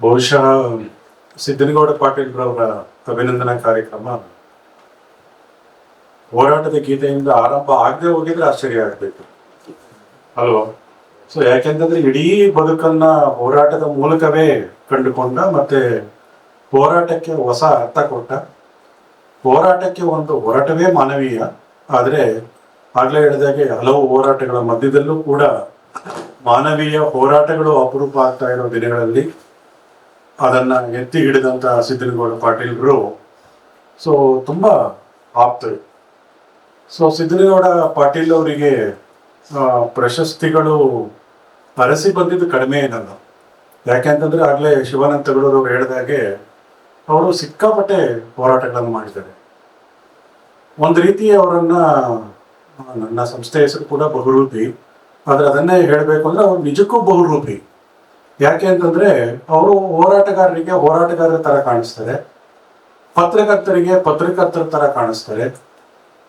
ಬಹುಶಃ ಸಿದ್ದನಗೌಡ ಪಾಟೀಲ್ರವರ ಅಭಿನಂದನಾ ಕಾರ್ಯಕ್ರಮ ಹೋರಾಟದ ಗೀತೆಯಿಂದ ಆರಂಭ ಆಗದೆ ಹೋಗಿದ್ರೆ ಆಶ್ಚರ್ಯ ಆಗ್ಬೇಕು ಅಲ್ವಾ. ಸೊ ಯಾಕೆಂತಂದ್ರೆ ಇಡೀ ಬದುಕನ್ನ ಹೋರಾಟದ ಮೂಲಕವೇ ಕಂಡುಕೊಂಡ, ಮತ್ತೆ ಹೋರಾಟಕ್ಕೆ ಹೊಸ ಅರ್ಥ ಕೊಟ್ಟ. ಹೋರಾಟಕ್ಕೆ ಒಂದು ಹೋರಾಟವೇ ಮಾನವೀಯ, ಆದ್ರೆ ಆಗ್ಲೇ ಹೇಳಿದಾಗೆ ಹಲವು ಹೋರಾಟಗಳ ಮಧ್ಯದಲ್ಲೂ ಕೂಡ ಮಾನವೀಯ ಹೋರಾಟಗಳು ಅಪರೂಪ ಆಗ್ತಾ ಇರೋ ದಿನಗಳಲ್ಲಿ ಅದನ್ನ ಎತ್ತಿ ಹಿಡಿದಂತ ಸಿದ್ದನಗೌಡ ಪಾಟೀಲ್ರು ಸೊ ತುಂಬಾ ಆಪ್ತರು. ಸೊ ಸಿದ್ದನಗೌಡ ಪಾಟೀಲ್ ಅವರಿಗೆ ಪ್ರಶಸ್ತಿಗಳು ಅರಸಿ ಬಂದಿದ್ದು ಕಡಿಮೆ ಏನಲ್ಲ. ಯಾಕೆಂತಂದ್ರೆ ಆಗ್ಲೇ ಶಿವಾನಂದ ತಗಡೂರು ಹೇಳಿದಾಗೆ ಅವರು ಸಿಕ್ಕಾಪಟ್ಟೆ ಹೋರಾಟಗಳನ್ನು ಮಾಡಿದ್ದಾರೆ. ಒಂದು ರೀತಿ ಅವರನ್ನ, ನನ್ನ ಸಂಸ್ಥೆ ಹೆಸರು ಕೂಡ ಬಹುರೂಪಿ, ಆದ್ರೆ ಅದನ್ನೇ ಹೇಳಬೇಕು ಅಂದ್ರೆ ಅವ್ರು ನಿಜಕ್ಕೂ ಬಹುರೂಪಿ. ಯಾಕೆ ಅಂತಂದ್ರೆ ಅವರು ಹೋರಾಟಗಾರರಿಗೆ ಹೋರಾಟಗಾರರ ತರ ಕಾಣಿಸ್ತಾರೆ, ಪತ್ರಕರ್ತರಿಗೆ ಪತ್ರಕರ್ತರ ತರ ಕಾಣಿಸ್ತಾರೆ,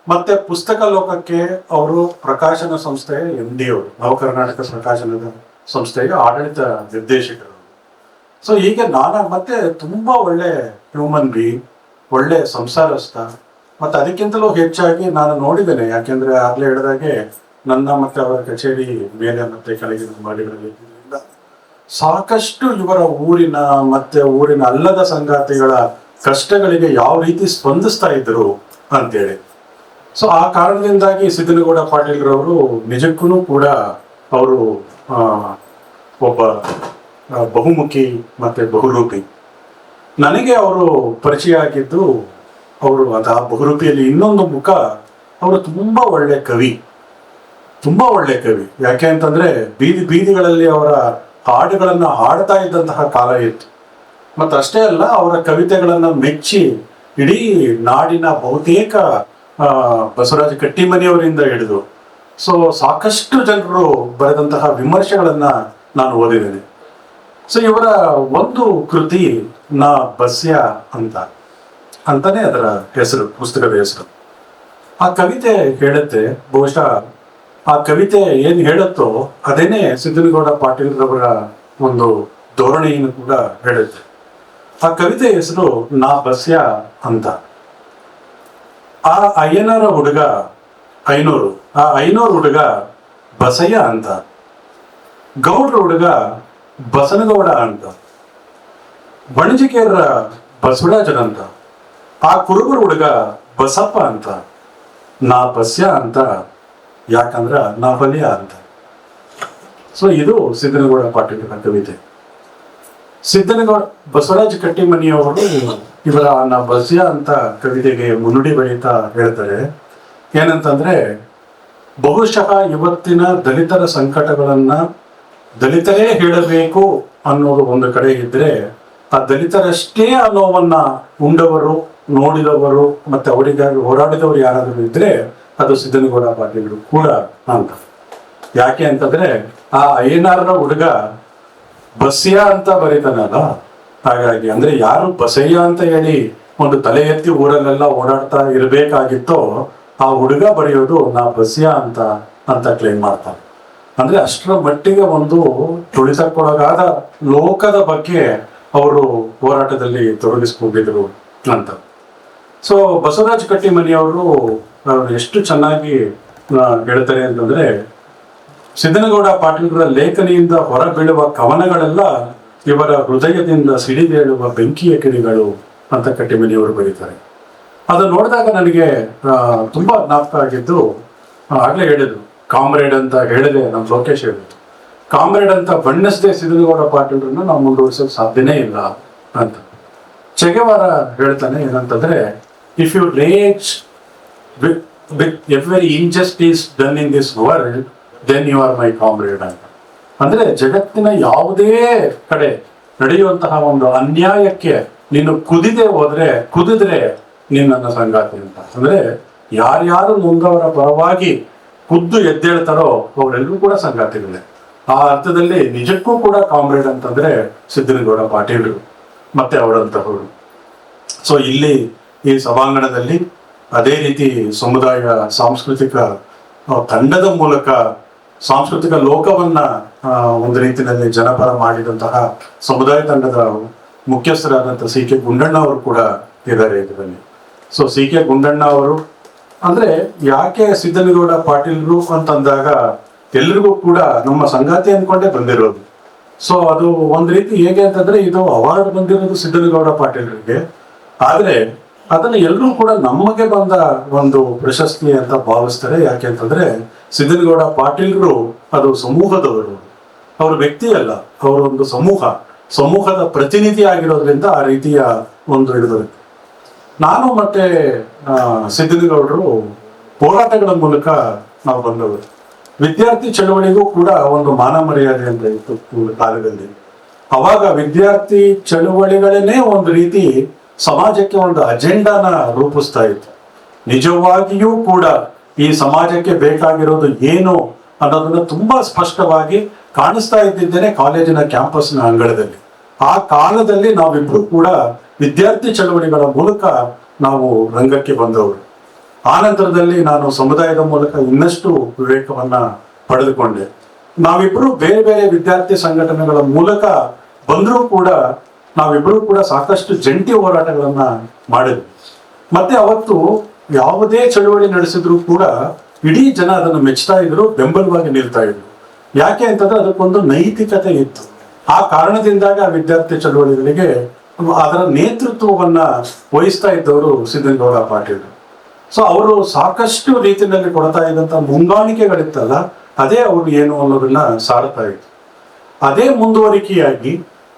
ಮತ್ತೆ ಪುಸ್ತಕ ಲೋಕಕ್ಕೆ ಅವರು ಪ್ರಕಾಶನ ಸಂಸ್ಥೆಯ MD ಅವರು, ನವ ಕರ್ನಾಟಕ ಪ್ರಕಾಶನದ ಸಂಸ್ಥೆಗೆ ಆಡಳಿತ ನಿರ್ದೇಶಕರು. ಸೊ ಹೀಗೆ ಮತ್ತೆ ತುಂಬಾ ಒಳ್ಳೆ ಹ್ಯೂಮನ್ ಬೀಯಿಂಗ್, ಒಳ್ಳೆ ಸಂಸಾರಸ್ಥ. ಮತ್ತೆ ಅದಕ್ಕಿಂತಲೂ ಹೆಚ್ಚಾಗಿ ನಾನು ನೋಡಿದ್ದೇನೆ, ಯಾಕೆಂದ್ರೆ ಆಗ್ಲೇ ಹೇಳಿದಾಗೆ ನನ್ನ ಮತ್ತೆ ಅವರ ಕಚೇರಿ ಮೇಲೆ ಮತ್ತೆ ಕೆಳಗಿನ ಮನೆಗಳಲ್ಲಿ ಸಾಕಷ್ಟು ಇವರ ಊರಿನ ಮತ್ತೆ ಊರಿನ ಅಲ್ಲದ ಸಂಗಾತಿಗಳ ಕಷ್ಟಗಳಿಗೆ ಯಾವ ರೀತಿ ಸ್ಪಂದಿಸ್ತಾ ಇದ್ರು ಅಂತೇಳಿ. ಸೊ ಆ ಕಾರಣದಿಂದಾಗಿ ಸಿದ್ದನಗೌಡ ಪಾಟೀಲ್ರವರು ನಿಜಕ್ಕೂ ಕೂಡ ಅವರು ಒಬ್ಬ ಬಹುಮುಖಿ ಮತ್ತೆ ಬಹುರೂಪಿ. ನನಗೆ ಅವರು ಪರಿಚಯ ಆಗಿದ್ದು ಅವರು ಆ ಬಹುರೂಪಿಯಲ್ಲಿ ಇನ್ನೊಂದು ಮುಖ, ಅವರು ತುಂಬಾ ಒಳ್ಳೆ ಕವಿ, ತುಂಬಾ ಒಳ್ಳೆ ಕವಿ. ಯಾಕೆ ಅಂತಂದ್ರೆ ಬೀದಿ ಬೀದಿಗಳಲ್ಲಿ ಅವರ ಹಾಡುಗಳನ್ನ ಹಾಡ್ತಾ ಇದ್ದಂತಹ ಕಾಲ ಇತ್ತು. ಮತ್ತು ಅಷ್ಟೇ ಅಲ್ಲ, ಅವರ ಕವಿತೆಗಳನ್ನ ಮೆಚ್ಚಿ ಇಡೀ ನಾಡಿನ ಬಹುತೇಕ ಬಸವರಾಜ ಕಟ್ಟಿಮನಿಯವರಿಂದ ಹಿಡಿದು ಸೊ ಸಾಕಷ್ಟು ಜನರು ಬರೆದಂತಹ ವಿಮರ್ಶೆಗಳನ್ನ ನಾನು ಓದಿದ್ದೇನೆ. ಸೊ ಇವರ ಒಂದು ಕೃತಿ ನಾ ಬಸ್ಯ ಅಂತಾನೆ ಅದರ ಹೆಸರು, ಪುಸ್ತಕದ ಹೆಸರು. ಆ ಕವಿತೆ ಹೇಳುತ್ತೆ, ಬಹುಶಃ ಆ ಕವಿತೆ ಏನ್ ಹೇಳುತ್ತೋ ಅದೇನೆ ಸಿದ್ದನಗೌಡ ಪಾಟೀಲ್ರವರ ಒಂದು ಧೋರಣೆಯನ್ನು ಕೂಡ ಹೇಳುತ್ತೆ. ಆ ಕವಿತೆ ಹೆಸರು ನಾ ಬಸ್ಯ ಅಂತ. ಆ ಅಯ್ಯನರ ಹುಡುಗ ಐನೂರು, ಆ ಐನೂರು ಹುಡುಗ ಬಸಯ್ಯ ಅಂತ, ಗೌಡ್ರ ಹುಡುಗ ಬಸನಗೌಡ ಅಂತ, ಬಣಜಿಕೆಯರ ಬಸವರಾಜನಂತ, ಆ ಕುರುಬರ ಹುಡುಗ ಬಸಪ್ಪ ಅಂತ. ನಾ ಬಸ್ಯ ಅಂತ ಯಾಕಂದ್ರ ನಾ ಬಲಿಯ ಅಂತ. ಸೊ ಇದು ಸಿದ್ದನಗೌಡ ಪಾಟೀಲರ ಕವಿತೆ. ಸಿದ್ದನಗೌಡ ಬಸವರಾಜ ಕಟ್ಟಿಮನಿಯವರು ಇವರ ನಾ ಬಸ್ಯ ಅಂತ ಕವಿತೆಗೆ ಮುನ್ನುಡಿ ಬರೀತಾ ಹೇಳ್ತಾರೆ ಏನಂತಂದ್ರೆ, ಬಹುಶಃ ಇವತ್ತಿನ ದಲಿತರ ಸಂಕಟಗಳನ್ನ ದಲಿತರೇ ಹೇಳಬೇಕು ಅನ್ನೋದು ಒಂದು ಕಡೆ ಇದ್ರೆ, ಆ ದಲಿತರಷ್ಟೇ ಆ ನೋವನ್ನ ಉಂಡವರು, ನೋಡಿದವರು ಮತ್ತೆ ಅವರಿಗಾಗಿ ಹೋರಾಡಿದವರು ಯಾರಾದರೂ ಇದ್ರೆ ಅದು ಸಿದ್ದನಗೌಡ ಪಾಟೀಲರು ಕೂಡ ಅಂತ. ಯಾಕೆ ಅಂತಂದ್ರೆ ಆ ಅಯ್ಯನಾರರ ಹುಡುಗ ಬಸ್ಯ ಅಂತ ಬರೀತಾನಲ್ಲ, ಹಾಗಾಗಿ ಅಂದ್ರೆ ಯಾರು ಬಸಯ್ಯ ಅಂತ ಹೇಳಿ ಒಂದು ತಲೆ ಎತ್ತಿ ಊರಲ್ಲೆಲ್ಲ ಓಡಾಡ್ತಾ ಇರಬೇಕಾಗಿತ್ತೋ ಆ ಹುಡುಗ ಬರೆಯೋದು ನಾ ಬಸ್ಯ ಅಂತ ಕ್ಲೇಮ್ ಮಾಡ್ತಾರೆ. ಅಂದ್ರೆ ಅಷ್ಟರ ಮಟ್ಟಿಗೆ ಒಂದು ತುಳಿತಕ್ಕೊಳಗಾದ ಲೋಕದ ಬಗ್ಗೆ ಅವರು ಹೋರಾಟದಲ್ಲಿ ತೊಡಗಿಸ್ಕೊಂಡಿದ್ರು ಅಂತ. ಸೊ ಬಸವರಾಜ ಕಟ್ಟಿಮನಿಯವರು ಎಷ್ಟು ಚೆನ್ನಾಗಿ ಹೇಳ್ತಾರೆ ಅಂತಂದ್ರೆ, ಸಿದ್ದನಗೌಡ ಪಾಟೀಲರ ಲೇಖನಿಯಿಂದ ಹೊರ ಬೀಳುವ ಕವನಗಳೆಲ್ಲ ಇವರ ಹೃದಯದಿಂದ ಸಿಡಿದೇಳುವ ಬೆಂಕಿಯ ಕಿಡಿಗಳು ಅಂತ ಕಟ್ಟಿಮನಿಯವರು ಬರೀತಾರೆ. ಅದು ನೋಡಿದಾಗ ನನಗೆ ತುಂಬಾ ಜ್ಞಾಪಕ ಆಗಿದ್ದು, ಆಗ್ಲೇ ಹೇಳಿದ್ರು ಕಾಮ್ರೇಡ್ ಅಂತ ಹೇಳಿದೆ ನಮ್ಮ ಲೋಕೇಶ್ ಹೇಳಿದ್ರು. ಕಾಮ್ರೇಡ್ ಅಂತ ಬಣ್ಣಿಸದೆ ಸಿದ್ದನಗೌಡ ಪಾಟೀಲರನ್ನ ನಾವು ಮುಂದುವರಿಸೋಕೆ ಸಾಧ್ಯನೇ ಇಲ್ಲ ಅಂತ. ಚೆಗೆವಾರ ಹೇಳ್ತಾನೆ ಏನಂತಂದ್ರೆ, if you rage with every injustice done in this world, then you are my comrade ಅಂತ. ಅಂದ್ರೆ ಜಗತ್ತಿನ ಯಾವುದೇ ಕಡೆ ನಡೆಯುವಂತಹ ಒಂದು ಅನ್ಯಾಯಕ್ಕೆ ನೀನು ಕುದಿದ್ರೆ ನೀನು ನನ್ನ ಸಂಗಾತಿ ಅಂತ. ಅಂದ್ರೆ ಯಾರ್ಯಾರು ನೊಂದವರ ಪರವಾಗಿ ಖುದ್ದು ಎದ್ದೇಳ್ತಾರೋ ಅವರೆಲ್ಲರೂ ಕೂಡ ಸಂಗಾತಿಗಳೇ. ಆ ಅರ್ಥದಲ್ಲಿ ನಿಜಕ್ಕೂ ಕೂಡ ಕಾಮ್ರೇಡ್ ಅಂತಂದ್ರೆ ಸಿದ್ದನಗೌಡ ಪಾಟೀಲರು ಮತ್ತೆ ಅವರಂತಹವರು. ಸೊ ಇಲ್ಲಿ ಈ ಸಭಾಂಗಣದಲ್ಲಿ ಅದೇ ರೀತಿ ಸಮುದಾಯ ಸಾಂಸ್ಕೃತಿಕ ತಂಡದ ಮೂಲಕ ಸಾಂಸ್ಕೃತಿಕ ಲೋಕವನ್ನ ಒಂದು ರೀತಿಯಲ್ಲಿ ಜನಪರ ಮಾಡಿದಂತಹ ಸಮುದಾಯ ತಂಡದ ಮುಖ್ಯಸ್ಥರಾದಂತಹ ಸಿ ಕೆ ಗುಂಡಣ್ಣ ಅವರು ಕೂಡ ಇದ್ದಾರೆ ಇದರಲ್ಲಿ. ಸೊ ಸಿ ಕೆ ಗುಂಡಣ್ಣ ಅವರು ಅಂದ್ರೆ ಯಾಕೆ ಸಿದ್ದನಗೌಡ ಪಾಟೀಲ್ರು ಅಂತಂದಾಗ ಎಲ್ರಿಗೂ ಕೂಡ ನಮ್ಮ ಸಂಗಾತಿ ಅನ್ಕೊಂಡೇ ಬಂದಿರೋದು. ಸೊ ಅದು ಒಂದ್ ರೀತಿ ಹೇಗೆ ಅಂತಂದ್ರೆ ಇದು ಅವಾರ್ಡ್ ಬಂದಿರೋದು ಸಿದ್ದನಗೌಡ ಪಾಟೀಲ್ರಿಗೆ, ಆದ್ರೆ ಅದನ್ನ ಎಲ್ಲರೂ ಕೂಡ ನಮಗೆ ಬಂದ ಒಂದು ಪ್ರಶಸ್ತಿ ಅಂತ ಭಾವಿಸ್ತಾರೆ. ಯಾಕೆ ಅಂತಂದ್ರೆ ಸಿದ್ದನಗೌಡ ಪಾಟೀಲ್ರು ಅದು ಸಮೂಹದವರು, ಅವ್ರ ವ್ಯಕ್ತಿ ಅಲ್ಲ, ಅವರೊಂದು ಸಮೂಹದ ಪ್ರತಿನಿಧಿ ಆಗಿರೋದ್ರಿಂದ ಆ ರೀತಿಯ ಒಂದು ಹಿಡಿದ್ರು. ನಾನು ಮತ್ತೆ ಸಿದ್ದನಗೌಡರು ಹೋರಾಟಗಳ ಮೂಲಕ ನಾವು ಬಂದವರು. ವಿದ್ಯಾರ್ಥಿ ಚಳವಳಿಗೂ ಕೂಡ ಒಂದು ಮಾನ ಮರ್ಯಾದೆ ಅಂತ ಇತ್ತು ಕಾಲದಲ್ಲಿ. ಅವಾಗ ವಿದ್ಯಾರ್ಥಿ ಚಳವಳಿಗಳನ್ನೇ ಒಂದು ರೀತಿ ಸಮಾಜಕ್ಕೆ ಒಂದು ಅಜೆಂಡಾನ ರೂಪಿಸ್ತಾ ಇತ್ತು. ನಿಜವಾಗಿಯೂ ಕೂಡ ಈ ಸಮಾಜಕ್ಕೆ ಬೇಕಾಗಿರೋದು ಏನು ಅನ್ನೋದನ್ನ ತುಂಬಾ ಸ್ಪಷ್ಟವಾಗಿ ಕಾಣಿಸ್ತಾ ಇದ್ದಿದ್ದೇನೆ ಕಾಲೇಜಿನ ಕ್ಯಾಂಪಸ್ನ ಅಂಗಳದಲ್ಲಿ. ಆ ಕಾಲದಲ್ಲಿ ನಾವಿಬ್ರು ಕೂಡ ವಿದ್ಯಾರ್ಥಿ ಚಳವಳಿಗಳ ಮೂಲಕ ನಾವು ರಂಗಕ್ಕೆ ಬಂದವರು. ಆ ನಂತರದಲ್ಲಿ ನಾನು ಸಮುದಾಯದ ಮೂಲಕ ಇನ್ನಷ್ಟು ವಿವೇಕವನ್ನ ಪಡೆದುಕೊಂಡೆ. ನಾವಿಬ್ರು ಬೇರೆ ಬೇರೆ ವಿದ್ಯಾರ್ಥಿ ಸಂಘಟನೆಗಳ ಮೂಲಕ ಬಂದರೂ ಕೂಡ ನಾವಿಬ್ರು ಕೂಡ ಸಾಕಷ್ಟು ಜಂಟಿ ಹೋರಾಟಗಳನ್ನ ಮಾಡಿದ್ವಿ. ಮತ್ತೆ ಅವತ್ತು ಯಾವುದೇ ಚಳುವಳಿ ನಡೆಸಿದ್ರು ಕೂಡ ಇಡೀ ಜನ ಅದನ್ನು ಮೆಚ್ತಾ ಇದ್ರು, ಬೆಂಬಲವಾಗಿ ನಿಲ್ತಾ ಇದ್ರು. ಯಾಕೆ ಅಂತಂದ್ರೆ ಅದಕ್ಕೊಂದು ನೈತಿಕತೆ ಇತ್ತು. ಆ ಕಾರಣದಿಂದಾಗ ವಿದ್ಯಾರ್ಥಿ ಚಳುವಳಿಗಳಿಗೆ ಅದರ ನೇತೃತ್ವವನ್ನ ವಹಿಸ್ತಾ ಇದ್ದವರು ಸಿದ್ದನಗೌಡ ಪಾಟೀಲ್. ಸೊ ಅವರು ಸಾಕಷ್ಟು ರೀತಿಯಲ್ಲಿ ಕೊಡ್ತಾ ಇದ್ದಂತ ಮುಂಗಾಣಿಕೆಗಳಿತ್ತಲ್ಲ, ಅದೇ ಅವರು ಏನು ಅನ್ನೋದನ್ನ ಸಾರ್ತಾ ಇತ್ತು. ಅದೇ ಮುಂದುವರಿಕೆಯಾಗಿ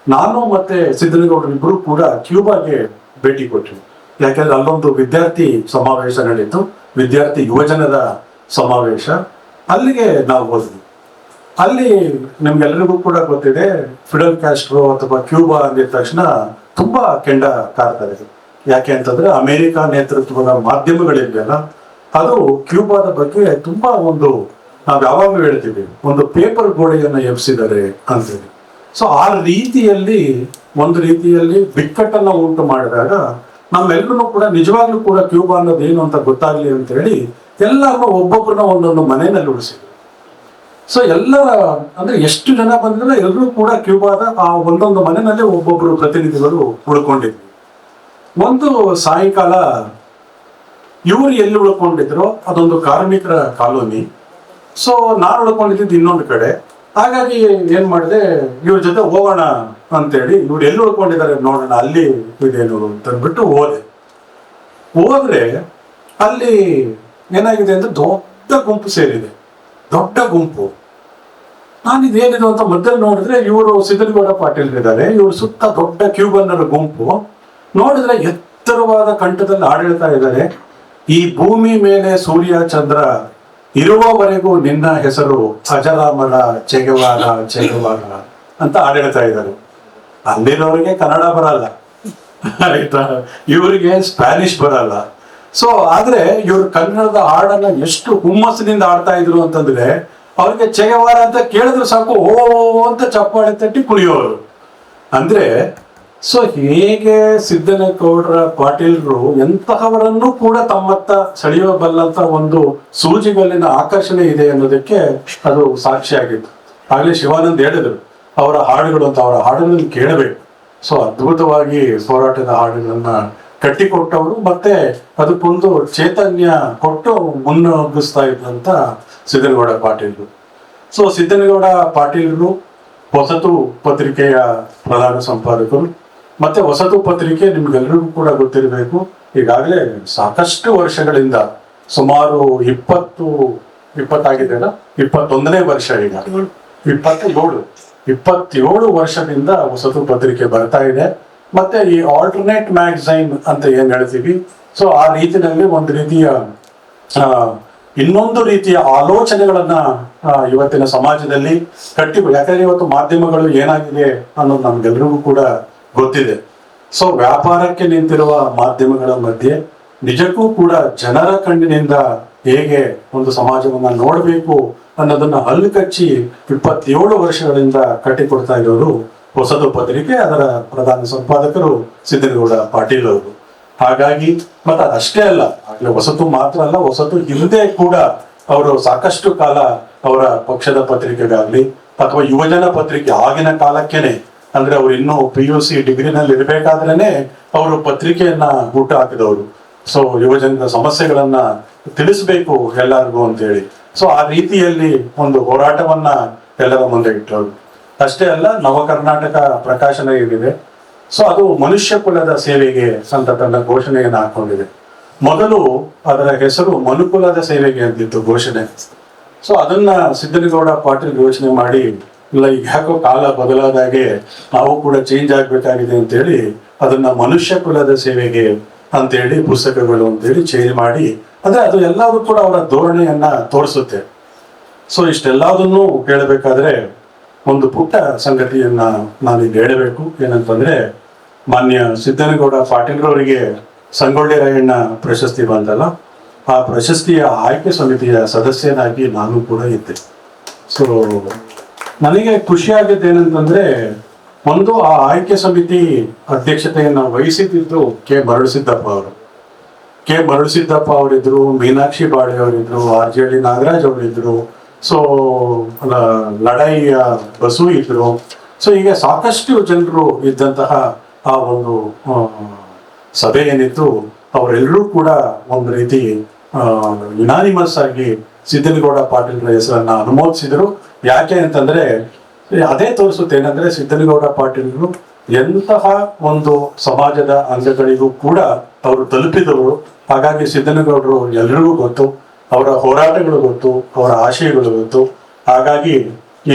ನಾನು ಮತ್ತೆ ಸಿದ್ದನಗೌಡರಿಬ್ಬರು ಕೂಡ ಕ್ಯೂಬಾಗೆ ಭೇಟಿ ಕೊಟ್ವಿ. ಯಾಕೆಂದ್ರೆ ಅಲ್ಲೊಂದು ವಿದ್ಯಾರ್ಥಿ ಸಮಾವೇಶ ನಡೀತು, ವಿದ್ಯಾರ್ಥಿ ಯುವಜನರ ಸಮಾವೇಶ. ಅಲ್ಲಿಗೆ ನಾವು ಹೋದ್ವಿ. ಅಲ್ಲಿ ನಿಮ್ಗೆಲ್ಲರಿಗೂ ಕೂಡ ಗೊತ್ತಿದೆ, ಫಿಡೆಲ್ ಕ್ಯಾಸ್ಟ್ರೋ ಅಥವಾ ಕ್ಯೂಬಾ ಅಂದಿದ ತಕ್ಷಣ ತುಂಬಾ ಕೆಂಡ ಕಾರ್ತಾರೆ. ಯಾಕೆ ಅಂತಂದ್ರೆ ಅಮೆರಿಕ ನೇತೃತ್ವದ ಮಾಧ್ಯಮಗಳಿದೆಯಲ್ಲ, ಅದು ಕ್ಯೂಬಾದ ಬಗ್ಗೆ ತುಂಬಾ ಒಂದು, ನಾವ್ ಯಾವಾಗಲೂ ಹೇಳ್ತೀವಿ, ಒಂದು ಪೇಪರ್ ಗೋಡೆಯನ್ನ ಎಬ್ಸಿದ್ದಾರೆ ಅಂತೇಳಿ. ಸೊ ಆ ರೀತಿಯಲ್ಲಿ ಒಂದು ರೀತಿಯಲ್ಲಿ ಬಿಕ್ಕಟ್ಟನ್ನ ಉಂಟು ಮಾಡಿದಾಗ ನಮ್ಮೆಲ್ಲರೂ ಕೂಡ ನಿಜವಾಗ್ಲೂ ಕೂಡ ಕ್ಯೂಬಾ ಅನ್ನೋದು ಏನು ಅಂತ ಗೊತ್ತಾಗ್ಲಿ ಅಂತ ಹೇಳಿ ಎಲ್ಲರನ್ನೂ ಒಬ್ಬೊಬ್ಬರನ್ನ ಒಂದೊಂದು ಮನೆಯಲ್ಲಿ ಉಳಿಸಿದ್ರು. ಸೊ ಎಲ್ಲರ ಅಂದ್ರೆ ಎಷ್ಟು ಜನ ಬಂದ್ರೆ ಎಲ್ಲರೂ ಕೂಡ ಕ್ಯೂಬಾದ ಆ ಒಂದೊಂದು ಮನೆಯಲ್ಲಿ ಒಬ್ಬೊಬ್ಬರು ಪ್ರತಿನಿಧಿಗಳು ಉಳ್ಕೊಂಡಿದ್ವಿ. ಒಂದು ಸಾಯಂಕಾಲ ಇವರು ಎಲ್ಲಿ ಉಳ್ಕೊಂಡಿದ್ರು ಅದೊಂದು ಕಾರ್ಮಿಕರ ಕಾಲೋನಿ. ಸೊ ನಾನು ಉಳ್ಕೊಂಡಿದ್ದು ಇನ್ನೊಂದು ಕಡೆ. ಹಾಗಾಗಿ ಏನ್ ಮಾಡಿದೆ, ಇವ್ರ ಜೊತೆ ಹೋಗೋಣ ಅಂತೇಳಿ, ಇವ್ರು ಎಲ್ಲಿ ಉಳ್ಕೊಂಡಿದ್ದಾರೆ ನೋಡೋಣ ಅಲ್ಲಿ ಇದೇನು ಅಂತಂದ್ಬಿಟ್ಟು ಹೋದ್ರೆ ಅಲ್ಲಿ ಏನಾಗಿದೆ ಅಂದ್ರೆ ದೊಡ್ಡ ಗುಂಪು ಸೇರಿದೆ, ದೊಡ್ಡ ಗುಂಪು. ನಾನಿದೇನಿದು ಅಂತ ಮಧ್ಯದಲ್ಲಿ ನೋಡಿದ್ರೆ ಇವರು ಸಿದ್ದನಗೌಡ ಪಾಟೀಲ್ ಇದ್ದಾರೆ, ಇವ್ರು ಸುತ್ತ ದೊಡ್ಡ ಕ್ಯೂಬನ್ನರ ಗುಂಪು. ನೋಡಿದ್ರೆ ಎತ್ತರವಾದ ಕಂಠದಲ್ಲಿ ಹಾಡಿಳ್ತಾ ಇದ್ದಾರೆ, ಈ ಭೂಮಿ ಮೇಲೆ ಸೂರ್ಯ ಚಂದ್ರ ಇರುವವರೆಗೂ ನಿನ್ನ ಹೆಸರು ಅಜರಾಮರ ಚೆಗವಾರ ಅಂತ ಹಾಡಿಳ್ತಾ ಇದ್ದಾರೆ. ಅಲ್ಲಿರೋರಿಗೆ ಕನ್ನಡ ಬರಲ್ಲ ಆಯ್ತಾ, ಇವರಿಗೆ ಸ್ಪ್ಯಾನಿಷ್ ಬರಲ್ಲ. ಸೊ ಆದ್ರೆ ಇವ್ರು ಕನ್ನಡದ ಹಾಡನ್ನ ಎಷ್ಟು ಹುಮ್ಮಸ್ಸಿನಿಂದ ಆಡ್ತಾ ಇದ್ರು ಅಂತಂದ್ರೆ ಅವ್ರಿಗೆ ಚೆಗವಾರ ಅಂತ ಕೇಳಿದ್ರು ಸಾಕು ಓ ಅಂತ ಚಪ್ಪಾಳೆ ತಟ್ಟಿ ಕುಣಿಯೋರು. ಅಂದ್ರೆ ಸೊ ಹೇಗೆ ಸಿದ್ದನಗೌಡರ ಪಾಟೀಲ್ರು ಎಂತಹವರನ್ನು ಕೂಡ ತಮ್ಮತ್ತ ಸೆಳೆಯಬಲ್ಲಂತ ಒಂದು ಸೂಜಿಗಲ್ಲಿನ ಆಕರ್ಷಣೆ ಇದೆ ಅನ್ನೋದಕ್ಕೆ ಅದು ಸಾಕ್ಷಿಯಾಗಿತ್ತು. ಆಗ್ಲೇ ಶಿವಾನಂದ್ ಹೇಳಿದ್ರು ಅವರ ಹಾಡುಗಳು ಅಂತ, ಅವರ ಹಾಡುಗಳನ್ನು ಕೇಳಬೇಕು. ಸೊ ಅದ್ಭುತವಾಗಿ ಹೋರಾಟದ ಹಾಡುಗಳನ್ನ ಕಟ್ಟಿಕೊಟ್ಟವರು, ಮತ್ತೆ ಅದಕ್ಕೊಂದು ಚೈತನ್ಯ ಕೊಟ್ಟು ಮುನ್ನಗ್ಗಿಸ್ತಾ ಇದ್ದಂತ ಸಿದ್ದನಗೌಡ ಪಾಟೀಲ್ರು. ಸೊ ಸಿದ್ದನಗೌಡ ಪಾಟೀಲ್ರು ಹೊಸತು ಪತ್ರಿಕೆಯ ಪ್ರಧಾನ ಸಂಪಾದಕರು. ಮತ್ತೆ ಹೊಸತು ಪತ್ರಿಕೆ ನಿಮ್ಗೆಲ್ರಿಗೂ ಕೂಡ ಗೊತ್ತಿರಬೇಕು, ಈಗಾಗಲೇ ಸಾಕಷ್ಟು ವರ್ಷಗಳಿಂದ ಸುಮಾರು 20 21ನೇ ವರ್ಷ, ಈಗ 27 ವರ್ಷದಿಂದ ಹೊಸತು ಪತ್ರಿಕೆ ಬರ್ತಾ ಇದೆ. ಮತ್ತೆ ಈ ಆಲ್ಟರ್ನೇಟ್ ಮ್ಯಾಗಝೈನ್ ಅಂತ ಏನ್ ಹೇಳ್ತೀವಿ, ಸೊ ಆ ರೀತಿಯಲ್ಲಿ ಒಂದು ರೀತಿಯ ಇನ್ನೊಂದು ರೀತಿಯ ಆಲೋಚನೆಗಳನ್ನ ಇವತ್ತಿನ ಸಮಾಜದಲ್ಲಿ ಯಾಕಂದ್ರೆ ಇವತ್ತು ಮಾಧ್ಯಮಗಳು ಏನಾಗಿದೆ ಅನ್ನೋದು ನಮ್ಗೆಲ್ರಿಗೂ ಕೂಡ ಗೊತ್ತಿದೆ. ಸೊ ವ್ಯಾಪಾರಕ್ಕೆ ನಿಂತಿರುವ ಮಾಧ್ಯಮಗಳ ಮಧ್ಯೆ ನಿಜಕ್ಕೂ ಕೂಡ ಜನರ ಕಣ್ಣಿನಿಂದ ಹೇಗೆ ಒಂದು ಸಮಾಜವನ್ನ ನೋಡಬೇಕು ಅನ್ನೋದನ್ನ ಹಲ್ಲು ಕಚ್ಚಿ 27 ವರ್ಷಗಳಿಂದ ಕಟ್ಟಿಕೊಡ್ತಾ ಇರೋರು ಹೊಸತು ಪತ್ರಿಕೆ, ಅದರ ಪ್ರಧಾನ ಸಂಪಾದಕರು ಸಿದ್ದನಗೌಡ ಪಾಟೀಲ್ ಅವರು. ಹಾಗಾಗಿ ಮತ್ತೆ ಅದಷ್ಟೇ ಅಲ್ಲ, ಹೊಸತು ಮಾತ್ರ ಅಲ್ಲ, ಹೊಸತು ಹಿಂದೆ ಕೂಡ ಅವರು ಸಾಕಷ್ಟು ಕಾಲ ಅವರ ಪಕ್ಷದ ಪತ್ರಿಕೆಗಾಗ್ಲಿ ಅಥವಾ ಯುವಜನ ಪತ್ರಿಕೆ ಆಗಿನ ಕಾಲಕ್ಕೇನೆ, ಅಂದ್ರೆ ಅವ್ರು ಇನ್ನೂ PUC ಡಿಗ್ರಿನಲ್ಲಿ ಇರಬೇಕಾದ್ರೇನೆ ಅವರು ಪತ್ರಿಕೆಯನ್ನ ಹುಟ್ಟು ಹಾಕಿದವರು. ಸೊ ಯುವಜನರ ಸಮಸ್ಯೆಗಳನ್ನ ತಿಳಿಸ್ಬೇಕು ಎಲ್ಲರಿಗೂ ಅಂತೇಳಿ. ಸೊ ಆ ರೀತಿಯಲ್ಲಿ ಒಂದು ಹೋರಾಟವನ್ನ ಎಲ್ಲರ ಮುಂದೆ ಇಟ್ಟರು. ಅಷ್ಟೇ ಅಲ್ಲ, ನವ ಕರ್ನಾಟಕ ಪ್ರಕಾಶನ ಏನಿದೆ, ಸೊ ಅದು ಮನುಷ್ಯ ಕುಲದ ಸೇವೆಗೆ ಅಂತ ತನ್ನ ಘೋಷಣೆಯನ್ನು ಹಾಕೊಂಡಿದೆ. ಮೊದಲು ಅದರ ಹೆಸರು ಮನುಕುಲದ ಸೇವೆಗೆ ಅಂತಿತ್ತು ಘೋಷಣೆ. ಸೊ ಅದನ್ನ ಸಿದ್ದನಗೌಡ ಪಾಟೀಲ್ ಯೋಚನೆ ಮಾಡಿ, ಇಲ್ಲ ಈಗ ಯಾಕೋ ಕಾಲ ಬದಲಾದಾಗೆ ನಾವು ಕೂಡ ಚೇಂಜ್ ಆಗ್ಬೇಕಾಗಿದೆ ಅಂತೇಳಿ ಅದನ್ನ ಮನುಷ್ಯ ಕುಲದ ಸೇವೆಗೆ ಅಂತೇಳಿ ಪುಸ್ತಕಗಳು ಅಂತೇಳಿ ಚೇಂಜ್ ಮಾಡಿ, ಅಂದ್ರೆ ಅದು ಎಲ್ಲವೂ ಕೂಡ ಅವರ ಧೋರಣೆಯನ್ನ ತೋರಿಸುತ್ತೆ. ಸೊ ಇಷ್ಟೆಲ್ಲದನ್ನು ಹೇಳಬೇಕಾದ್ರೆ ಒಂದು ಪುಟ್ಟ ಸಂಗತಿಯನ್ನ ನಾನೀಗ ಹೇಳಬೇಕು. ಏನಂತಂದ್ರೆ, ಮಾನ್ಯ ಸಿದ್ದನಗೌಡ ಪಾಟೀಲ್ರವರಿಗೆ ಸಂಗೊಳ್ಳಿ ರಾಯಣ್ಣ ಪ್ರಶಸ್ತಿ ಬಂದಲ್ಲ, ಆ ಪ್ರಶಸ್ತಿಯ ಆಯ್ಕೆ ಸಮಿತಿಯ ಸದಸ್ಯನಾಗಿ ನಾನು ಕೂಡ ಇದ್ದೆ. ಸೊ ನನಗೆ ಖುಷಿ ಆಗಿದ್ದು ಏನಂತಂದ್ರೆ, ಒಂದು ಆ ಆಯ್ಕೆ ಸಮಿತಿ ಅಧ್ಯಕ್ಷತೆಯನ್ನ ವಹಿಸಿದ್ದು ಕೆ ಮರಳುಸಿದ್ದಪ್ಪ ಅವರು. ಕೆ ಮರಳುಸಿದ್ದಪ್ಪ ಅವರಿದ್ರು, ಮೀನಾಕ್ಷಿ ಬಾಳೆ ಅವರಿದ್ರು, RJD ನಾಗರಾಜ್ ಅವರಿದ್ರು, ಸೊ ಲಡಾಯಿಯ ಬಸು ಇದ್ರು. ಸೊ ಹೀಗೆ ಸಾಕಷ್ಟು ಜನರು ಇದ್ದಂತಹ ಆ ಒಂದು ಸಭೆ ಏನಿತ್ತು, ಅವರೆಲ್ಲರೂ ಕೂಡ ಒಂದು ರೀತಿ ಯುನಾನಿಮಸ್ ಆಗಿ ಸಿದ್ದನಗೌಡ ಪಾಟೀಲ್ರ ಹೆಸರನ್ನ ಅನುಮೋದಿಸಿದ್ರು. ಯಾಕೆ ಅಂತಂದ್ರೆ, ಅದೇ ತೋರಿಸುತ್ತೆ ಏನಂದ್ರೆ, ಸಿದ್ದನಗೌಡ ಪಾಟೀಲ್ರು ಎಂತಹ ಒಂದು ಸಮಾಜದ ಅಂಗಗಳಿಗೂ ಕೂಡ ಅವರು ತಲುಪಿದವರು. ಹಾಗಾಗಿ ಸಿದ್ದನಗೌಡರು ಎಲ್ರಿಗೂ ಗೊತ್ತು, ಅವರ ಹೋರಾಟಗಳು ಗೊತ್ತು, ಅವರ ಆಶಯಗಳು ಗೊತ್ತು. ಹಾಗಾಗಿ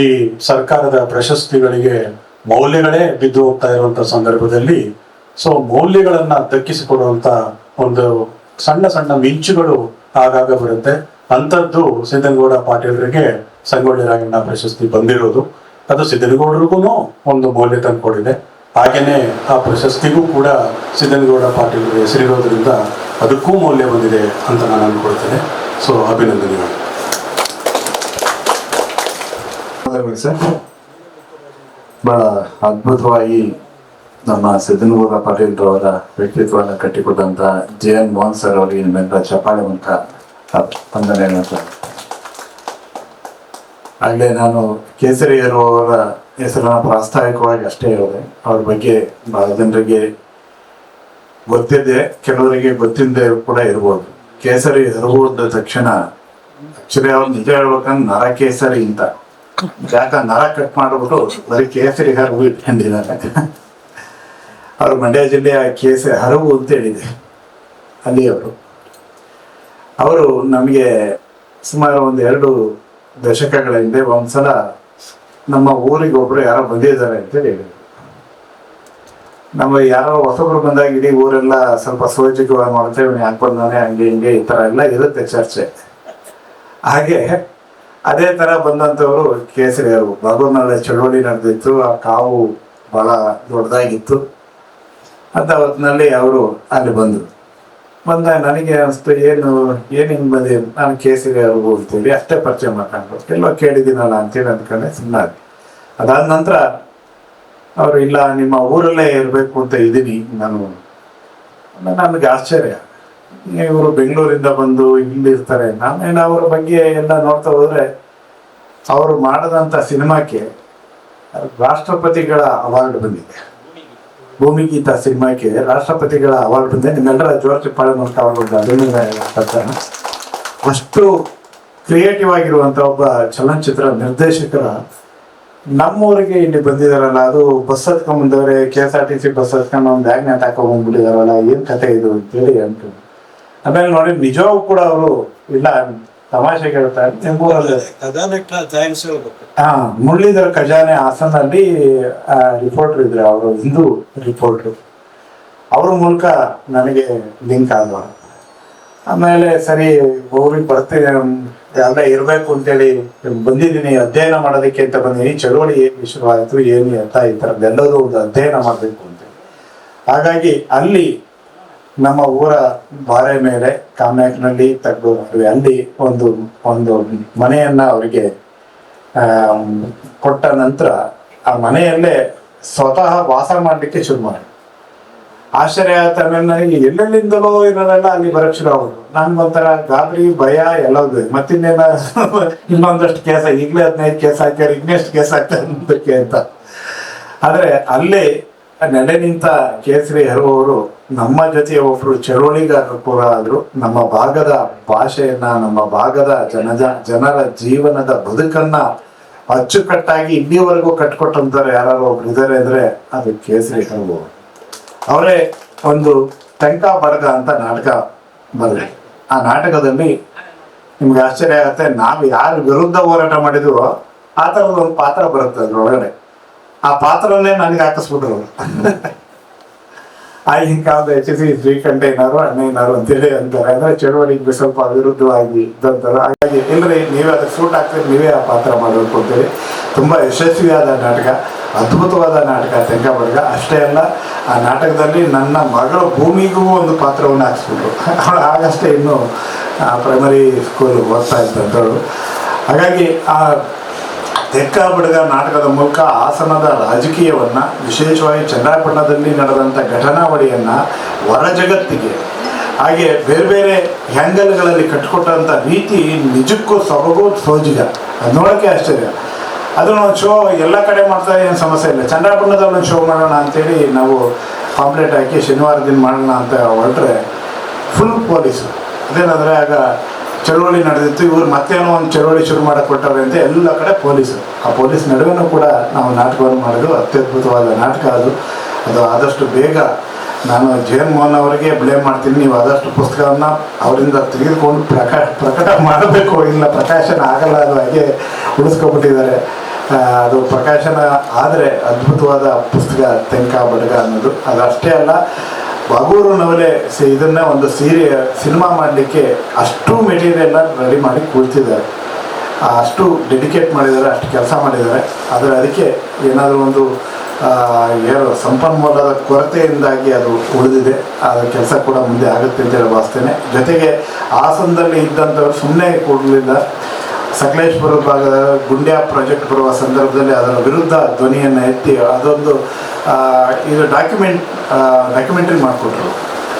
ಈ ಸರ್ಕಾರದ ಪ್ರಶಸ್ತಿಗಳಿಗೆ ಮೌಲ್ಯಗಳೇ ಬಿದ್ದು ಹೋಗ್ತಾ ಇರುವಂತ ಸಂದರ್ಭದಲ್ಲಿ, ಸೊ ಮೌಲ್ಯಗಳನ್ನ ದಕ್ಕಿಸಿಕೊಡುವಂತ ಒಂದು ಸಣ್ಣ ಸಣ್ಣ ಮಿಂಚುಗಳು ಆಗಾಗ ಬರುತ್ತೆ. ಅಂಥದ್ದು ಸಿದ್ದನಗೌಡ ಪಾಟೀಲರಿಗೆ ಸಂಗೊಳ್ಳಿ ರಾಯಣ್ಣ ಪ್ರಶಸ್ತಿ ಬಂದಿರೋದು. ಅದು ಸಿದ್ದನಗೌಡರಿಗೂ ಒಂದು ಮೌಲ್ಯ ತಂದುಕೊಡಿದೆ. ಹಾಗೇನೆ ಆ ಪ್ರಶಸ್ತಿಗೂ ಕೂಡ ಸಿದ್ದನಗೌಡ ಪಾಟೀಲ್ ಹೆಸರಿರೋದ್ರಿಂದ ಅದಕ್ಕೂ ಮೌಲ್ಯ ಬಂದಿದೆ ಅಂತ ನಾನು ಅಂದ್ಕೊಳ್ತೇನೆ. ಸೊ ಅಭಿನಂದನೆಗಳು ಸರ್. ಬಹಳ ಅದ್ಭುತವಾಗಿ ನಮ್ಮ ಸಿದ್ದನಗೌಡ ಪಾಟೀಲ್ರವರ ವ್ಯಕ್ತಿತ್ವವನ್ನು ಕಟ್ಟಿಕೊಟ್ಟಂತ JN ಮೋಹನ್ ಸರ್ ಅವರಿಗೆ ನಿಮ್ಮೆಲ್ಲ ಚಪ್ಪಾಳೆ ಮೂಲಕ ವಂದನೆ ಹೇಳ್ತಾರೆ. ಆಗಲೇ ನಾನು ಕೇಸರಿಯರು ಅವರ ಹೆಸರನ್ನ ಪ್ರಾಸ್ತಾವಿಕವಾಗಿ ಅಷ್ಟೇ ಹೇಳಿದೆ. ಅವ್ರ ಬಗ್ಗೆ ಬಹಳ ಜನರಿಗೆ ಗೊತ್ತಿದೆ, ಕೆಲವರಿಗೆ ಗೊತ್ತಿಲ್ಲದೆ ಕೂಡ ಇರ್ಬೋದು. ಕೇಸರಿ ಹರವುದ ತಕ್ಷಣ ಆಕ್ಚುಲಿ ಅವ್ರು ನಿಜ ಹೇಳ್ಬೇಕಂದ್ರೆ ನರ ಕೇಸರಿ ಅಂತ, ಯಾಕ ನರ ಕಟ್ ಮಾಡ್ಬಿಟ್ಟು ಬರೀ ಕೇಸರಿ ಹರವು ಇಟ್ಕೊಂಡಿದ್ದಾರೆ. ಅವರು ಮಂಡ್ಯ ಜಿಲ್ಲೆಯ ಹರವು ಅಂತ ಹೇಳಿದೆ ಅಲ್ಲಿ. ಅವರು ನಮಗೆ ಸುಮಾರು ಒಂದು 2 ದಶಕಗಳ ಹಿಂದೆ ಒಂದ್ಸಲ ನಮ್ಮ ಊರಿಗೆ ಒಬ್ರು ಯಾರೋ ಬಂದಿದ್ದಾರೆ ಅಂತ ಹೇಳಿದ್ರು. ನಮ್ಮ ಯಾರೋ ಹೊಸಬ್ರು ಬಂದಾಗ ಇಡೀ ಊರೆಲ್ಲ ಸ್ವಲ್ಪ ಸೋಜಿಕವಾಗಿ ಮಾಡ್ತೇವೆ, ಯಾಕೆ ಬಂದಾನೆ ಹಂಗೆ ಹಿಂಗೆ ಈ ತರ ಎಲ್ಲ ಇರುತ್ತೆ ಚರ್ಚೆ. ಹಾಗೆ ಅದೇ ತರ ಬಂದಂಥವ್ರು ಕೇಸರಿ ಅವರು. ಬಾಗೂರ್ನಾಳೆ ಚಳವಳಿ ನಡೆದಿತ್ತು, ಆ ಕಾವು ಬಹಳ ದೊಡ್ಡದಾಗಿತ್ತು ಅಂತ ಹೊತ್ತಿನಲ್ಲಿ ಅವರು ಅಲ್ಲಿ ಬಂದರು. ಬಂದಾಗ ನನಗೆ ಅನಿಸ್ತು, ಏನು ಹಿಂಗೆ ಬಂದಿ, ನಾನು ಕೇಸರಿ ಅವ್ರಿಗೂ ಅಂತೇಳಿ ಅಷ್ಟೇ ಪರಿಚಯ ಮಾಡ್ಕೊಂಡು ಎಲ್ಲೋ ಕೇಳಿದ್ದೀನಲ್ಲ ಅಂತೇಳಿ ಅಂದ್ಕೊಂಡೆ ಸುಮ್ಮನೆ. ಅದಾದ ನಂತರ ಅವರು, ಇಲ್ಲ ನಿಮ್ಮ ಊರಲ್ಲೇ ಇರಬೇಕು ಅಂತ ಇದ್ದೀನಿ ನಾನು. ನನಗೆ ಆಶ್ಚರ್ಯ, ಇವರು ಬೆಂಗಳೂರಿಂದ ಬಂದು ಇಲ್ಲಿ ಇರ್ತಾರೆ. ನಾನೇನು ಅವ್ರ ಬಗ್ಗೆ ಎಲ್ಲ ನೋಡ್ತಾ ಹೋದ್ರೆ, ಅವರು ಮಾಡದಂಥ ಸಿನಿಮಾಕ್ಕೆ ರಾಷ್ಟ್ರಪತಿಗಳ ಅವಾರ್ಡ್ ಬಂದಿದೆ. ಭೂಮಿಗೀತ ಸಿನಿಮಾಕ್ಕೆ ರಾಷ್ಟ್ರಪತಿಗಳ ಅವಾರ್ಡ್ ಬಂದಿದೆ. ನಿಮ್ಮೆಲ್ಲರ ಜೋರ್ ಚಿಪ್ಪಾಳೆ ಮೂಲಕ ಅವಾರ್ಡ್ ಅದನ್ನು ಅಷ್ಟು ಕ್ರಿಯೇಟಿವ್ ಆಗಿರುವಂಥ ಒಬ್ಬ ಚಲನಚಿತ್ರ ನಿರ್ದೇಶಕರ ನಮ್ಮೂರಿಗೆ ಇಲ್ಲಿ ಬಂದಿದಾರಲ್ಲ, ಅದು ಬಸ್ ಹತ್ಕೊಂಡ್ ಬಂದವ್ರೆ, KSRTC ಬಸ್ ಹತ್ಕೊಂಡು ಒಂದು ಬ್ಯಾಗ್ನ ಹಾಕೊಂಡ್ಬಿಟ್ಟಿದಾರಲ್ಲ, ಏನ್ ಕತೆ ಇದು ಅಂತೇಳಿ ಅಂತ. ಆಮೇಲೆ ನೋಡಿ ನಿಜವಾಗೂ ಕೂಡ ಅವರು ಇಲ್ಲ ತಮಾಷೆ ಹೇಳ್ತಾರೆ. ಮುರಳೀಧರ ಖಜಾನೆ ಹಾಸನಲ್ಲಿ ರಿಪೋರ್ಟರ್ ಇದ್ರೆ, ಅವರು ಹಿಂದೂ ರಿಪೋರ್ಟರ್, ಅವ್ರ ಮೂಲಕ ನನಗೆ ಲಿಂಕ್ ಆದವ. ಆಮೇಲೆ ಸರಿ ಊರಿಗೆ ಬರ್ತೀನಿ, ಎಲ್ಲ ಇರ್ಬೇಕು ಅಂತೇಳಿ ಬಂದಿದ್ದೀನಿ, ಅಧ್ಯಯನ ಮಾಡೋದಕ್ಕೆ ಅಂತ ಬಂದಿದ್ದೀನಿ. ಚಳವಳಿ ಏನು ಶುರುವಾಯಿತು, ಏನು ಅಂತ ಈ ಥರದ್ದೆಲ್ಲದೂ ಒಂದು ಅಧ್ಯಯನ ಮಾಡಬೇಕು ಅಂತೇಳಿ. ಹಾಗಾಗಿ ಅಲ್ಲಿ ನಮ್ಮ ಊರ ಬಾರೆ ಮೇಲೆ ಕಾಮ್ಯಾಕ್ನಲ್ಲಿ ತೆಗೆದು ಅಲ್ಲಿ ಒಂದು ಮನೆಯನ್ನ ಅವರಿಗೆ ಕೊಟ್ಟ ನಂತರ ಆ ಮನೆಯಲ್ಲೇ ಸ್ವತಃ ವಾಸ ಮಾಡಲಿಕ್ಕೆ ಶುರು ಮಾಡಿ. ಆಶ್ಚರ್ಯ ಆಗುತ್ತೆ. ಆಮೇಲೆ ನನಗೆ ಎಲ್ಲೆಲ್ಲಿಂದಲೋ ಇರೋರೆಲ್ಲ ಅಲ್ಲಿ ಬರಕ್ ಶುರು ಆಗೋದು. ನನ್ಗೆ ಒಂಥರ ಗಾಬರಿ, ಭಯ ಎಲ್ಲದು. ಮತ್ತಿನ್ನೇನ ಇನ್ನೊಂದಷ್ಟು ಕೇಸ, ಈಗಲೇ 15 ಕೇಸ್ ಹಾಕ್ಯಾರ, ಇನ್ನೆಷ್ಟು ಕೇಸ್ ಹಾಕ್ತಾರೆ ಮುಂದಕ್ಕೆ ಅಂತ. ಆದ್ರೆ ಅಲ್ಲಿ ನೆಲೆ ನಿಂತ ಕೇಸರಿ ಹರುವವರು ನಮ್ಮ ಜೊತೆ ಒಬ್ರು ಚಳವಳಿಗಾರರು ಕೂಡ ಆದ್ರು. ನಮ್ಮ ಭಾಗದ ಭಾಷೆಯನ್ನ, ನಮ್ಮ ಭಾಗದ ಜನರ ಜೀವನದ ಬದುಕನ್ನ ಅಚ್ಚುಕಟ್ಟಾಗಿ ಇಲ್ಲಿವರೆಗೂ ಕಟ್ಕೊಟ್ಟಂತಾರೆ ಯಾರು ಒಬ್ರು ಇದ್ದಾರೆ ಅಂದ್ರೆ ಅದು ಕೇಸರಿ ಹರುವವರು. ಅವರೇ ಒಂದು ಟಂಕ ಬಡಗ ಅಂತ ನಾಟಕ ಬರೆದ್ರು. ಆ ನಾಟಕದಲ್ಲಿ ನಿಮ್ಗೆ ಆಶ್ಚರ್ಯ ಆಗುತ್ತೆ, ನಾವು ಯಾರು ವಿರುದ್ಧ ಹೋರಾಟ ಮಾಡಿದ್ವೋ ಆ ಥರದ ಒಂದು ಪಾತ್ರ ಬರುತ್ತೆ ಅದ್ರೊಳಗಡೆ. ಆ ಪಾತ್ರನೇ ನನಗೆ ಹಾಕಿಸ್ಬಿಟ್ರು ಅವರು. ಆಗಿನ ಕಾಲದ HC ಶ್ರೀಕಂಠಯ್ಯನವರು, ಅಣ್ಣಯ್ಯನವರು ಅಂತೇಳಿ ಅಂತಾರೆ. ಅಂದ್ರೆ ಚಳವಳಿಗೆ ಸ್ವಲ್ಪ ವಿರುದ್ಧವಾಗಿ ಇದ್ದಂತಾರೆ. ಹಾಗಾಗಿ ಇಲ್ಲರಿ, ನೀವೇ ಅದಕ್ಕೆ ಸೂಟ್ ಆಗ್ತೀರಿ, ನೀವೇ ಆ ಪಾತ್ರ ಮಾಡಬೇಕು ಅಂತೇಳಿ ತುಂಬ ಯಶಸ್ವಿಯಾದ ನಾಟಕ, ಅದ್ಭುತವಾದ ನಾಟಕ ತೆಂಕ ಬಡಗ. ಅಷ್ಟೇ ಅಲ್ಲ, ಆ ನಾಟಕದಲ್ಲಿ ನನ್ನ ಮಗಳು ಭೂಮಿಗೂ ಒಂದು ಪಾತ್ರವನ್ನು ಹಾಕಿಸ್ಬಿಟ್ರು. ಅವಳು ಆಗಷ್ಟೇ ಇನ್ನು ಪ್ರೈಮರಿ ಸ್ಕೂಲ್ ಓದ್ತಾ ಇದ್ದಂಥವಳು. ಹಾಗಾಗಿ ಆ ತೆಕ್ಕ ಬಡಗ ನಾಟಕದ ಮೂಲಕ ಹಾಸನದ ರಾಜಕೀಯವನ್ನ, ವಿಶೇಷವಾಗಿ ಚನ್ನರಾಯಪಟ್ಟಣದಲ್ಲಿ ನಡೆದಂಥ ಘಟನಾವಳಿಯನ್ನ ಹೊರ ಜಗತ್ತಿಗೆ, ಹಾಗೆ ಬೇರೆ ಬೇರೆ ಹ್ಯಾಂಗಲ್ಗಳಲ್ಲಿ ಕಟ್ಟಿಕೊಟ್ಟಂಥ ರೀತಿ ನಿಜಕ್ಕೂ ಸೊಬಗು ಸೋಜಿಗ. ಅದು ನೋಡೋಕ್ಕೆ ಆಶ್ಚರ್ಯ. ಅದನ್ನ ಒಂದು ಶೋ ಎಲ್ಲ ಕಡೆ ಮಾಡ್ತಾರೆ, ಏನು ಸಮಸ್ಯೆ ಇಲ್ಲ. ಚನ್ನರಾಯಪಟ್ಟಣದಲ್ಲಿ ಒಂದು ಶೋ ಮಾಡೋಣ ಅಂತೇಳಿ ನಾವು ಪಾಂಪ್ಲೆಟ್ ಹಾಕಿ ಶನಿವಾರ ದಿನ ಮಾಡೋಣ ಅಂತ ಹೊರಟ್ರೆ ಫುಲ್ ಪೊಲೀಸು. ಅದೇನಂದರೆ ಆಗ ಚಳವಳಿ ನಡೆದಿತ್ತು, ಇವ್ರು ಮತ್ತೇನೋ ಒಂದು ಚಳವಳಿ ಶುರು ಮಾಡಕ್ಕೆ ಕೊಟ್ಟವ್ರೆ ಅಂತ ಎಲ್ಲ ಕಡೆ ಪೊಲೀಸು. ಆ ಪೊಲೀಸ್ ನಡುವೆನೂ ಕೂಡ ನಾವು ನಾಟಕವನ್ನು ಮಾಡೋದು ಅತ್ಯದ್ಭುತವಾದ ನಾಟಕ. ಅದು ಆದಷ್ಟು ಬೇಗ ನಾನು ಜಗನ್ ಮೋಹನ್ ಅವರಿಗೆ ಬ್ಲೇಮ್ ಮಾಡ್ತೀನಿ. ನೀವು ಆದಷ್ಟು ಪುಸ್ತಕವನ್ನು ಅವರಿಂದ ತೆಗೆದುಕೊಂಡು ಪ್ರಕಟ ಮಾಡಬೇಕು. ಇಲ್ಲ ಪ್ರಕಾಶನ ಆಗಲ್ಲ, ಅದು ಹಾಗೆ ಉಳಿಸ್ಕೊಬಿಟ್ಟಿದ್ದಾರೆ. ಅದು ಪ್ರಕಾಶನ ಆದರೆ ಅದ್ಭುತವಾದ ಪುಸ್ತಕ ತೆಂಕ ಬಡಗ ಅನ್ನೋದು. ಅದಷ್ಟೇ ಅಲ್ಲ, ಬಾಗೂರು ನವಲೆ ಇದನ್ನ ಒಂದು ಸಿನಿಮಾ ಮಾಡಲಿಕ್ಕೆ ಅಷ್ಟು ಮೆಟೀರಿಯಲ್ನ ರೆಡಿ ಮಾಡಿ ಕೂರ್ತಿದ್ದಾರೆ. ಅಷ್ಟು ಡೆಡಿಕೇಟ್ ಮಾಡಿದ್ದಾರೆ, ಅಷ್ಟು ಕೆಲಸ ಮಾಡಿದ್ದಾರೆ. ಆದರೆ ಅದಕ್ಕೆ ಏನಾದರೂ ಒಂದು ಏನು ಸಂಪನ್ಮೂಲದ ಕೊರತೆಯಿಂದಾಗಿ ಅದು ಉಳಿದಿದೆ. ಅದರ ಕೆಲಸ ಕೂಡ ಮುಂದೆ ಆಗುತ್ತೆ ಅಂತ ಹೇಳಿ ಭಾವಿಸ್ತೇನೆ. ಜೊತೆಗೆ ಹಾಸನದಲ್ಲಿ ಇದ್ದಂಥವ್ರು ಸುಮ್ಮನೆ ಕೂಡಲಿಲ್ಲ. ಸಕಲೇಶ್ಪುರ ಭಾಗದ ಗುಂಡ್ಯಾ ಪ್ರಾಜೆಕ್ಟ್ ಬರುವ ಸಂದರ್ಭದಲ್ಲಿ ಅದರ ವಿರುದ್ಧ ಧ್ವನಿಯನ್ನು ಎತ್ತಿ ಅದೊಂದು ಇದು ಡಾಕ್ಯುಮೆಂಟ್ರಿ ಮಾಡಿಕೊಟ್ರು.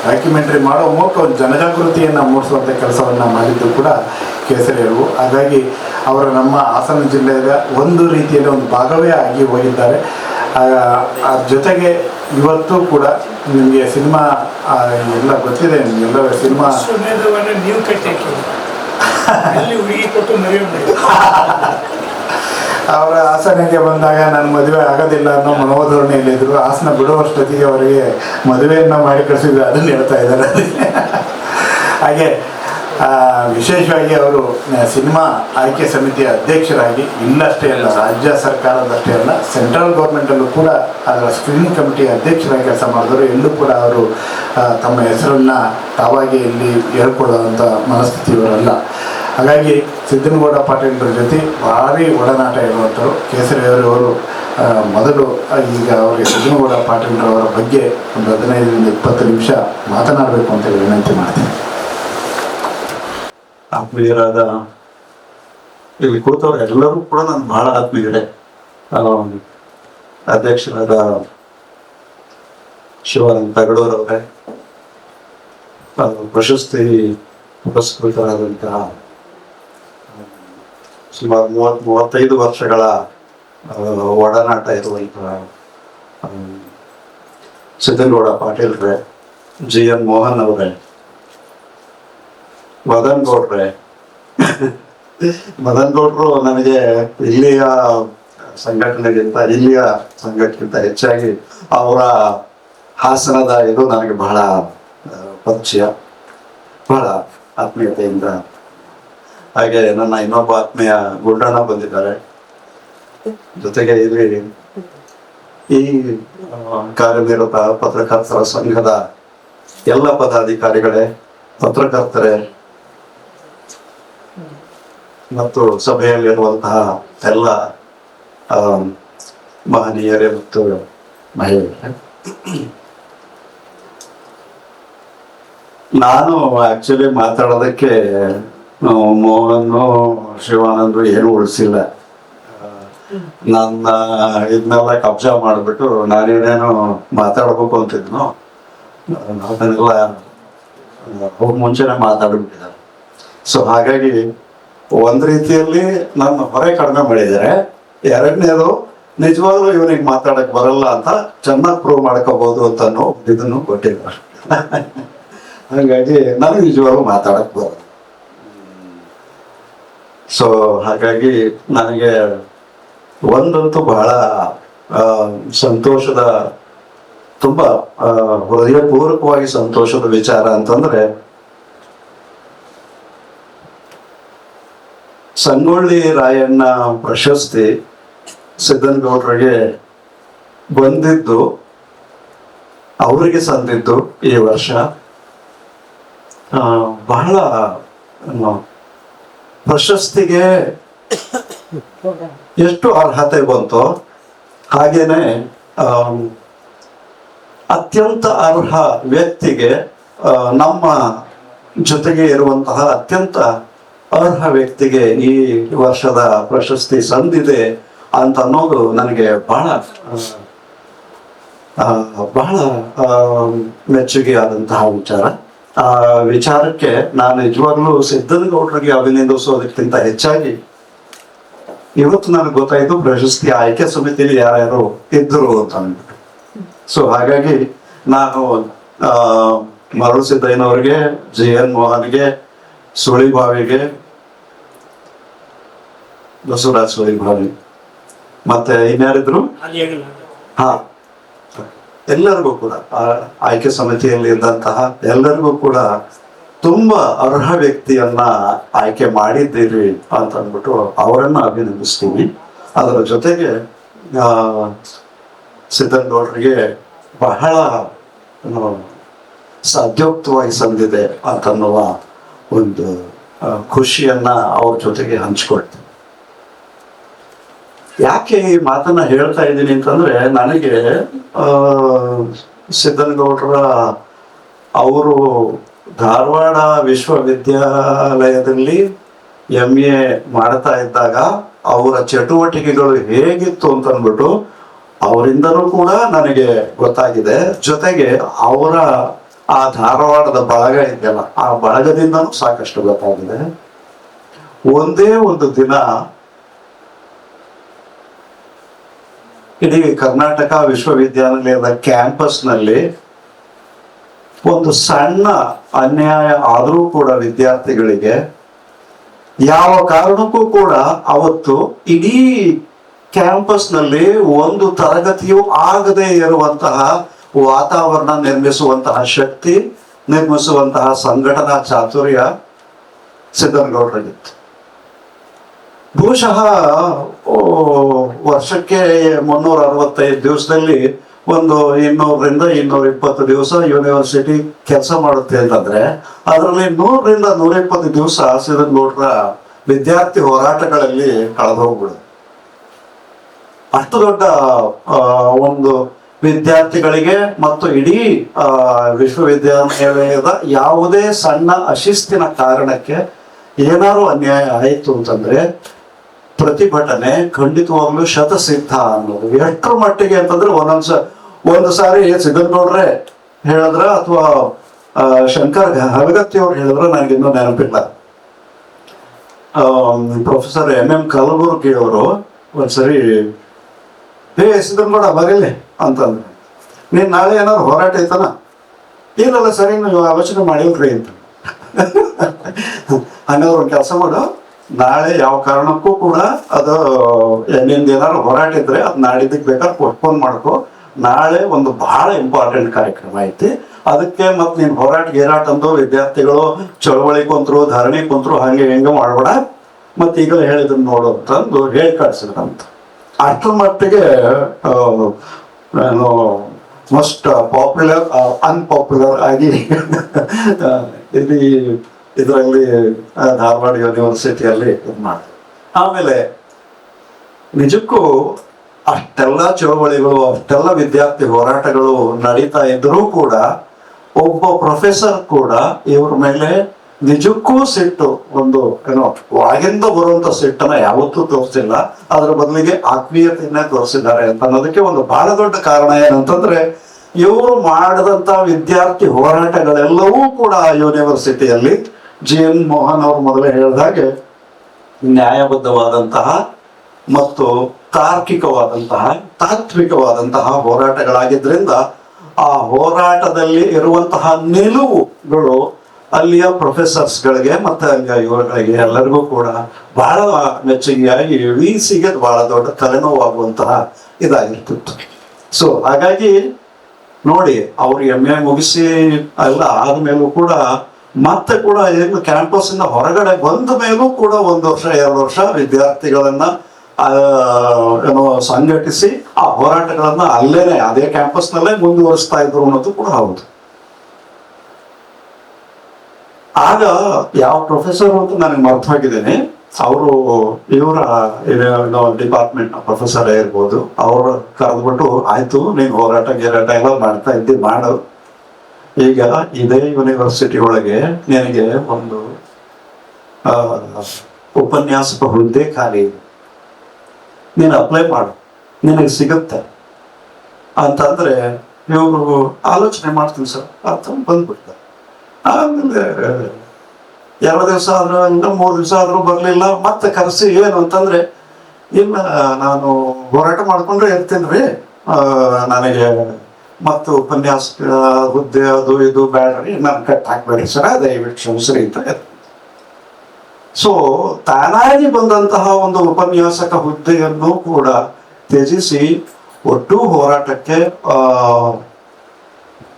ಡಾಕ್ಯುಮೆಂಟ್ರಿ ಮಾಡೋ ಮೂಲಕ ಒಂದು ಜನಜಾಗೃತಿಯನ್ನು ಮೂಡಿಸುವಂಥ ಕೆಲಸವನ್ನು ಮಾಡಿದ್ದು ಕೂಡ ಕೇಸರಿಯರು. ಹಾಗಾಗಿ ಅವರು ನಮ್ಮ ಹಾಸನ ಜಿಲ್ಲೆಯ ಒಂದು ರೀತಿಯಲ್ಲಿ ಒಂದು ಭಾಗವೇ ಆಗಿ ಹೋಗಿದ್ದಾರೆ. ಅದ್ರ ಜೊತೆಗೆ ಇವತ್ತು ಕೂಡ ನಿಮಗೆ ಸಿನಿಮಾ ಎಲ್ಲ ಗೊತ್ತಿದೆ, ನಿಮಗೆಲ್ಲ ಸಿನಿಮಾ ನೀವು ಅವರ ಹಾಸನಿಗೆ ಬಂದಾಗ ನಾನು ಮದುವೆ ಆಗೋದಿಲ್ಲ ಅನ್ನೋ ಮನೋಧೋರಣೆಯಲ್ಲಿದ್ದರು. ಹಾಸನ ಬಿಡುವಷ್ಟೊತ್ತಿಗೆ ಅವರಿಗೆ ಮದುವೆಯನ್ನು ಮಾಡಿ ಕಳಿಸಿದ್ರು, ಅದನ್ನು ಹೇಳ್ತಾ ಇದ್ದಾರೆ. ಹಾಗೆ ವಿಶೇಷವಾಗಿ ಅವರು ಸಿನಿಮಾ ಆಯ್ಕೆ ಸಮಿತಿಯ ಅಧ್ಯಕ್ಷರಾಗಿ ಇಲ್ಲಷ್ಟೇ ಅಲ್ಲ, ರಾಜ್ಯ ಸರ್ಕಾರದಷ್ಟೇ ಅಲ್ಲ, ಸೆಂಟ್ರಲ್ ಗೌರ್ಮೆಂಟಲ್ಲೂ ಕೂಡ ಅದರ ಸ್ಕ್ರೀನಿಂಗ್ ಕಮಿಟಿಯ ಅಧ್ಯಕ್ಷರಾಗಿ ಕೆಲಸ ಮಾಡಿದ್ರು. ಎಲ್ಲೂ ಕೂಡ ಅವರು ತಮ್ಮ ಹೆಸರನ್ನು ತಾವಾಗಿ ಇಲ್ಲಿ ಹೇಳ್ಕೊಳ್ಳುವಂಥ ಮನಸ್ಥಿತಿ ಇವರಲ್ಲ. ಹಾಗಾಗಿ ಸಿದ್ದನಗೌಡ ಪಾಟೀಲರ ಜೊತೆ ಭಾರಿ ಒಡನಾಟ ಇರುವಂಥವ್ರು ಕೇಸರಿಯವರು. ಮೊದಲು ಈಗ ಅವರಿಗೆ ಸಿದ್ದನಗೌಡ ಪಾಟೀಲರವರ ಬಗ್ಗೆ ಒಂದು 15-20 ನಿಮಿಷ ಮಾತನಾಡಬೇಕು ಅಂತೇಳಿ ವಿನಂತಿ ಮಾಡ್ತೀನಿ. ಆತ್ಮೀಯರಾದ ಇಲ್ಲಿ ಕೂತವ್ರು ಎಲ್ಲರೂ ಕೂಡ ನಾನು ಬಹಳ ಆತ್ಮೀಯರೇ. ಅಧ್ಯಕ್ಷರಾದ ಶಿವಾನಂದ ತಗಡೂರವರೇ, ಪ್ರಶಸ್ತಿ ಪುರಸ್ಕೃತರಾದಂತಹ ಸುಮಾರು 30-35 ವರ್ಷಗಳ ಒಡನಾಟ ಇರುವಂತಹ ಸಿದ್ದನಗೌಡ ಪಾಟೀಲ್ರೇ, GN ಮೋಹನ್ ಅವರೇ, ಮದನ್ ಗೌಡ್ರು ನನಗೆ ಇಲ್ಲಿಯ ಸಂಘಕ್ಕಿಂತ ಹೆಚ್ಚಾಗಿ ಅವರ ಹಾಸನದ ಇದು ನನಗೆ ಬಹಳ ಪರಿಚಯ, ಬಹಳ ಆತ್ಮೀಯತೆಯಿಂದ. ಹಾಗೆ ನನ್ನ ಇನ್ನೊಬ್ಬ ಆತ್ಮೀಯ ಗುಂಡಣ್ಣ ಬಂದಿದ್ದಾರೆ. ಜೊತೆಗೆ ಇಲ್ಲಿ ಈ ಕಾರ್ಯನಿರತ ಪತ್ರಕರ್ತರ ಸಂಘದ ಎಲ್ಲ ಪದಾಧಿಕಾರಿಗಳೇ, ಪತ್ರಕರ್ತರೇ ಮತ್ತು ಸಭೆಯಲ್ಲಿರುವಂತಹ ಎಲ್ಲ ಮಹನೀಯರೇ ಮತ್ತು ಮಹಿಳೆಯರೇ, ನಾನು ಆಕ್ಚುಲಿ ಮಾತಾಡೋದಕ್ಕೆ ಮೋಹನ್ ಶಿವಾನಂದ್ ಏನು ಉಳಿಸಿಲ್ಲ. ನನ್ನ ಇದನ್ನೆಲ್ಲ ಕಬ್ಜಾ ಮಾಡಿಬಿಟ್ಟು ನಾನೇನೇನು ಮಾತಾಡ್ಬೇಕು ಅಂತಿದ್ನು ಅದನ್ನೆಲ್ಲ ಹೋಗಿ ಮುಂಚೆನೆ ಮಾತಾಡ್ಬಿಟ್ಟಿದ್ದಾರೆ. ಸೊ ಹಾಗಾಗಿ ಒಂದ್ ರೀತಿಯಲ್ಲಿ ನನ್ನ ಹೊರೆ ಕಡಿಮೆ ಮಾಡಿದ್ದಾರೆ. ಎರಡನೇದು, ನಿಜವಾಗ್ಲೂ ಇವನಿಗೆ ಮಾತಾಡಕ್ ಬರಲ್ಲ ಅಂತ ಚೆನ್ನಾಗಿ ಪ್ರೂವ್ ಮಾಡ್ಕೋಬಹುದು ಅಂತ ಅನ್ನೋ ಇದನ್ನು ಕೊಟ್ಟಿದ್ದಾರೆ. ಹಾಗಾಗಿ ನನಗೆ ನಿಜವಾಗ್ಲೂ ಮಾತಾಡಕ್ ಬರಲ್ಲ. ಸೊ ಹಾಗಾಗಿ ನನಗೆ ಒಂದಂತೂ ಬಹಳ ಸಂತೋಷದ, ತುಂಬಾ ಹೃದಯಪೂರ್ವಕವಾಗಿ ಸಂತೋಷದ ವಿಚಾರ ಅಂತಂದ್ರೆ, ಸಂಗೊಳ್ಳಿ ರಾಯಣ್ಣ ಪ್ರಶಸ್ತಿ ಸಿದ್ದನಗೌಡರಿಗೆ ಬಂದಿದ್ದು, ಅವರಿಗೆ ಸಂದಿದ್ದು ಈ ವರ್ಷ ಬಹಳ ಪ್ರಶಸ್ತಿಗೆ ಎಷ್ಟು ಅರ್ಹತೆ ಬಂತು, ಹಾಗೇನೆ ಅತ್ಯಂತ ಅರ್ಹ ವ್ಯಕ್ತಿಗೆ, ನಮ್ಮ ಜೊತೆಗೆ ಇರುವಂತಹ ಅತ್ಯಂತ ಅರ್ಹ ವ್ಯಕ್ತಿಗೆ ಈ ವರ್ಷದ ಪ್ರಶಸ್ತಿ ಸಂದಿದೆ ಅಂತ ಅನ್ನೋದು ನನಗೆ ಬಹಳ ಬಹಳ ಮೆಚ್ಚುಗೆ ಆದಂತಹ ವಿಚಾರ. ಆ ವಿಚಾರಕ್ಕೆ ನಾನು ನಿಜವಾಗ್ಲೂ ಸಿದ್ದನಗೌಡರಿಗೆ ಅಭಿನಂದಿಸೋದಕ್ಕಿಂತ ಹೆಚ್ಚಾಗಿ ಇವತ್ತು ನನಗೆ ಗೊತ್ತಾಯ್ತು ಪ್ರಶಸ್ತಿ ಆಯ್ಕೆ ಸಮಿತಿಯಲ್ಲಿ ಯಾರ್ಯಾರು ಇದ್ರು ಅಂತ ಅಂದ್ಬಿಟ್ಟು. ಸೊ ಹಾಗಾಗಿ ನಾನು ಮರಳು ಸಿದ್ದಯ್ಯನವ್ರಿಗೆ, JN ಮೋಹನ್ಗೆ, ಸುಳಿಭಾವಿಗೆ, ಬಸವರಾಜ್ ಸುಳಿಭಾವಿ, ಮತ್ತೆ ಇನ್ಯಾರಿದ್ರು, ಹಾ, ಎಲ್ಲರಿಗೂ ಕೂಡ ಆಯ್ಕೆ ಸಮಿತಿಯಲ್ಲಿ ಇದ್ದಂತಹ ಎಲ್ಲರಿಗೂ ಕೂಡ ತುಂಬಾ ಅರ್ಹ ವ್ಯಕ್ತಿಯನ್ನ ಆಯ್ಕೆ ಮಾಡಿದ್ದೀರಿ ಅಂತ ಅಂದ್ಬಿಟ್ಟು ಅವರನ್ನ ಅಭಿನಂದಿಸ್ತೀವಿ. ಅದರ ಜೊತೆಗೆ ಸಿದ್ದನಗೌಡರಿಗೆ ಬಹಳ ಸಾಧ್ಯೋಕ್ತವಾಗಿ ಸಂದಿದೆ ಅಂತನ್ನುವ ಒಂದು ಖುಷಿಯನ್ನ ಅವ್ರ ಜೊತೆಗೆ ಹಂಚ್ಕೊಳ್ತೀನಿ. ಯಾಕೆ ಈ ಮಾತನ್ನ ಹೇಳ್ತಾ ಇದ್ದೀನಿ ಅಂತಂದ್ರೆ, ನನಗೆ ಸಿದ್ದನಗೌಡರ ಅವರು ಧಾರವಾಡ ವಿಶ್ವವಿದ್ಯಾಲಯದಲ್ಲಿ MA ಮಾಡ್ತಾ ಇದ್ದಾಗ ಅವರ ಚಟುವಟಿಕೆಗಳು ಹೇಗಿತ್ತು ಅಂತ ಅಂದ್ಬಿಟ್ಟು ಅವರಿಂದನೂ ಕೂಡ ನನಗೆ ಗೊತ್ತಾಗಿದೆ. ಜೊತೆಗೆ ಅವರ ಆ ಧಾರವಾಡದ ಬಳಗ ಇದೆಯಲ್ಲ, ಆ ಬಳಗದಿಂದನೂ ಸಾಕಷ್ಟು ಗೊತ್ತಾಗಿದೆ. ಒಂದೇ ಒಂದು ದಿನ ಇಡೀ ಕರ್ನಾಟಕ ವಿಶ್ವವಿದ್ಯಾನಿಲಯದ ಕ್ಯಾಂಪಸ್ನಲ್ಲಿ ಒಂದು ಸಣ್ಣ ಅನ್ಯಾಯ ಆದರೂ ಕೂಡ ವಿದ್ಯಾರ್ಥಿಗಳಿಗೆ ಯಾವ ಕಾರಣಕ್ಕೂ ಕೂಡ ಅವತ್ತು ಇಡೀ ಕ್ಯಾಂಪಸ್ನಲ್ಲಿ ಒಂದು ತರಗತಿಯೂ ಆಗದೆ ಇರುವಂತಹ ವಾತಾವರಣ ನಿರ್ಮಿಸುವಂತಹ ಶಕ್ತಿ, ನಿರ್ಮಿಸುವಂತಹ ಸಂಘಟನಾ ಚಾತುರ್ಯ ಸಿದ್ದನಗೌಡರಿಗಿತ್ತು. ಬಹುಶಃ ವರ್ಷಕ್ಕೆ 365 ದಿವಸದಲ್ಲಿ ಒಂದು 200ರಿಂದ 220 ದಿವಸ ಯೂನಿವರ್ಸಿಟಿ ಕೆಲಸ ಮಾಡುತ್ತೆ ಅಂತಂದ್ರೆ, ಅದರಲ್ಲಿ 100ರಿಂದ 120 ದಿವಸ ಸಿದ್ದನಗೌಡರ ವಿದ್ಯಾರ್ಥಿ ಹೋರಾಟಗಳಲ್ಲಿ ಕಳೆದೋಗ್ಬಿಡುತ್ತೆ. ಅಷ್ಟು ದೊಡ್ಡ ಒಂದು ವಿದ್ಯಾರ್ಥಿಗಳಿಗೆ ಮತ್ತು ಇಡೀ ವಿಶ್ವವಿದ್ಯಾನಿಲಯದ ಯಾವುದೇ ಸಣ್ಣ ಅಶಿಸ್ತಿನ ಕಾರಣಕ್ಕೆ ಏನಾದ್ರು ಅನ್ಯಾಯ ಆಯಿತು ಅಂತಂದ್ರೆ ಪ್ರತಿಭಟನೆ ಖಂಡಿತವಾಗ್ಲೂ ಶತಸಿದ್ಧ ಅನ್ನೋದು. ಎಷ್ಟರ ಮಟ್ಟಿಗೆ ಅಂತಂದ್ರೆ ಒಂದು ಸಾರಿ ಸಿದ್ದನಗೌಡ್ರೆ ಹೇಳಿದ್ರ ಅಥವಾ ಶಂಕರ್ ಹಲಗತ್ತಿ ಅವ್ರು ಹೇಳಿದ್ರ ನನಗಿನ್ನೂ ನೆನಪಿಲ್ಲ. ಪ್ರೊಫೆಸರ್ MM ಕಲಬುರ್ಗಿ ಅವರು ಒಂದ್ಸರಿ ಸಿದ್ದನಗೌಡ ಬರೀಲಿ ಅಂತಂದ್ರೆ, ನೀನ್ ನಾಳೆ ಏನಾದ್ರು ಹೋರಾಟ ಐತನ? ಇಲ್ಲಲ್ಲ ಸರಿ, ನೀವು ಆಲೋಚನೆ ಮಾಡಿಲ್ರಿ ಅಂತ. ಹಂಗಾದ್ರೆ ಒಂದು ಕೆಲಸ ಮಾಡು, ನಾಳೆ ಯಾವ ಕಾರಣಕ್ಕೂ ಕೂಡ ಅದು ನಿಂದ ಏನಾದ್ರು ಹೋರಾಟ ಇದ್ರೆ ಅದು ನಾಡಿದ್ದಕ್ಕೆ ಬೇಕಾದ್ರೆ ಪೋಸ್ಟ್ಪೋನ್ ಮಾಡ್ಕೊ. ನಾಳೆ ಒಂದು ಬಹಳ ಇಂಪಾರ್ಟೆಂಟ್ ಕಾರ್ಯಕ್ರಮ ಐತಿ, ಅದಕ್ಕೆ ಮತ್ ನೀನ್ ಹೋರಾಟ ಗೇರಾಟ ಅಂದು ವಿದ್ಯಾರ್ಥಿಗಳು ಚಳವಳಿ ಕುಂತ್ರು, ಧರಣಿ ಕುಂತ್ರು, ಹಂಗೆ ಹೆಂಗೆ ಮಾಡ್ಬೇಡ, ಮತ್ ಈಗಲೇ ಹೇಳಿದ್ರು ನೋಡು ಅಂತಂದು ಹೇಳಿ ಕಳ್ಸಿದ್ರಂತ. ಅಷ್ಟರ ಮಟ್ಟಿಗೆ ಮೋಸ್ಟ್ ಪಾಪ್ಯುಲರ್ ಅನ್ಪಾಪ್ಯುಲರ್ ಆಗಿ ಇಲ್ಲಿ ಇದರಲ್ಲಿ ಧಾರವಾಡ ಯೂನಿವರ್ಸಿಟಿಯಲ್ಲಿ ಮಾಡಿ. ಆಮೇಲೆ ನಿಜಕ್ಕೂ ಅಷ್ಟೆಲ್ಲ ಚಳವಳಿಗಳು, ಅಷ್ಟೆಲ್ಲ ವಿದ್ಯಾರ್ಥಿ ಹೋರಾಟಗಳು ನಡೀತಾ ಇದ್ರೂ ಕೂಡ ಒಬ್ಬ ಪ್ರೊಫೆಸರ್ ಕೂಡ ಇವ್ರ ಮೇಲೆ ನಿಜಕ್ಕೂ ಸಿಟ್ಟು, ಒಂದು ಒಳಗಿಂದ ಬರುವಂತ ಸಿಟ್ಟನ್ನ ಯಾವತ್ತೂ ತೋರಿಸಿಲ್ಲ, ಅದರ ಬದಲಿಗೆ ಆತ್ಮೀಯತೆಯನ್ನೇ ತೋರಿಸಿದ್ದಾರೆ ಅಂತ ಅನ್ನೋದಕ್ಕೆ ಒಂದು ಬಹಳ ದೊಡ್ಡ ಕಾರಣ ಏನಂತಂದ್ರೆ, ಇವರು ಮಾಡಿದಂತ ವಿದ್ಯಾರ್ಥಿ ಹೋರಾಟಗಳೆಲ್ಲವೂ ಕೂಡ ಯೂನಿವರ್ಸಿಟಿಯಲ್ಲಿ GN ಮೋಹನ್ ಅವರು ಮೊದಲೇ ಹೇಳಿದಾಗೆ ನ್ಯಾಯಬದ್ಧವಾದಂತಹ ಮತ್ತು ತಾರ್ಕಿಕವಾದಂತಹ ತಾತ್ವಿಕವಾದಂತಹ ಹೋರಾಟಗಳಾಗಿದ್ರಿಂದ ಆ ಹೋರಾಟದಲ್ಲಿ ಇರುವಂತಹ ನಿಲುವುಗಳು ಅಲ್ಲಿಯ ಪ್ರೊಫೆಸರ್ಸ್ಗಳಿಗೆ ಮತ್ತೆ ಅಲ್ಲಿಯ ಇವರುಗಳಿಗೆ ಎಲ್ಲರಿಗೂ ಕೂಡ ಬಹಳ ಮೆಚ್ಚುಗೆಯಾಗಿ ವೀಸಿಗೆ ಬಹಳ ದೊಡ್ಡ ತಲೆನೋವಾಗುವಂತಹ ಇದಾಗಿರ್ತಿತ್ತು. ಸೊ ಹಾಗಾಗಿ ನೋಡಿ, ಅವ್ರು MA ಮುಗಿಸಿ ಎಲ್ಲ ಆದ್ಮೇಲೂ ಕೂಡ ಮತ್ತೆ ಕೂಡ ಏನು ಕ್ಯಾಂಪಸ್ ಇಂದ ಹೊರಗಡೆ ಬಂದ ಮೇಲೂ ಕೂಡ 1 ವರ್ಷ 2 ವರ್ಷ ವಿದ್ಯಾರ್ಥಿಗಳನ್ನ ಏನೋ ಸಂಘಟಿಸಿ ಆ ಹೋರಾಟಗಳನ್ನ ಅಲ್ಲೇನೆ ಅದೇ ಕ್ಯಾಂಪಸ್ ನಲ್ಲೇ ಮುಂದುವರಿಸ್ತಾ ಇದ್ರು ಅನ್ನೋದು ಕೂಡ ಹೌದು. ಆಗ ಯಾವ ಪ್ರೊಫೆಸರ್ ಅಂತ ನನಗೆ ಮರ್ತು ಹೋಗಿದ್ದೇನೆ, ಅವರು ಇವರ ಡಿಪಾರ್ಟ್ಮೆಂಟ್ ಪ್ರೊಫೆಸರ್ ಇರ್ಬೋದು, ಅವರು ಕರೆದ್ಬಿಟ್ಟು ಆಯ್ತು ನೀನು ಹೋರಾಟ ಗಿರಾಟ ಎಲ್ಲ ಮಾಡ್ತಾ ಇದ್ದಿ ಮಾಡು, ಈಗ ಇದೇ ಯೂನಿವರ್ಸಿಟಿ ಒಳಗೆ ನಿನಗೆ ಒಂದು ಉಪನ್ಯಾಸಕ ಹುದ್ದೆ ಖಾಲಿ ಇದೆ, ನೀನು ಅಪ್ಲೈ ಮಾಡು, ನಿನಗೆ ಸಿಗುತ್ತೆ ಅಂತಂದ್ರೆ ಇವರು ಆಲೋಚನೆ ಮಾಡ್ತೀನಿ ಸರ್ ಅಂತ ಬಂದ್ಬಿಡ್ತಾರೆ. ಆಮೇಲೆ 2 ದಿವಸ ಆದ್ರೂ 3 ದಿವಸ ಆದ್ರೂ ಬರ್ಲಿಲ್ಲ. ಮತ್ತೆ ಕರೆಸಿ ಏನು ಅಂತಂದ್ರೆ, ಇಲ್ಲ ನಾನು ಹೋರಾಟ ಮಾಡ್ಕೊಂಡ್ರೆ ಇರ್ತೀನಿ, ನನಗೆ ಮತ್ತು ಉಪನ್ಯಾಸ ಹುದ್ದೆ ಅದು ಇದು ಬೇಡ್ರಿ, ನಾನು ಕಟ್ ಹಾಕ್ಬೇಡಿ ಸರ, ದಯವಿಟ್ಟು ಕ್ಷಮಿಸ್ರಿ ಅಂತ. ಸೊ ತಾನಾಗಿ ಬಂದಂತಹ ಒಂದು ಉಪನ್ಯಾಸಕ ಹುದ್ದೆಯನ್ನು ಕೂಡ ತ್ಯಜಿಸಿ ಒಟ್ಟು ಹೋರಾಟಕ್ಕೆ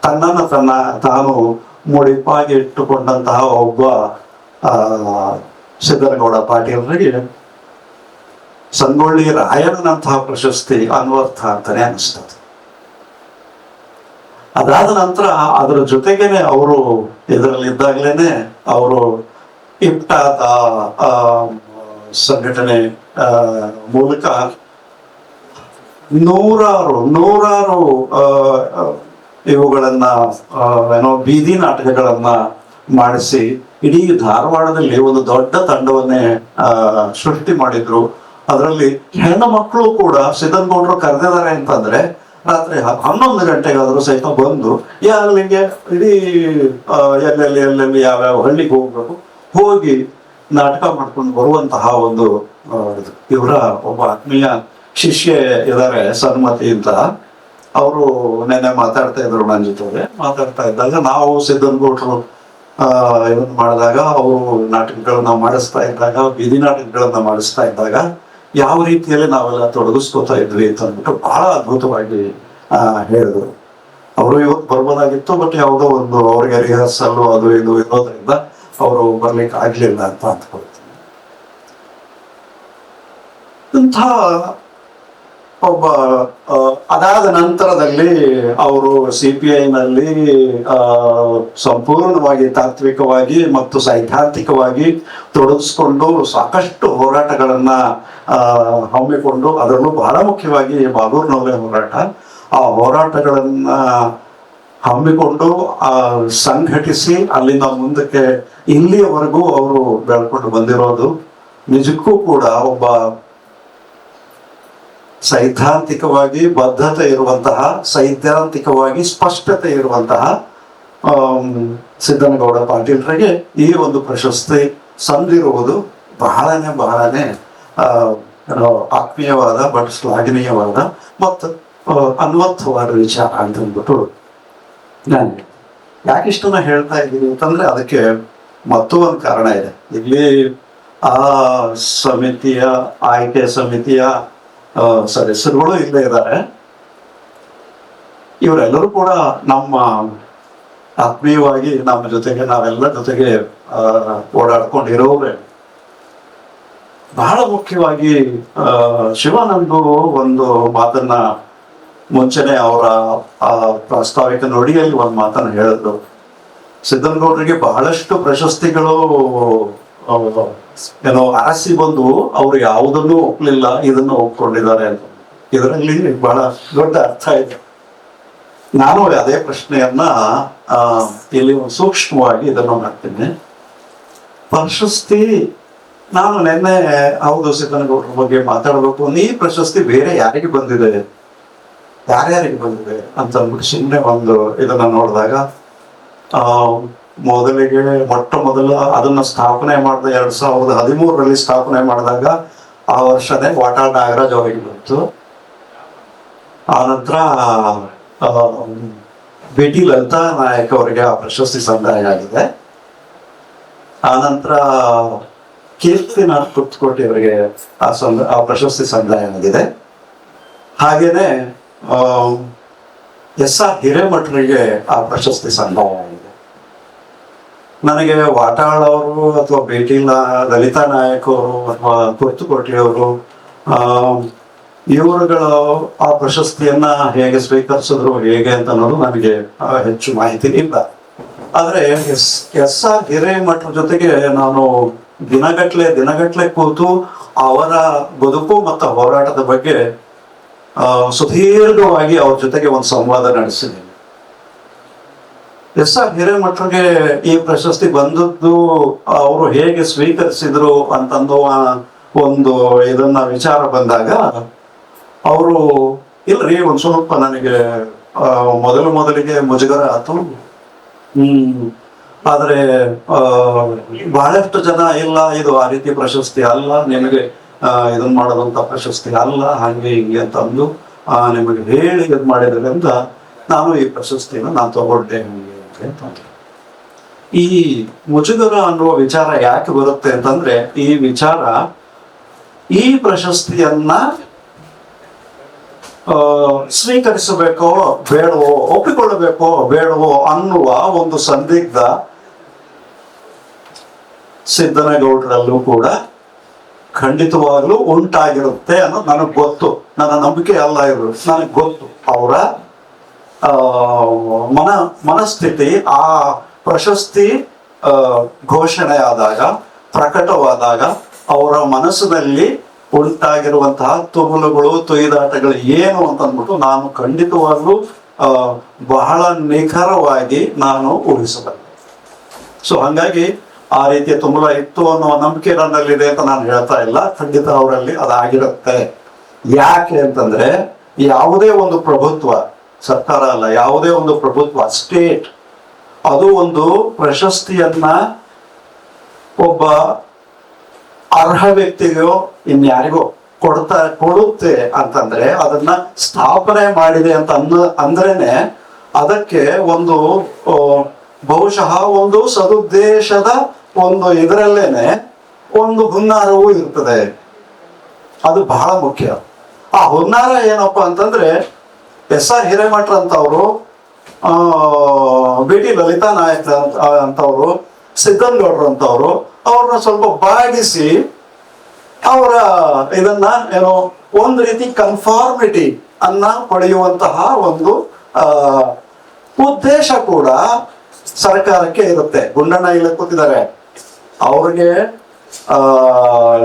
ತನ್ನನ್ನು ತಾನು ಮುಡಿಪಾಗಿ ಇಟ್ಟುಕೊಂಡಂತಹ ಒಬ್ಬ ಸಿದ್ದನಗೌಡ ಪಾಟೀಲರಿಗೆ ಸಂಗೊಳ್ಳಿ ರಾಯಣ್ಣನಂತಹ ಪ್ರಶಸ್ತಿ ಅನ್ವರ್ಥ ಅಂತಾನೆ ಅನಿಸ್ತದೆ. ಅದಾದ ನಂತರ ಅದರ ಜೊತೆಗೇನೆ ಅವರು ಇದರಲ್ಲಿದ್ದಾಗಲೇನೆ ಅವರು ಇಪ್ಟಾದ ಸಂಘಟನೆ ಮೂಲಕ ನೂರಾರು ಇವುಗಳನ್ನ ಏನೋ ಬೀದಿ ನಾಟಕಗಳನ್ನ ಮಾಡಿಸಿ ಇಡೀ ಧಾರವಾಡದಲ್ಲಿ ಒಂದು ದೊಡ್ಡ ತಂಡವನ್ನೇ ಸೃಷ್ಟಿ ಮಾಡಿದ್ರು. ಅದರಲ್ಲಿ ಹೆಣ್ಣು ಮಕ್ಕಳು ಕೂಡ ಸಿದ್ದನಗೌಡರು ಕರೆದಿದ್ದಾರೆ ಅಂತಂದ್ರೆ ರಾತ್ರಿ 11 ಗಂಟೆಗಾದ್ರೂ ಸಹಿತ ಬಂದು ಅಲ್ಲಿಗೆ ಇಡೀ ಎಲ್ಲೆಲ್ಲಿ ಯಾವ್ಯಾವ ಹಳ್ಳಿಗೆ ಹೋಗ್ಬೇಕು ಹೋಗಿ ನಾಟಕ ಮಾಡ್ಕೊಂಡು ಬರುವಂತಹ ಒಂದು ಇವರ ಒಬ್ಬ ಆತ್ಮೀಯ ಶಿಷ್ಯ ಇದ್ದಾರೆ ಸನ್ಮತಿ ಅಂತ. ಅವರು ನೆನ್ನೆ ಮಾತಾಡ್ತಾ ಇದ್ರು ನನ್ನ ಜೊತೆ. ಮಾತಾಡ್ತಾ ಇದ್ದಾಗ ನಾವು ಸಿದ್ದನಗೌಡರು ಇದನ್ನ ಮಾಡಿದಾಗ ಅವರು ನಾಟಕಗಳನ್ನ ಮಾಡಿಸ್ತಾ ಇದ್ದಾಗ ಬೀದಿ ನಾಟಕಗಳನ್ನ ಮಾಡಿಸ್ತಾ ಇದ್ದಾಗ ಯಾವ ರೀತಿಯಲ್ಲಿ ನಾವೆಲ್ಲ ತೊಡಗಿಸ್ಕೋತಾ ಇದ್ವಿ ಅಂತ ಅಂದ್ಬಿಟ್ಟು ಬಹಳ ಅದ್ಭುತವಾಗಿ ಹೇಳಿದ್ರು. ಅವರು ಇವತ್ತು ಬರ್ಬೋದಾಗಿತ್ತು, ಬಟ್ ಯಾವುದೋ ಒಂದು ಅವ್ರಿಗೆ ರಿಹರ್ಸಲ್ ಅದು ಇದು ಇರೋದ್ರಿಂದ ಅವರು ಬರ್ಲಿಕ್ಕೆ ಆಗ್ಲಿಲ್ಲ ಅಂತ ಅಂದ್ಕೊಳ್ತೀನಿ. ಇಂಥ ಒಬ್ಬ ಅದಾದ ನಂತರದಲ್ಲಿ ಅವರು CPI ನಲ್ಲಿ ಸಂಪೂರ್ಣವಾಗಿ ತಾತ್ವಿಕವಾಗಿ ಮತ್ತು ಸೈದ್ಧಾಂತಿಕವಾಗಿ ತೊಡಗಿಸ್ಕೊಂಡು ಸಾಕಷ್ಟು ಹೋರಾಟಗಳನ್ನ ಹಮ್ಮಿಕೊಂಡು, ಅದರಲ್ಲೂ ಬಹಳ ಮುಖ್ಯವಾಗಿ ಬಾಗೂರ್ನವಲೆ ಹೋರಾಟ, ಆ ಹೋರಾಟಗಳನ್ನ ಹಮ್ಮಿಕೊಂಡು ಸಂಘಟಿಸಿ ಅಲ್ಲಿಂದ ಮುಂದಕ್ಕೆ ಇಲ್ಲಿಯವರೆಗೂ ಅವರು ಬೆಳ್ಕೊಂಡು ಬಂದಿರೋದು ನಿಜಕ್ಕೂ ಕೂಡ ಒಬ್ಬ ಸೈದ್ಧಾಂತಿಕವಾಗಿ ಬದ್ಧತೆ ಇರುವಂತಹ, ಸೈದ್ಧಾಂತಿಕವಾಗಿ ಸ್ಪಷ್ಟತೆ ಇರುವಂತಹ ಸಿದ್ದನಗೌಡ ಪಾಟೀಲರಿಗೆ ಈ ಒಂದು ಪ್ರಶಸ್ತಿ ಸಂದಿರುವುದು ಬಹಳನೇ ಆತ್ಮೀಯವಾದ ಬಟ್ ಶ್ಲಾಘನೀಯವಾದ ಮತ್ತು ಅನ್ವರ್ಥವಾದ ವಿಚಾರ ಅಂತ ಅಂದ್ಬಿಟ್ಟು ನಾನು ಯಾಕಿಷ್ಟನ್ನ ಹೇಳ್ತಾ ಇದ್ದೀನಿ ಅಂತಂದ್ರೆ ಅದಕ್ಕೆ ಮತ್ತೊಂದು ಕಾರಣ ಇದೆ. ಇಲ್ಲಿ ಆ ಸಮಿತಿಯ ಆಯ್ಕೆ ಸಮಿತಿಯ ಸದಸ್ಯರುಗಳು ಇಲ್ಲೇ ಇದ್ದಾರೆ. ಇವರೆಲ್ಲರೂ ಕೂಡ ನಮ್ಮ ಆತ್ಮೀಯವಾಗಿ ನಮ್ಮ ಜೊತೆಗೆ ನಾವೆಲ್ಲ ಜೊತೆಗೆ ಓಡಾಡ್ಕೊಂಡಿರೋರೆ. ಬಹಳ ಮುಖ್ಯವಾಗಿ ಶಿವಾನಂದು ಒಂದು ಮಾತನ್ನ ಮುಂಚೆನೆ ಅವರ ಪ್ರಾಸ್ತಾವಿಕ ನುಡಿಯಲ್ಲಿ ಒಂದು ಮಾತನ್ನ ಹೇಳಿದ್ರು. ಸಿದ್ದನಗೌಡರಿಗೆ ಬಹಳಷ್ಟು ಪ್ರಶಸ್ತಿಗಳು ಏನೋ ಅರಸಿ ಬಂದು ಅವ್ರು ಯಾವುದನ್ನು ಒಪ್ಲಿಲ್ಲ, ಇದನ್ನು ಒಪ್ಕೊಂಡಿದ್ದಾರೆ ಅಂತ. ಇದರಲ್ಲಿ ಬಹಳ ದೊಡ್ಡ ಅರ್ಥ ಇದೆ. ನಾನು ಅದೇ ಪ್ರಶ್ನೆಯನ್ನ ಇಲ್ಲಿ ಸೂಕ್ಷ್ಮವಾಗಿ ಇದನ್ನು ಮಾಡ್ತೀನಿ. ಪ್ರಶಸ್ತಿ ನಾನು ನಿನ್ನೆ ಹೌದು ಸಿದ್ದನಗೌಡರ ಬಗ್ಗೆ ಮಾತಾಡಬೇಕು, ಈ ಪ್ರಶಸ್ತಿ ಬೇರೆ ಯಾರಿಗೆ ಬಂದಿದೆ ಯಾರ್ಯಾರಿಗೆ ಬಂದಿದೆ ಅಂತ ಅಂದ್ಬಿಟ್ಟು ಸುಮ್ಮನೆ ಒಂದು ಇದನ್ನ ನೋಡಿದಾಗ ಮೊದಲಿಗೆ ಮೊಟ್ಟ ಮೊದಲು ಅದನ್ನ ಸ್ಥಾಪನೆ ಮಾಡಿದ 2013 ಸ್ಥಾಪನೆ ಮಾಡಿದಾಗ ಆ ವರ್ಷನೇ ವಾಟಾಳ್ ನಾಗರಾಜ್ ಅವರಿಗೆ ಬಂತು. ಆನಂತರ ಬೇಟಿ ಲಲಿತಾ ನಾಯಕ್ ಅವರಿಗೆ ಆ ಪ್ರಶಸ್ತಿ ಸಂದಾಯ ಆಗಿದೆ. ಆನಂತರ ಕೀರ್ತಿನಾಥ್ ಕುರ್ತಕೋಟಿ ಅವರಿಗೆ ಆ ಪ್ರಶಸ್ತಿ ಸಂದಾಯ ಆಗಿದೆ. ಹಾಗೇನೆ SR ಹಿರೇಮಠರಿಗೆ ಆ ಪ್ರಶಸ್ತಿ ಸಂದಾಯ ಆಗಿದೆ. ನನಗೆ ವಾಟಾಳ್ ಅವರು ಅಥವಾ ಬೇಟಿ ಲಲಿತಾ ನಾಯಕ್ ಅವರು ಅಥವಾ ಕುರ್ತಕೋಟಿ ಅವರು ಇವರುಗಳು ಆ ಪ್ರಶಸ್ತಿಯನ್ನ ಹೇಗೆ ಸ್ವೀಕರಿಸಿದ್ರು ಹೇಗೆ ಅಂತ ಅನ್ನೋದು ನನಗೆ ಹೆಚ್ಚು ಮಾಹಿತಿ ಇಲ್ಲ. ಆದ್ರೆ SR ಹಿರೇಮಠರ ಜೊತೆಗೆ ನಾನು ದಿನಗಟ್ಲೆ ಕೂತು ಅವರ ಬದುಕು ಮತ್ತು ಹೋರಾಟದ ಬಗ್ಗೆ ಸುದೀರ್ಘವಾಗಿ ಅವ್ರ ಜೊತೆಗೆ ಒಂದು ಸಂವಾದ ನಡೆಸಿದ್ದೀನಿ. SR ಹಿರೇಮಠರಿಗೆ ಈ ಪ್ರಶಸ್ತಿ ಬಂದದ್ದು ಅವರು ಹೇಗೆ ಸ್ವೀಕರಿಸಿದ್ರು ಅಂತಂದು ಒಂದು ಇದನ್ನ ವಿಚಾರ ಬಂದಾಗ ಅವರು ಇಲ್ರಿ ಒಂದ್ ಸ್ವಲ್ಪ ನನಗೆ ಮೊದಲಿಗೆ ಮುಜುಗರ ಆಯ್ತು. ಆದ್ರೆ ಬಹಳಷ್ಟು ಜನ ಇಲ್ಲ, ಇದು ಆ ರೀತಿ ಪ್ರಶಸ್ತಿ ಅಲ್ಲ, ನಿಮಗೆ ಇದನ್ ಮಾಡೋದಂತ ಪ್ರಶಸ್ತಿ ಅಲ್ಲ, ಹಂಗೆ ಹಿಂಗೆ ಅಂತ ಅಂದು ನಿಮಗೆ ಹೇಳಿ ಇದು ಮಾಡಿದ್ರಿಂದ ನಾನು ಈ ಪ್ರಶಸ್ತಿನ ನಾನು ತಗೊಂಡೆ ಅಂತ. ಈ ಮುಜುಗರ ಅನ್ನುವ ವಿಚಾರ ಯಾಕೆ ಬರುತ್ತೆ ಅಂತಂದ್ರೆ, ಈ ವಿಚಾರ ಈ ಪ್ರಶಸ್ತಿಯನ್ನ ಸ್ವೀಕರಿಸಬೇಕೋ ಬೇಡವೋ, ಒಪ್ಪಿಕೊಳ್ಳಬೇಕೋ ಬೇಡವೋ ಅನ್ನುವ ಒಂದು ಸಂದಿಗ್ಧ ಸಿದ್ದನಗೌಡರಲ್ಲೂ ಕೂಡ ಖಂಡಿತವಾಗ್ಲೂ ಉಂಟಾಗಿರುತ್ತೆ ಅನ್ನೋದು ನನಗೆ ಗೊತ್ತು. ನನ್ನ ನಂಬಿಕೆ ಅಲ್ಲ ಇದು, ನನಗೆ ಗೊತ್ತು. ಅವರ ಮನಸ್ಥಿತಿ ಆ ಪ್ರಶಸ್ತಿ ಘೋಷಣೆ ಆದಾಗ, ಪ್ರಕಟವಾದಾಗ ಅವರ ಮನಸ್ಸಿನಲ್ಲಿ ಉಂಟಾಗಿರುವಂತಹ ತುಮುಲುಗಳು, ತೊಯ್ದಾಟಗಳು ಏನು ಅಂತ ಅಂದ್ಬಿಟ್ಟು ನಾನು ಖಂಡಿತವಾಗ್ಲೂ ಬಹಳ ನಿಖರವಾಗಿ ನಾನು ಊಹಿಸಬಲ್ಲೆ. ಸೊ ಹಂಗಾಗಿ ಆ ರೀತಿಯ ತುಮುಲ ಇತ್ತು ಅನ್ನೋ ನಂಬಿಕೆ ನನ್ನಲ್ಲಿದೆ ಅಂತ ನಾನು ಹೇಳ್ತಾ ಇಲ್ಲ. ಖಂಡಿತ ಅವರಲ್ಲಿ ಅದಾಗಿರುತ್ತೆ. ಯಾಕೆ ಅಂತಂದ್ರೆ, ಯಾವುದೇ ಒಂದು ಪ್ರಭುತ್ವ, ಸರ್ಕಾರ ಅಲ್ಲ, ಯಾವುದೇ ಒಂದು ಪ್ರಭುತ್ವ, ಸ್ಟೇಟ್, ಅದು ಒಂದು ಪ್ರಶಸ್ತಿಯನ್ನ ಒಬ್ಬ ಅರ್ಹ ವ್ಯಕ್ತಿಗೋ ಇನ್ಯಾರಿಗೋ ಕೊಡುತ್ತೆ ಅಂತಂದ್ರೆ, ಅದನ್ನ ಸ್ಥಾಪನೆ ಮಾಡಿದೆ ಅಂತ ಅಂದ್ರೇನೆ ಅದಕ್ಕೆ ಒಂದು ಬಹುಶಃ ಒಂದು ಸದುದ್ದೇಶದ ಒಂದು ಇದರಲ್ಲೇನೆ ಒಂದು ಹುನ್ನಾರವೂ ಇರ್ತದೆ. ಅದು ಬಹಳ ಮುಖ್ಯ. ಆ ಹುನ್ನಾರ ಏನಪ್ಪಾ ಅಂತಂದ್ರೆ, SR ಹಿರೇಮಠರ್ ಅಂತವ್ರು, ಬೇಟಿ ಲಲಿತಾ ನಾಯಕ್ ಅಂತವ್ರು, ಸಿದ್ದನಗೌಡರು ಅಂತವ್ರು ಅವ್ರನ್ನ ಸ್ವಲ್ಪ ಬಾಗಿಸಿ ಅವರ ಇದನ್ನ ಏನೋ ಒಂದು ರೀತಿ ಕನ್ಫಾರ್ಮಿಟಿ ಅನ್ನ ಪಡೆಯುವಂತಹ ಒಂದು ಉದ್ದೇಶ ಕೂಡ ಸರ್ಕಾರಕ್ಕೆ ಇರುತ್ತೆ. ಗುಂಡಣ್ಣ ಇಲ್ಲಿ ಕೂತಿದ್ದಾರೆ, ಅವ್ರಿಗೆ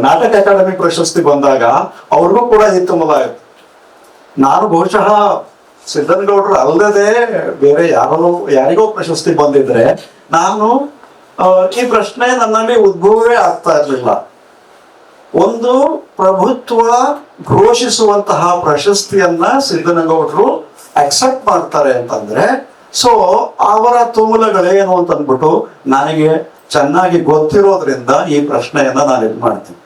ನಾಟಕ ಅಕಾಡೆಮಿ ಪ್ರಶಸ್ತಿ ಬಂದಾಗ ಅವ್ರಿಗೂ ಕೂಡ ಈ ತುಮುಲ ಆಯ್ತು. ನಾನು ಬಹುಶಃ ಸಿದ್ದನಗೌಡರು ಅಲ್ಲದೆ ಬೇರೆ ಯಾರಿಗೋ ಪ್ರಶಸ್ತಿ ಬಂದಿದ್ರೆ ನಾನು ಈ ಪ್ರಶ್ನೆ ನನ್ನಲ್ಲಿ ಉದ್ಭವವೇ ಆಗ್ತಾ ಇರ್ಲಿಲ್ಲ. ಒಂದು ಪ್ರಭುತ್ವ ಘೋಷಿಸುವಂತಹ ಪ್ರಶಸ್ತಿಯನ್ನ ಸಿದ್ದನಗೌಡರು ಅಕ್ಸೆಪ್ಟ್ ಮಾಡ್ತಾರೆ ಅಂತಂದ್ರೆ, ಸೊ ಅವರ ತುಮುಲಗಳೇನು ಅಂತ ಅಂದ್ಬಿಟ್ಟು ನನಗೆ ಚೆನ್ನಾಗಿ ಗೊತ್ತಿರೋದ್ರಿಂದ ಈ ಪ್ರಶ್ನೆಯನ್ನ ನಾನು ಇದು ಮಾಡ್ತೀನಿ.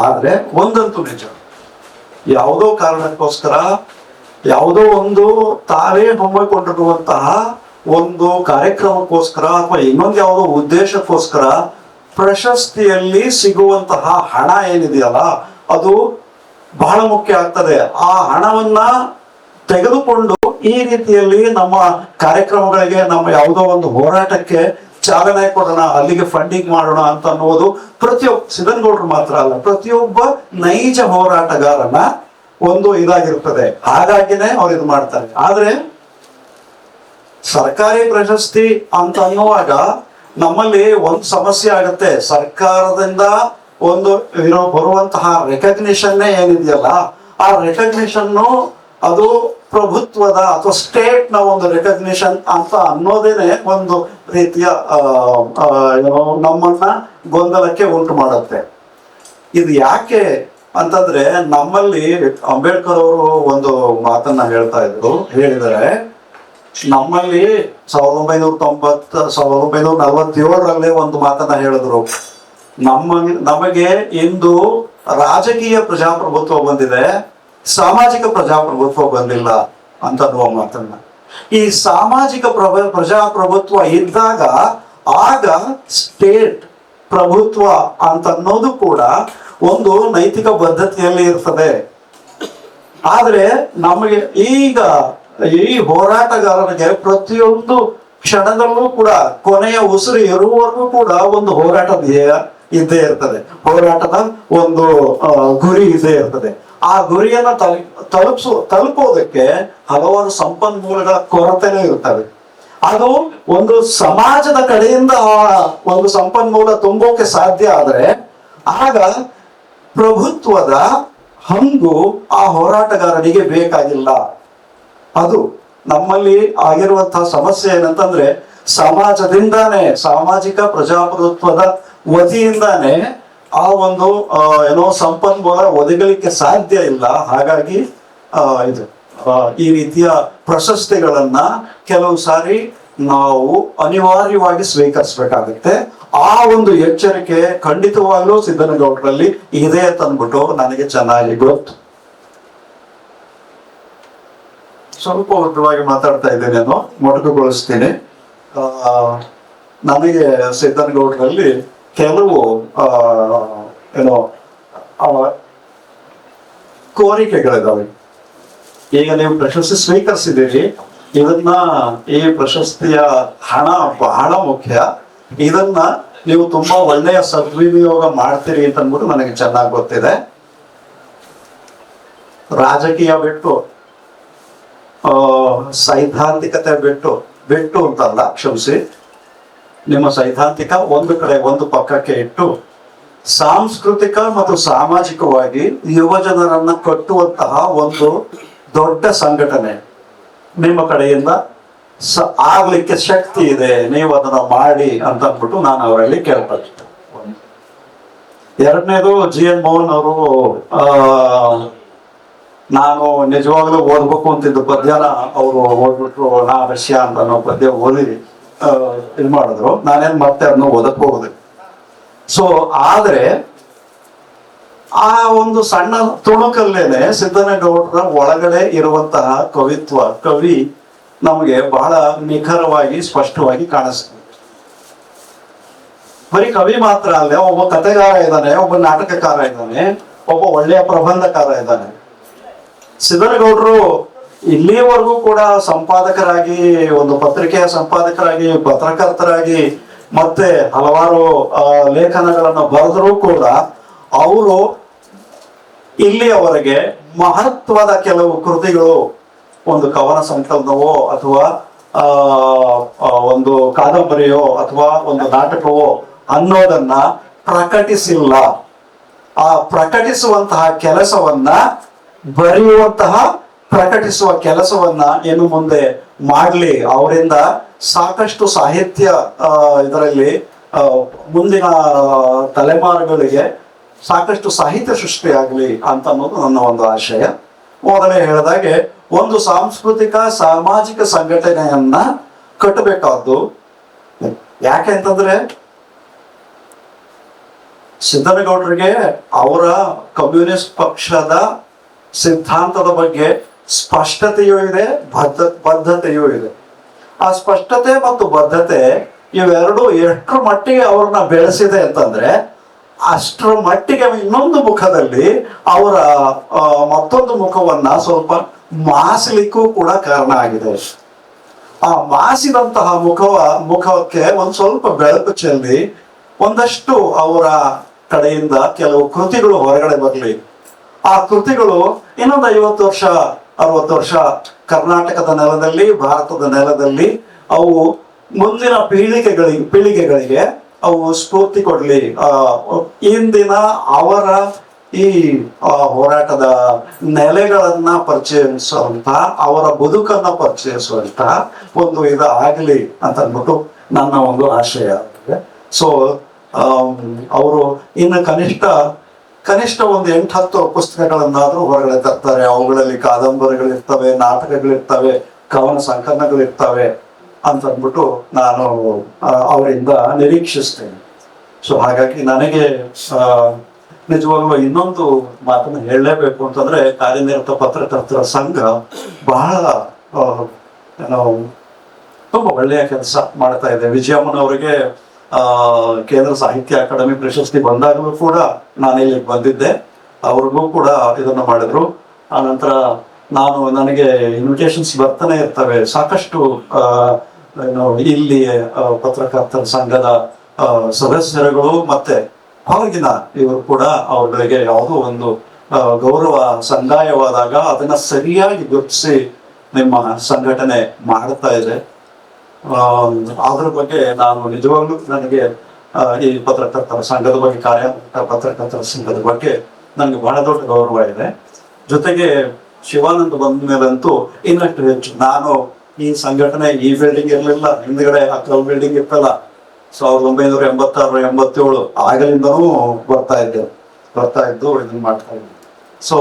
ಆದ್ರೆ ಒಂದಂತೂ ನಿಜ, ಯಾವುದೋ ಕಾರಣಕ್ಕೋಸ್ಕರ, ಯಾವುದೋ ಒಂದು ತಾವೇ ಹಮ್ಮಿಕೊಂಡಿರುವಂತಹ ಒಂದು ಕಾರ್ಯಕ್ರಮಕ್ಕೋಸ್ಕರ ಅಥವಾ ಇನ್ನೊಂದು ಯಾವುದೋ ಉದ್ದೇಶಕ್ಕೋಸ್ಕರ ಪ್ರಶಸ್ತಿಯಲ್ಲಿ ಸಿಗುವಂತಹ ಹಣ ಏನಿದೆಯಲ್ಲ ಅದು ಬಹಳ ಮುಖ್ಯ ಆಗ್ತದೆ. ಆ ಹಣವನ್ನ ತೆಗೆದುಕೊಂಡು ಈ ರೀತಿಯಲ್ಲಿ ನಮ್ಮ ಕಾರ್ಯಕ್ರಮಗಳಿಗೆ, ನಮ್ಮ ಯಾವುದೋ ಒಂದು ಹೋರಾಟಕ್ಕೆ ಚಾಲನೆ ಕೊಡೋಣ, ಅಲ್ಲಿಗೆ ಫಂಡಿಂಗ್ ಮಾಡೋಣ ಅಂತ ಅನ್ನೋದು ಪ್ರತಿಯೊಬ್ಬ ಸಿದ್ದನಗೌಡರು ಮಾತ್ರ ಅಲ್ಲ, ಪ್ರತಿಯೊಬ್ಬ ನೈಜ ಹೋರಾಟಗಾರನ ಒಂದು ಇದಾಗಿರ್ತದೆ. ಹಾಗಾಗಿನೇ ಅವ್ರು ಇದು ಮಾಡ್ತಾರೆ. ಆದ್ರೆ ಸರ್ಕಾರಿ ಪ್ರಶಸ್ತಿ ಅಂತ ಅನ್ನುವಾಗ ನಮ್ಮಲ್ಲಿ ಒಂದು ಸಮಸ್ಯೆ ಆಗತ್ತೆ. ಸರ್ಕಾರದಿಂದ ಒಂದು ಬರುವಂತಹ ರೆಕಗ್ನಿಷನ್ನೇ ಏನಿದೆಯಲ್ಲ, ಆ ರೆಕಗ್ನಿಷನ್ ಅದು ಪ್ರಭುತ್ವದ ಅಥವಾ ಸ್ಟೇಟ್ ನ ಒಂದು ರೆಕಗ್ನಿಷನ್ ಅಂತ ಅನ್ನೋದೇನೆ ಒಂದು ರೀತಿಯ ನಮ್ಮನ್ನ ಗೊಂದಲಕ್ಕೆ ಉಂಟು ಮಾಡುತ್ತೆ. ಇದು ಯಾಕೆ ಅಂತಂದ್ರೆ ನಮ್ಮಲ್ಲಿ ಅಂಬೇಡ್ಕರ್ ಅವರು ಒಂದು ಮಾತನ್ನ ಹೇಳಿದ್ದಾರೆ, ನಮ್ಮಲ್ಲಿ 1947ರಲ್ಲಿ ಒಂದು ಮಾತನ್ನ ಹೇಳಿದ್ರು, ನಮಗೆ ಇಂದು ರಾಜಕೀಯ ಪ್ರಜಾಪ್ರಭುತ್ವ ಬಂದಿದೆ, ಸಾಮಾಜಿಕ ಪ್ರಜಾಪ್ರಭುತ್ವ ಬಂದಿಲ್ಲ ಅಂತನ್ನುವ ಮಾತನ್ನ. ಈ ಸಾಮಾಜಿಕ ಪ್ರಜಾಪ್ರಭುತ್ವ ಇದ್ದಾಗ ಆಗ ಸ್ಟೇಟ್ ಪ್ರಭುತ್ವ ಅಂತನ್ನೋದು ಕೂಡ ಒಂದು ನೈತಿಕ ಬದ್ಧತೆಯಲ್ಲಿ ಇರ್ತದೆ. ಆದ್ರೆ ನಮಗೆ ಈಗ ಈ ಹೋರಾಟಗಾರರಿಗೆ ಪ್ರತಿಯೊಂದು ಕ್ಷಣದಲ್ಲೂ ಕೂಡ ಕೊನೆಯ ಉಸಿರು ಇರುವವರೆಗೂ ಕೂಡ ಒಂದು ಹೋರಾಟ ಧ್ಯೇಯ ಇದ್ದೇ ಇರ್ತದೆ, ಹೋರಾಟದ ಒಂದು ಗುರಿ ಇದ್ದೇ ಇರ್ತದೆ. ಆ ಗುರಿಯನ್ನ ತಲುಪೋದಕ್ಕೆ ಹಲವಾರು ಸಂಪನ್ಮೂಲಗಳ ಕೊರತೆನೇ ಇರ್ತವೆ. ಅದು ಒಂದು ಸಮಾಜದ ಕಡೆಯಿಂದ ಆ ಒಂದು ಸಂಪನ್ಮೂಲ ತುಂಬೋಕೆ ಸಾಧ್ಯ ಆದ್ರೆ ಆಗ ಪ್ರಭುತ್ವದ ಹಂಗು ಆ ಹೋರಾಟಗಾರನಿಗೆ ಬೇಕಾಗಿಲ್ಲ. ಅದು ನಮ್ಮಲ್ಲಿ ಆಗಿರುವಂತಹ ಸಮಸ್ಯೆ ಏನಂತಂದ್ರೆ ಸಮಾಜದಿಂದಾನೇ, ಸಾಮಾಜಿಕ ಪ್ರಜಾಪ್ರಭುತ್ವದ ವತಿಯಿಂದಾನೇ ಆ ಒಂದು ಸಂಪನ್ಮೂಲ ಒದಗಲಿಕ್ಕೆ ಸಾಧ್ಯ ಇಲ್ಲ. ಹಾಗಾಗಿ ಈ ರೀತಿಯ ಪ್ರಶಸ್ತಿಗಳನ್ನ ಕೆಲವು ಸಾರಿ ನಾವು ಅನಿವಾರ್ಯವಾಗಿ ಸ್ವೀಕರಿಸಬೇಕಾಗುತ್ತೆ. ಆ ಒಂದು ಎಚ್ಚರಿಕೆ ಖಂಡಿತವಾಗ್ಲೂ ಸಿದ್ದನಗೌಡರಲ್ಲಿ ಇದೆ ಅಂತಂದ್ಬಿಟ್ಟು ನನಗೆ ಚೆನ್ನಾಗಿ ಗೊತ್ತು. ಸ್ವಲ್ಪ ಉದ್ದವಾಗಿ ಮಾತಾಡ್ತಾ ಇದ್ದೇನೆ, ನಾನು ಮೊಟಕುಗೊಳಿಸ್ತೀನಿ. ನನಗೆ ಸಿದ್ದನಗೌಡರಲ್ಲಿ ಕೆಲವು ಕೋರಿಕೆಗಳಿದಾವೆ. ಈಗ ನೀವು ಪ್ರಶಸ್ತಿ ಸ್ವೀಕರಿಸಿದ್ದೀರಿ, ಈ ಪ್ರಶಸ್ತಿಯ ಹಣ ಬಹಳ ಮುಖ್ಯ. ಇದನ್ನ ನೀವು ತುಂಬಾ ಒಳ್ಳೆಯ ಸದ್ವಿನಿಯೋಗ ಮಾಡ್ತೀರಿ ಅಂತ ಅಂದ್ಬಿಟ್ಟು ನನಗೆ ಚೆನ್ನಾಗಿ ಗೊತ್ತಿದೆ. ರಾಜಕೀಯ ಬಿಟ್ಟು, ಸೈದ್ಧಾಂತಿಕತೆ ಬಿಟ್ಟು ಅಂತಲ್ಲ, ಕ್ಷಮಿಸಿ, ನಿಮ್ಮ ಸೈದ್ಧಾಂತಿಕ ಒಂದು ಕಡೆ ಒಂದು ಪಕ್ಕಕ್ಕೆ ಇಟ್ಟು ಸಾಂಸ್ಕೃತಿಕ ಮತ್ತು ಸಾಮಾಜಿಕವಾಗಿ ಯುವ ಜನರನ್ನ ಕಟ್ಟುವಂತಹ ಒಂದು ದೊಡ್ಡ ಸಂಘಟನೆ ನಿಮ್ಮ ಕಡೆಯಿಂದ ಆಗ್ಲಿಕ್ಕೆ ಶಕ್ತಿ ಇದೆ, ನೀವು ಅದನ್ನ ಮಾಡಿ ಅಂತ ಅಂದ್ಬಿಟ್ಟು ನಾನು ಅವರಲ್ಲಿ ಕೇಳ್ಪಟ್ಟೆ. ಎರಡನೇದು GN ಮೋಹನ್ ಅವರು ನಾನು ನಿಜವಾಗ್ಲೂ ಓದ್ಬೇಕು ಅಂತಿದ್ದ ಪದ್ಯನ ಅವರು ಓದ್ಬಿಟ್ರು. ನಾ ರಷ್ಯಾ ಅಂತ ಅನ್ನೋ ಪದ್ಯ ಓದಿ ಇದು ಮಾಡಿದ್ರು. ನಾನೇನ್ ಮತ್ತೆ ಅದನ್ನ ಓದಕ್ ಹೋಗುದು. ಸೊ ಆದ್ರೆ ಆ ಒಂದು ಸಣ್ಣ ತುಣುಕಲ್ಲೇನೆ ಸಿದ್ದನಗೌಡರ ಒಳಗಡೆ ಇರುವಂತಹ ಕವಿ ನಮಗೆ ಬಹಳ ನಿಖರವಾಗಿ ಸ್ಪಷ್ಟವಾಗಿ ಕಾಣಿಸ್ತದೆ. ಬರೀ ಕವಿ ಮಾತ್ರ ಅಲ್ಲೇ ಒಬ್ಬ ಕಥೆಗಾರ ಇದ್ದಾನೆ, ಒಬ್ಬ ನಾಟಕಕಾರ ಇದ್ದಾನೆ, ಒಬ್ಬ ಒಳ್ಳೆಯ ಪ್ರಬಂಧಕಾರ ಇದ್ದಾನೆ. ಸಿದ್ದನಗೌಡರು ಇಲ್ಲಿವರೆಗೂ ಕೂಡ ಸಂಪಾದಕರಾಗಿ, ಒಂದು ಪತ್ರಿಕೆಯ ಸಂಪಾದಕರಾಗಿ, ಪತ್ರಕರ್ತರಾಗಿ, ಮತ್ತೆ ಹಲವಾರು ಲೇಖನಗಳನ್ನು ಬರೆದರೂ ಕೂಡ ಅವರು ಇಲ್ಲಿಯವರೆಗೆ ಮಹತ್ವದ ಕೆಲವು ಕೃತಿಗಳು, ಒಂದು ಕವನ ಸಂಕಲನವೋ ಅಥವಾ ಒಂದು ಕಾದಂಬರಿಯೋ ಅಥವಾ ಒಂದು ನಾಟಕವೋ ಅನ್ನೋದನ್ನ ಪ್ರಕಟಿಸಿಲ್ಲ. ಆ ಪ್ರಕಟಿಸುವಂತಹ ಕೆಲಸವನ್ನ, ಪ್ರಕಟಿಸುವ ಕೆಲಸವನ್ನ ಇನ್ನು ಮುಂದೆ ಮಾಡಲಿ, ಅವರಿಂದ ಸಾಕಷ್ಟು ಸಾಹಿತ್ಯ ಇದರಲ್ಲಿ ಮುಂದಿನ ತಲೆಮಾರುಗಳಿಗೆ ಸಾಕಷ್ಟು ಸಾಹಿತ್ಯ ಸೃಷ್ಟಿಯಾಗಲಿ ಅಂತ ಅನ್ನೋದು ನನ್ನ ಒಂದು ಆಶಯ. ಮೊದಲೇ ಹೇಳಿದಾಗೆ ಒಂದು ಸಾಂಸ್ಕೃತಿಕ ಸಾಮಾಜಿಕ ಸಂಘಟನೆಯನ್ನ ಕಟ್ಟಬೇಕಾದ್ದು. ಯಾಕೆಂತಂದ್ರೆ ಸಿದ್ದನಗೌಡರಿಗೆ ಅವರ ಕಮ್ಯುನಿಸ್ಟ್ ಪಕ್ಷದ ಸಿದ್ಧಾಂತದ ಬಗ್ಗೆ ಸ್ಪಷ್ಟತೆಯೂ ಇದೆ, ಬದ್ಧತೆಯೂ ಇದೆ. ಆ ಸ್ಪಷ್ಟತೆ ಮತ್ತು ಬದ್ಧತೆ ಇವೆರಡು ಎಷ್ಟರ ಮಟ್ಟಿಗೆ ಅವ್ರನ್ನ ಬೆಳೆಸಿದೆ ಅಂತಂದ್ರೆ ಅಷ್ಟರ ಮಟ್ಟಿಗೆ ಇನ್ನೊಂದು ಮುಖದಲ್ಲಿ ಅವರ ಮತ್ತೊಂದು ಮುಖವನ್ನ ಸ್ವಲ್ಪ ಮಾಸಲಿಕ್ಕೂ ಕೂಡ ಕಾರಣ ಆಗಿದೆ. ಆ ಮಾಸಿದಂತಹ ಮುಖಕ್ಕೆ ಒಂದ್ ಸ್ವಲ್ಪ ಬೆಳಕು ಚೆಲ್ಲಿ ಒಂದಷ್ಟು ಅವರ ಕಡೆಯಿಂದ ಕೆಲವು ಕೃತಿಗಳು ಹೊರಗಡೆ ಬರಲಿ. ಆ ಕೃತಿಗಳು ಇನ್ನೊಂದು 50 ವರ್ಷ 60 ವರ್ಷ ಕರ್ನಾಟಕದ ನೆಲದಲ್ಲಿ, ಭಾರತದ ನೆಲದಲ್ಲಿ ಅವು ಮುಂದಿನ ಪೀಳಿಗೆಗಳಿಗೆ ಅವು ಸ್ಫೂರ್ತಿ ಕೊಡ್ಲಿ. ಇಂದಿನ ಅವರ ಈ ಹೋರಾಟದ ನೆಲೆಗಳನ್ನ ಪರಿಚಯಿಸುವಂತ, ಅವರ ಬದುಕನ್ನ ಪರಿಚಯಿಸುವಂತ ಒಂದು ಇದು ಆಗ್ಲಿ ಅಂತ ಅಂದ್ಬಿಟ್ಟು ನನ್ನ ಒಂದು ಆಶಯ. ಸೊ ಅವರು ಇನ್ನು ಕನಿಷ್ಠ ಕನಿಷ್ಠ ಒಂದು 8-10 ಪುಸ್ತಕಗಳನ್ನಾದ್ರೂ ಹೊರಗಡೆ ತರ್ತಾರೆ. ಅವುಗಳಲ್ಲಿ ಕಾದಂಬರಿಗಳಿರ್ತವೆ, ನಾಟಕಗಳಿರ್ತವೆ, ಕವನ ಸಂಕಲನಗಳಿರ್ತವೆ ಅಂತ ಅಂದ್ಬಿಟ್ಟು ನಾನು ಅವರಿಂದ ನಿರೀಕ್ಷಿಸ್ತೇನೆ. ಸೊ ಹಾಗಾಗಿ ನನಗೆ ನಿಜವಾಗ್ಲೂ ಇನ್ನೊಂದು ಮಾತನ್ನು ಹೇಳಲೇಬೇಕು ಅಂತಂದ್ರೆ, ಕಾರ್ಯನಿರತ ಪತ್ರಕರ್ತರ ಸಂಘ ಬಹಳ ಏನೋ ತುಂಬಾ ಒಳ್ಳೆಯ ಕೆಲಸ ಮಾಡ್ತಾ ಇದೆ. ವಿಜಯಮ್ಮನವರಿಗೆ ಕೇಂದ್ರ ಸಾಹಿತ್ಯ ಅಕಾಡೆಮಿ ಪ್ರಶಸ್ತಿ ಬಂದಾಗಲೂ ಕೂಡ ನಾನು ಇಲ್ಲಿಗೆ ಬಂದಿದ್ದೆ, ಅವ್ರಿಗೂ ಕೂಡ ಇದನ್ನು ಮಾಡಿದ್ರು. ಆನಂತರ ನನಗೆ ಇನ್ವಿಟೇಷನ್ಸ್ ಬರ್ತಾನೆ ಇರ್ತವೆ. ಸಾಕಷ್ಟು ಇಲ್ಲಿ ಪತ್ರಕರ್ತರ ಸಂಘದ ಸದಸ್ಯರುಗಳು ಮತ್ತೆ ಹೊರಗಿನ ಇವರು ಕೂಡ ಅವುಗಳಿಗೆ ಯಾವುದೋ ಒಂದು ಗೌರವ ಸಂದಾಯವಾದಾಗ ಅದನ್ನ ಸರಿಯಾಗಿ ಗುರುತಿಸಿ ನಿಮ್ಮ ಸಂಘಟನೆ ಮಾಡ್ತಾ ಇದೆ. ಅದ್ರ ಬಗ್ಗೆ ನಾನು ನಿಜವಾಗ್ಲೂ ನನಗೆ ಈ ಪತ್ರಕರ್ತರ ಸಂಘದ ಬಗ್ಗೆ, ಪತ್ರಕರ್ತರ ಸಂಘದ ಬಗ್ಗೆ ನನಗೆ ಬಹಳ ದೊಡ್ಡ ಗೌರವ ಇದೆ. ಜೊತೆಗೆ ಶಿವಾನಂದ ಬಂದ ಮೇಲಂತೂ ಇನ್ನಷ್ಟು ಹೆಚ್ಚು. ನಾನು ಈ ಸಂಘಟನೆ ಈ ಬಿಲ್ಡಿಂಗ್ ಇರಲಿಲ್ಲ, ಹಿಂದ್ಗಡೆ ಅಕ್ಕಲ್ ಬಿಲ್ಡಿಂಗ್ ಇತ್ತಲ್ಲ, 1986-87 ಆಗಲಿಂದನೂ ಬರ್ತಾ ಇದ್ದು ಇದನ್ನ ಮಾಡ್ತಾ ಇದ್ದೆ. ಸೊ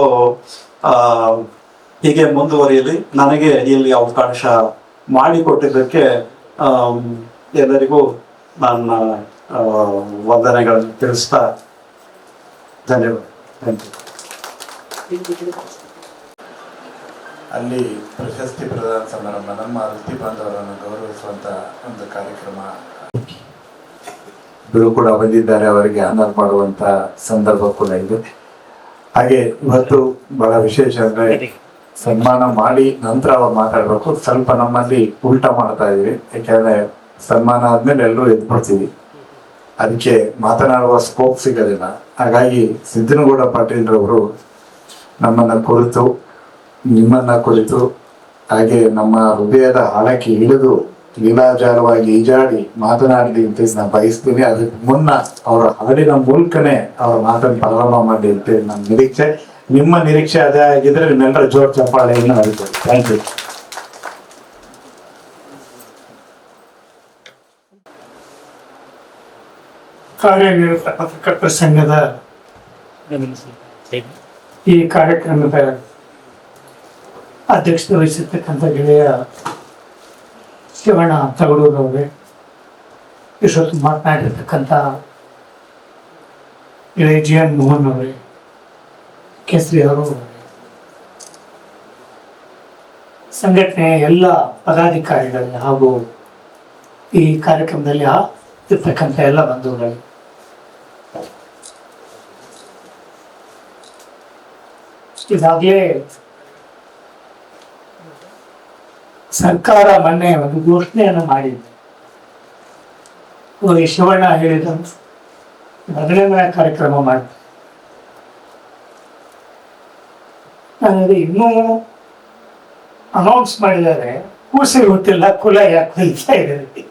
ಹೀಗೆ ಮುಂದುವರಿಯಲಿ. ನನಗೆ ಇಲ್ಲಿ ಅವಕಾಶ ಮಾಡಿಕೊಟ್ಟಿದ್ದಕ್ಕೆ ಎಲ್ಲರಿಗೂ ನನ್ನ ವಂದನೆಗಳನ್ನು ತಿಳಿಸ್ತಾ ಧನ್ಯವಾದ. ಅಲ್ಲಿ ಪ್ರಶಸ್ತಿ ಪ್ರದಾನ ಸಮಾರಂಭ ನಮ್ಮ ವೃತ್ತಿ ಬಾಂಧವರನ್ನು ಗೌರವಿಸುವಂತ ಒಂದು ಕಾರ್ಯಕ್ರಮ ಕೂಡ ಬಂದಿದ್ದಾರೆ. ಅವರಿಗೆ ಆನರ್ ಮಾಡುವಂತ ಸಂದರ್ಭ ಕೂಡ ಇದೆ. ಹಾಗೆ ಇವತ್ತು ಬಹಳ ವಿಶೇಷ ಅಂದ್ರೆ ಸನ್ಮಾನ ಮಾಡಿ ನಂತರ ಅವ್ರು ಮಾತಾಡ್ಬೇಕು. ಸ್ವಲ್ಪ ನಮ್ಮಲ್ಲಿ ಉಲ್ಟಾ ಮಾಡ್ತಾ ಇದೀವಿ, ಯಾಕೆಂದ್ರೆ ಸನ್ಮಾನ ಆದ್ಮೇಲೆ ಎಲ್ಲರೂ ಎದ್ಬಿಡ್ತೀವಿ, ಅದಕ್ಕೆ ಮಾತನಾಡುವ ಸ್ಕೋಪ್ ಸಿಗೋದಿಲ್ಲ. ಹಾಗಾಗಿ ಸಿದ್ದನಗೌಡ ಪಾಟೀಲ್ರವರು ನಮ್ಮನ್ನ ಕುರಿತು, ನಿಮ್ಮನ್ನ ಕುರಿತು, ಹಾಗೆ ನಮ್ಮ ಹೃದಯದ ಆಳಕ್ಕೆ ಇಳಿದು ಲೀಲಾಜಾಲವಾಗಿ ಈಜಾಡಿ ಮಾತನಾಡಿ ಅಂತ ನಾನು ಬಯಸ್ತೀನಿ. ಅದಕ್ಕೆ ಮುನ್ನ ಅವರ ಹಾಡಿನ ಮೂಲಕನೇ ಅವ್ರ ಮಾತನ್ನು ಪ್ರಾರಂಭ ಮಾಡಿ ಅಂತ ನನ್ನ ನಿರೀಕ್ಷೆ. ನಿಮ್ಮ ನಿರೀಕ್ಷೆ ಅದೇ ಆಗಿದ್ರೆ ನಿಮ್ಮೆಲ್ಲರ ಜೋರ್ ಚಪ್ಪಾಳೆಯನ್ನು ಹೇಳ್ಬೋದು. Thank you. ಕಾರ್ಯನಿರತ ಪತ್ರಕರ್ತರ ಸಂಘದ ಈ ಕಾರ್ಯಕ್ರಮದ ಅಧ್ಯಕ್ಷತೆ ವಹಿಸಿರ್ತಕ್ಕಂಥ ಗೆಳೆಯ ಶಿವಣ್ಣ ತಗಡೂರವರೇ, ಇಷ್ಟೊತ್ತು ಮಾತನಾಡಿರ್ತಕ್ಕಂಥ ಗೆಳೆಯ GN ಮೋಹನ್ ಅವರೇ, ಕೇಸರಿ ಅವರು, ಸಂಘಟನೆಯ ಎಲ್ಲ ಪದಾಧಿಕಾರಿಗಳಿಗೆ ಹಾಗೂ ಈ ಕಾರ್ಯಕ್ರಮದಲ್ಲಿ ಇರ್ತಕ್ಕಂಥ ಎಲ್ಲ ಬಂಧುಗಳಿಗೆ, ಈಗಾಗಲೇ ಸರ್ಕಾರ ಮೊನ್ನೆ ಒಂದು ಘೋಷಣೆಯನ್ನು ಮಾಡಿದೆ. ಶಿವಣ್ಣ ಹೇಳಿದಂತ 15ನೇ ಕಾರ್ಯಕ್ರಮ ಮಾಡಿ ನನಗೆ ಇನ್ನೂ ಅನೌನ್ಸ್ ಮಾಡಿದ್ದಾರೆ, ಕೂಸಿ ಗೊತ್ತಿಲ್ಲ, ಕುಲ ಯಾಕೆ ಕಲಿತಾ ಇದ್ದಾರೆ.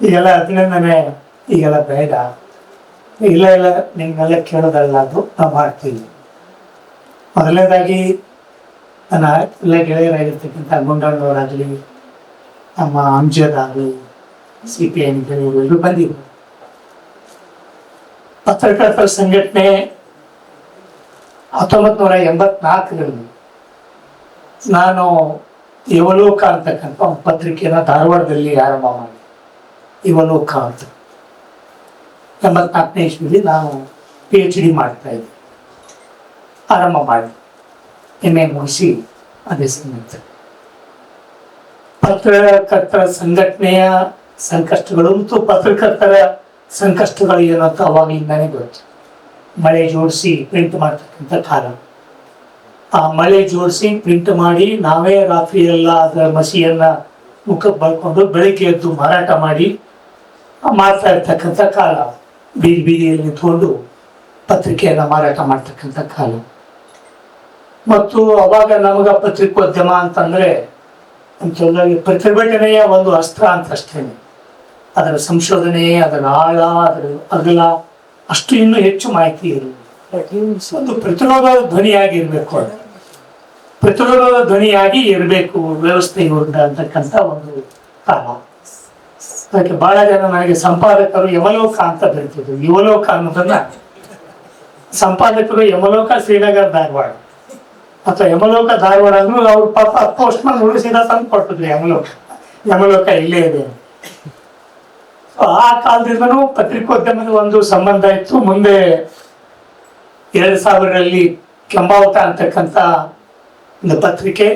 ಈಗೆಲ್ಲ 15ನೇ ಈಗೆಲ್ಲ ಬೇಡ, ಇಲ್ಲ ನಿಮ್ಗೆಲ್ಲ ಕೇಳೋದಲ್ಲ, ಅದು ನಾವು ಮಾಡ್ತೀವಿ. ಮೊದಲನೇದಾಗಿ ನನ್ನ ಎಲ್ಲ ಗೆಳೆಯರಾಗಿರ್ತಕ್ಕಂಥ ಗುಂಡಣ್ಣವರಾಗಲಿ, ನಮ್ಮ ಅಂಜದ್ ಆಗಲಿ, CPI ಎಲ್ಲರೂ ಬಂದಿದ್ರು. ಪತ್ರಕರ್ತರ ಸಂಘಟನೆ 1984ರಲ್ಲಿ ನಾನು ಯುವಲೋಕ ಅಂತಕ್ಕಂಥ ಒಂದು ಪತ್ರಿಕೆನ ಧಾರವಾಡದಲ್ಲಿ ಆರಂಭ ಮಾಡಿ, ಯುವಲೋಕ ಅಂತ 84ನೇ ಇಸ್ವಿಯಲ್ಲಿ ನಾನು PhD ಮಾಡ್ತಾ ಇದ್ದೆ. ಆರಂಭ ಮಾಡಿ MA ಮುಗಿಸಿ ಅದೇ ಸಂಗತ ಪತ್ರಕರ್ತರ ಸಂಘಟನೆಯ ಸಂಕಷ್ಟಗಳು ಮತ್ತು ಪತ್ರಕರ್ತರ ಸಂಕಷ್ಟಗಳು ಏನಂತ ಅವಾಗಿಂದಾನೇ ಗೊತ್ತು. ಮಳೆ ಜೋಡಿಸಿ ಪ್ರಿಂಟ್ ಮಾಡ್ತಕ್ಕಂಥ ಕಾಲ. ಆ ಮಳೆ ಜೋಡಿಸಿ ಪ್ರಿಂಟ್ ಮಾಡಿ ನಾವೇ ರಾತ್ರಿ ಎಲ್ಲ ಅದರ ಮಸಿಯನ್ನ ಮುಖಕ್ಕೆ ಬರ್ಕೊಂಡು ಬೆಳಿಗ್ಗೆ ಎದ್ದು ಮಾರಾಟ ಮಾಡಿ ಮಾಡ್ತಾ ಇರ್ತಕ್ಕಂಥ ಕಾಲ. ಬೀದಿಯಲ್ಲಿ ನಿಂತ್ಕೊಂಡು ಪತ್ರಿಕೆಯನ್ನ ಮಾರಾಟ ಮಾಡ್ತಕ್ಕಂಥ ಕಾಲ. ಮತ್ತು ಅವಾಗ ನಮಗ ಪತ್ರಿಕೋದ್ಯಮ ಅಂತಂದ್ರೆ ಪ್ರತಿಭಟನೆಯ ಒಂದು ಅಸ್ತ್ರ ಅಂತ ಅಷ್ಟೇನೆ. ಅದರ ಸಂಶೋಧನೆ, ಅದರ ಆಳ, ಅದರ ಅಗಲ ಅಷ್ಟು ಇನ್ನೂ ಹೆಚ್ಚು ಮಾಹಿತಿ ಇರಲಿಲ್ಲ. ಒಂದು ಪ್ರತಿರೋಧದ ಧ್ವನಿಯಾಗಿರ್ಬೇಕು, ಪ್ರತಿರೋಧದ ಧ್ವನಿಯಾಗಿ ಇರಬೇಕು ವ್ಯವಸ್ಥೆ ಅಂತಕ್ಕಂಥ ಒಂದು ಕಾಲ. ಅದಕ್ಕೆ ಬಹಳ ಜನ ನನಗೆ ಸಂಪಾದಕರು ಯುವಲೋಕ ಅಂತ ಬರೀತಿದ್ರು. ಯುವಲೋಕ ಅನ್ನೋದನ್ನ ಸಂಪಾದಕರು ಯಮಲೋಕ ಶ್ರೀನಗರ ಧಾರವಾಡ ಅಥವಾ ಯಮಲೋಕ ಧಾರವಾಡ ಅಂದ್ರೂ ಅವ್ರ ಪಾಪ ಪೋಸ್ಟ್ ಮ್ಯಾನ್ ಉಳಿಸಿದ ತಂದು ಕೊಟ್ಟಿದ್ರಿ ಯಮಲೋಕ ಇಲ್ಲೇ ಇದೆ. ಆ ಕಾಲದಿಂದನೂ ಪತ್ರಿಕೋದ್ಯಮದ ಒಂದು ಸಂಬಂಧ ಇತ್ತು. ಮುಂದೆ 2000ರಲ್ಲಿ ಕೆಂಬಾವಟ ಅಂತಕ್ಕಂಥ ಒಂದು ಪತ್ರಿಕೆ,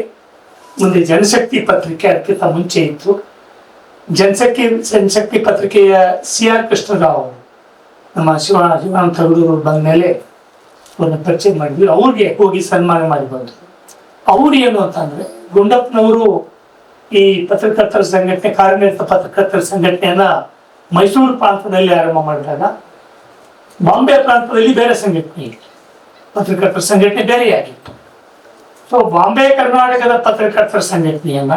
ಮುಂದೆ ಜನಶಕ್ತಿ ಪತ್ರಿಕೆ ಅದಕ್ಕಿಂತ ಮುಂಚೆ ಇತ್ತು. ಜನಶಕ್ತಿ ಪತ್ರಿಕೆಯ CR ಕೃಷ್ಣರಾವ್ ನಮ್ಮ ಶಿವಾನಂದ ತಗಡೂರು ಬಂದ ಮೇಲೆ ಅವ್ರನ್ನ ಪರಿಚಯ ಮಾಡಿದ್ವಿ. ಅವ್ರಿಗೆ ಹೋಗಿ ಸನ್ಮಾನ ಮಾಡಿ ಬಂದರು. ಅವ್ರು ಏನು ಅಂತಂದ್ರೆ, ಗುಂಡಪ್ಪನವರು ಈ ಪತ್ರಕರ್ತರ ಸಂಘಟನೆ, ಕಾರ್ಯನಿರತ ಪತ್ರಕರ್ತರ ಸಂಘಟನೆಯನ್ನ ಮೈಸೂರು ಪ್ರಾಂತದಲ್ಲಿ ಆರಂಭ ಮಾಡಿದಾಗ ಬಾಂಬೆ ಪ್ರಾಂತದಲ್ಲಿ ಬೇರೆ ಸಂಘಟನೆ ಇತ್ತು, ಪತ್ರಕರ್ತರ ಸಂಘಟನೆ ಬೇರೆಯಾಗಿತ್ತು. ಸೊ ಬಾಂಬೆ ಕರ್ನಾಟಕದ ಪತ್ರಕರ್ತರ ಸಂಘಟನೆಯನ್ನ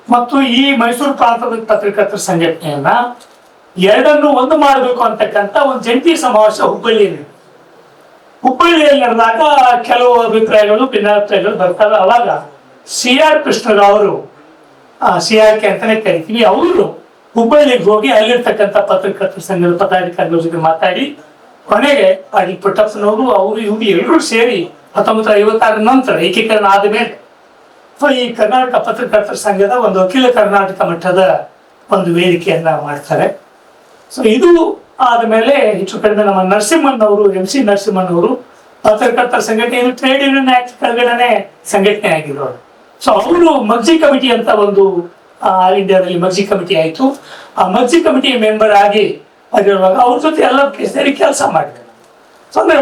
ಮತ್ತು ಈ ಮೈಸೂರು ಪ್ರಾಂತದ ಪತ್ರಕರ್ತರ ಸಂಘಟನೆಯನ್ನ ಎರಡನ್ನು ಒಂದು ಮಾಡಬೇಕು ಅಂತಕ್ಕಂಥ ಒಂದು ಜಂಟಿ ಸಮಾವೇಶ ಹುಬ್ಬಳ್ಳಿಯಲ್ಲಿ ನಡೆದಾಗ ಕೆಲವು ಅಭಿಪ್ರಾಯಗಳು ಭಿನ್ನಾಭಿಪ್ರಾಯಗಳು ಬರ್ತಾರೆ. ಅವಾಗ CR ಕೃಷ್ಣರಾವ್ ಅವರು, CRK ಅಂತಾನೆ ಕರಿತೀವಿ, ಅವರು ಹುಬ್ಬಳ್ಳಿಗೆ ಹೋಗಿ ಅಲ್ಲಿರ್ತಕ್ಕಂಥ ಪತ್ರಕರ್ತರ ಸಂಘದ ಪದಾಧಿಕಾರಿಗಳ ಜೊತೆ ಮಾತಾಡಿ ಕೊನೆಗೆ ಪಾಟೀಲ್ ಪುಟ್ಟಪ್ಪನವರು ಅವರು ಇವರು ಎಲ್ಲರೂ ಸೇರಿ 1956 ನಂತರ ಏಕೀಕರಣ ಆದಮೇಲೆ ಈ ಕರ್ನಾಟಕ ಪತ್ರಕರ್ತರ ಸಂಘದ ಒಂದು ಅಖಿಲ ಕರ್ನಾಟಕ ಮಟ್ಟದ ಒಂದು ವೇದಿಕೆಯನ್ನ ಮಾಡ್ತಾರೆ. ಸೊ ಇದು ಆದಮೇಲೆ ಹೆಚ್ಚು ಕಡಿಮೆ ನಮ್ಮ ನರಸಿಂಹಣ್ಣವರು, MC ನರಸಿಂಹಣ್ಣವರು ಪತ್ರಕರ್ತರ ಸಂಘಟನೆ, ಟ್ರೇಡ್ ಯೂನಿಯನ್ ಆಕ್ಟ್ ಕೆಳಗಡೆ ಸಂಘಟನೆ ಆಗಿರೋರು. ಸೊ ಅವರು ಮಗ್ಜಿ ಕಮಿಟಿ ಅಂತ ಒಂದು ಆಲ್ ಇಂಡಿಯಾದಲ್ಲಿ ಮಗ್ಜಿ ಕಮಿಟಿ ಆಯಿತು. ಆ ಮಗ್ಜಿ ಕಮಿಟಿ ಮೆಂಬರ್ ಆಗಿ ಆಗಿರುವಾಗ ಅವ್ರ ಜೊತೆ ಎಲ್ಲ ಸೇರಿ ಕೆಲಸ ಮಾಡಿದೆ. ಸೊ ಅಂದ್ರೆ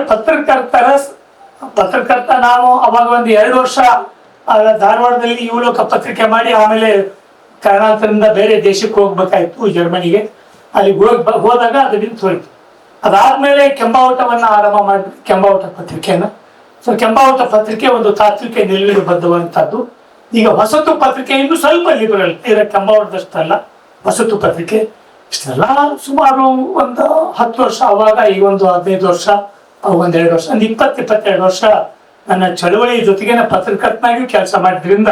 ಪತ್ರಕರ್ತ ನಾನು ಅವಾಗ ಒಂದು 2 ವರ್ಷ ಧಾರವಾಡದಲ್ಲಿ ಯುವಲೋಕ ಪತ್ರಿಕೆ ಮಾಡಿ ಆಮೇಲೆ ಕಾರಣಾಂತರದಿಂದ ಬೇರೆ ದೇಶಕ್ಕೆ ಹೋಗ್ಬೇಕಾಯ್ತು, ಜರ್ಮನಿಗೆ. ಅಲ್ಲಿ ಹೋದಾಗ ಅದು ನಿಂತು ಹೋಯ್ತು. ಅದಾದ್ಮೇಲೆ ಕೆಂಬಾವಟವನ್ನ ಆರಂಭ ಮಾಡಿದ್ವಿ, ಕೆಂಬಾವಟ ಪತ್ರಿಕೆಯನ್ನ. ಸೊ ಕೆಂಬಾವಟ ಪತ್ರಿಕೆ ಒಂದು ತಾತ್ವಿಕ ನಿಲುವಿಗೆ ಬದ್ಧವಂತದ್ದು. ಈಗ ಹೊಸತು ಪತ್ರಿಕೆ ಇನ್ನು ಸ್ವಲ್ಪ ಲಿಬರಲ್, ಕೆಂಬಾವಟದಷ್ಟಲ್ಲ ಹೊಸತು ಪತ್ರಿಕೆ. ಇಷ್ಟೆಲ್ಲ ಸುಮಾರು ಒಂದು 10 ವರ್ಷ, ಅವಾಗ ಈಗ ಒಂದು 15 ವರ್ಷ, ಒಂದ್ 2 ವರ್ಷ, ಒಂದು 20-22 ವರ್ಷ ನನ್ನ ಚಳವಳಿ ಜೊತೆಗೆ ಪತ್ರಕರ್ತನಾಗಿ ಕೆಲಸ ಮಾಡಿದ್ರಿಂದ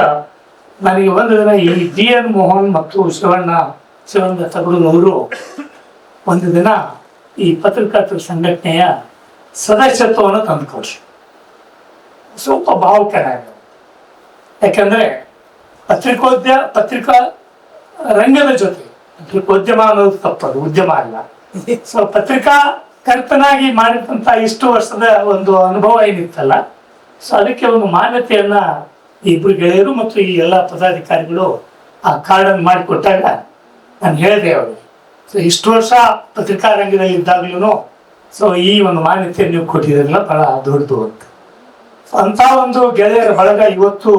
ನನಗೆ ಒಂದು ದಿನ ಈ DN ಮೋಹನ್ ಮತ್ತು ಶಿವಣ್ಣ ತಗಡೂರವರು ಒಂದು ದಿನ ಈ ಪತ್ರಕರ್ತರ ಸಂಘಟನೆಯ ಸದಸ್ಯತ್ವವನ್ನು ತಂದುಕೊಡ್ರು. ಸ್ವಲ್ಪ ಭಾವುಕನಾಗ, ಯಾಕಂದ್ರೆ ಪತ್ರಿಕಾ ರಂಗದ ಜೊತೆ, ಪತ್ರಿಕೋದ್ಯಮ ಅನ್ನೋದು ತಪ್ಪದು, ಉದ್ಯಮ ಅಲ್ಲ. ಸೊ ಪತ್ರಿಕಾ ಕರ್ತನಾಗಿ ಮಾಡಿದಂತ ಇಷ್ಟು ವರ್ಷದ ಒಂದು ಅನುಭವ ಏನಿತ್ತಲ್ಲ, ಸೊ ಅದಕ್ಕೆ ಒಂದು ಮಾನ್ಯತೆಯನ್ನ ಇಬ್ರು ಗೆಳೆಯರು ಮತ್ತು ಈ ಎಲ್ಲ ಪದಾಧಿಕಾರಿಗಳು ಆ ಕಾರ್ಡನ್ನು ಮಾಡಿಕೊಟ್ಟಾಗ ನಾನು ಹೇಳಿದೆ ಅವರಿಗೆ, ಸೊ ಇಷ್ಟು ವರ್ಷ ಪತ್ರಿಕಾ ರಂಗದಲ್ಲಿ ಇದ್ದಾಗ್ಲೂ ಸೊ ಈ ಒಂದು ಮಾನ್ಯತೆಯನ್ನು ನೀವು ಕೊಟ್ಟಿದ್ರಲ್ಲ ಬಹಳ ದೊಡ್ಡದು ಅಂತ. ಅಂತ ಒಂದು ಗೆಳೆಯರ ಬಳಗ ಇವತ್ತು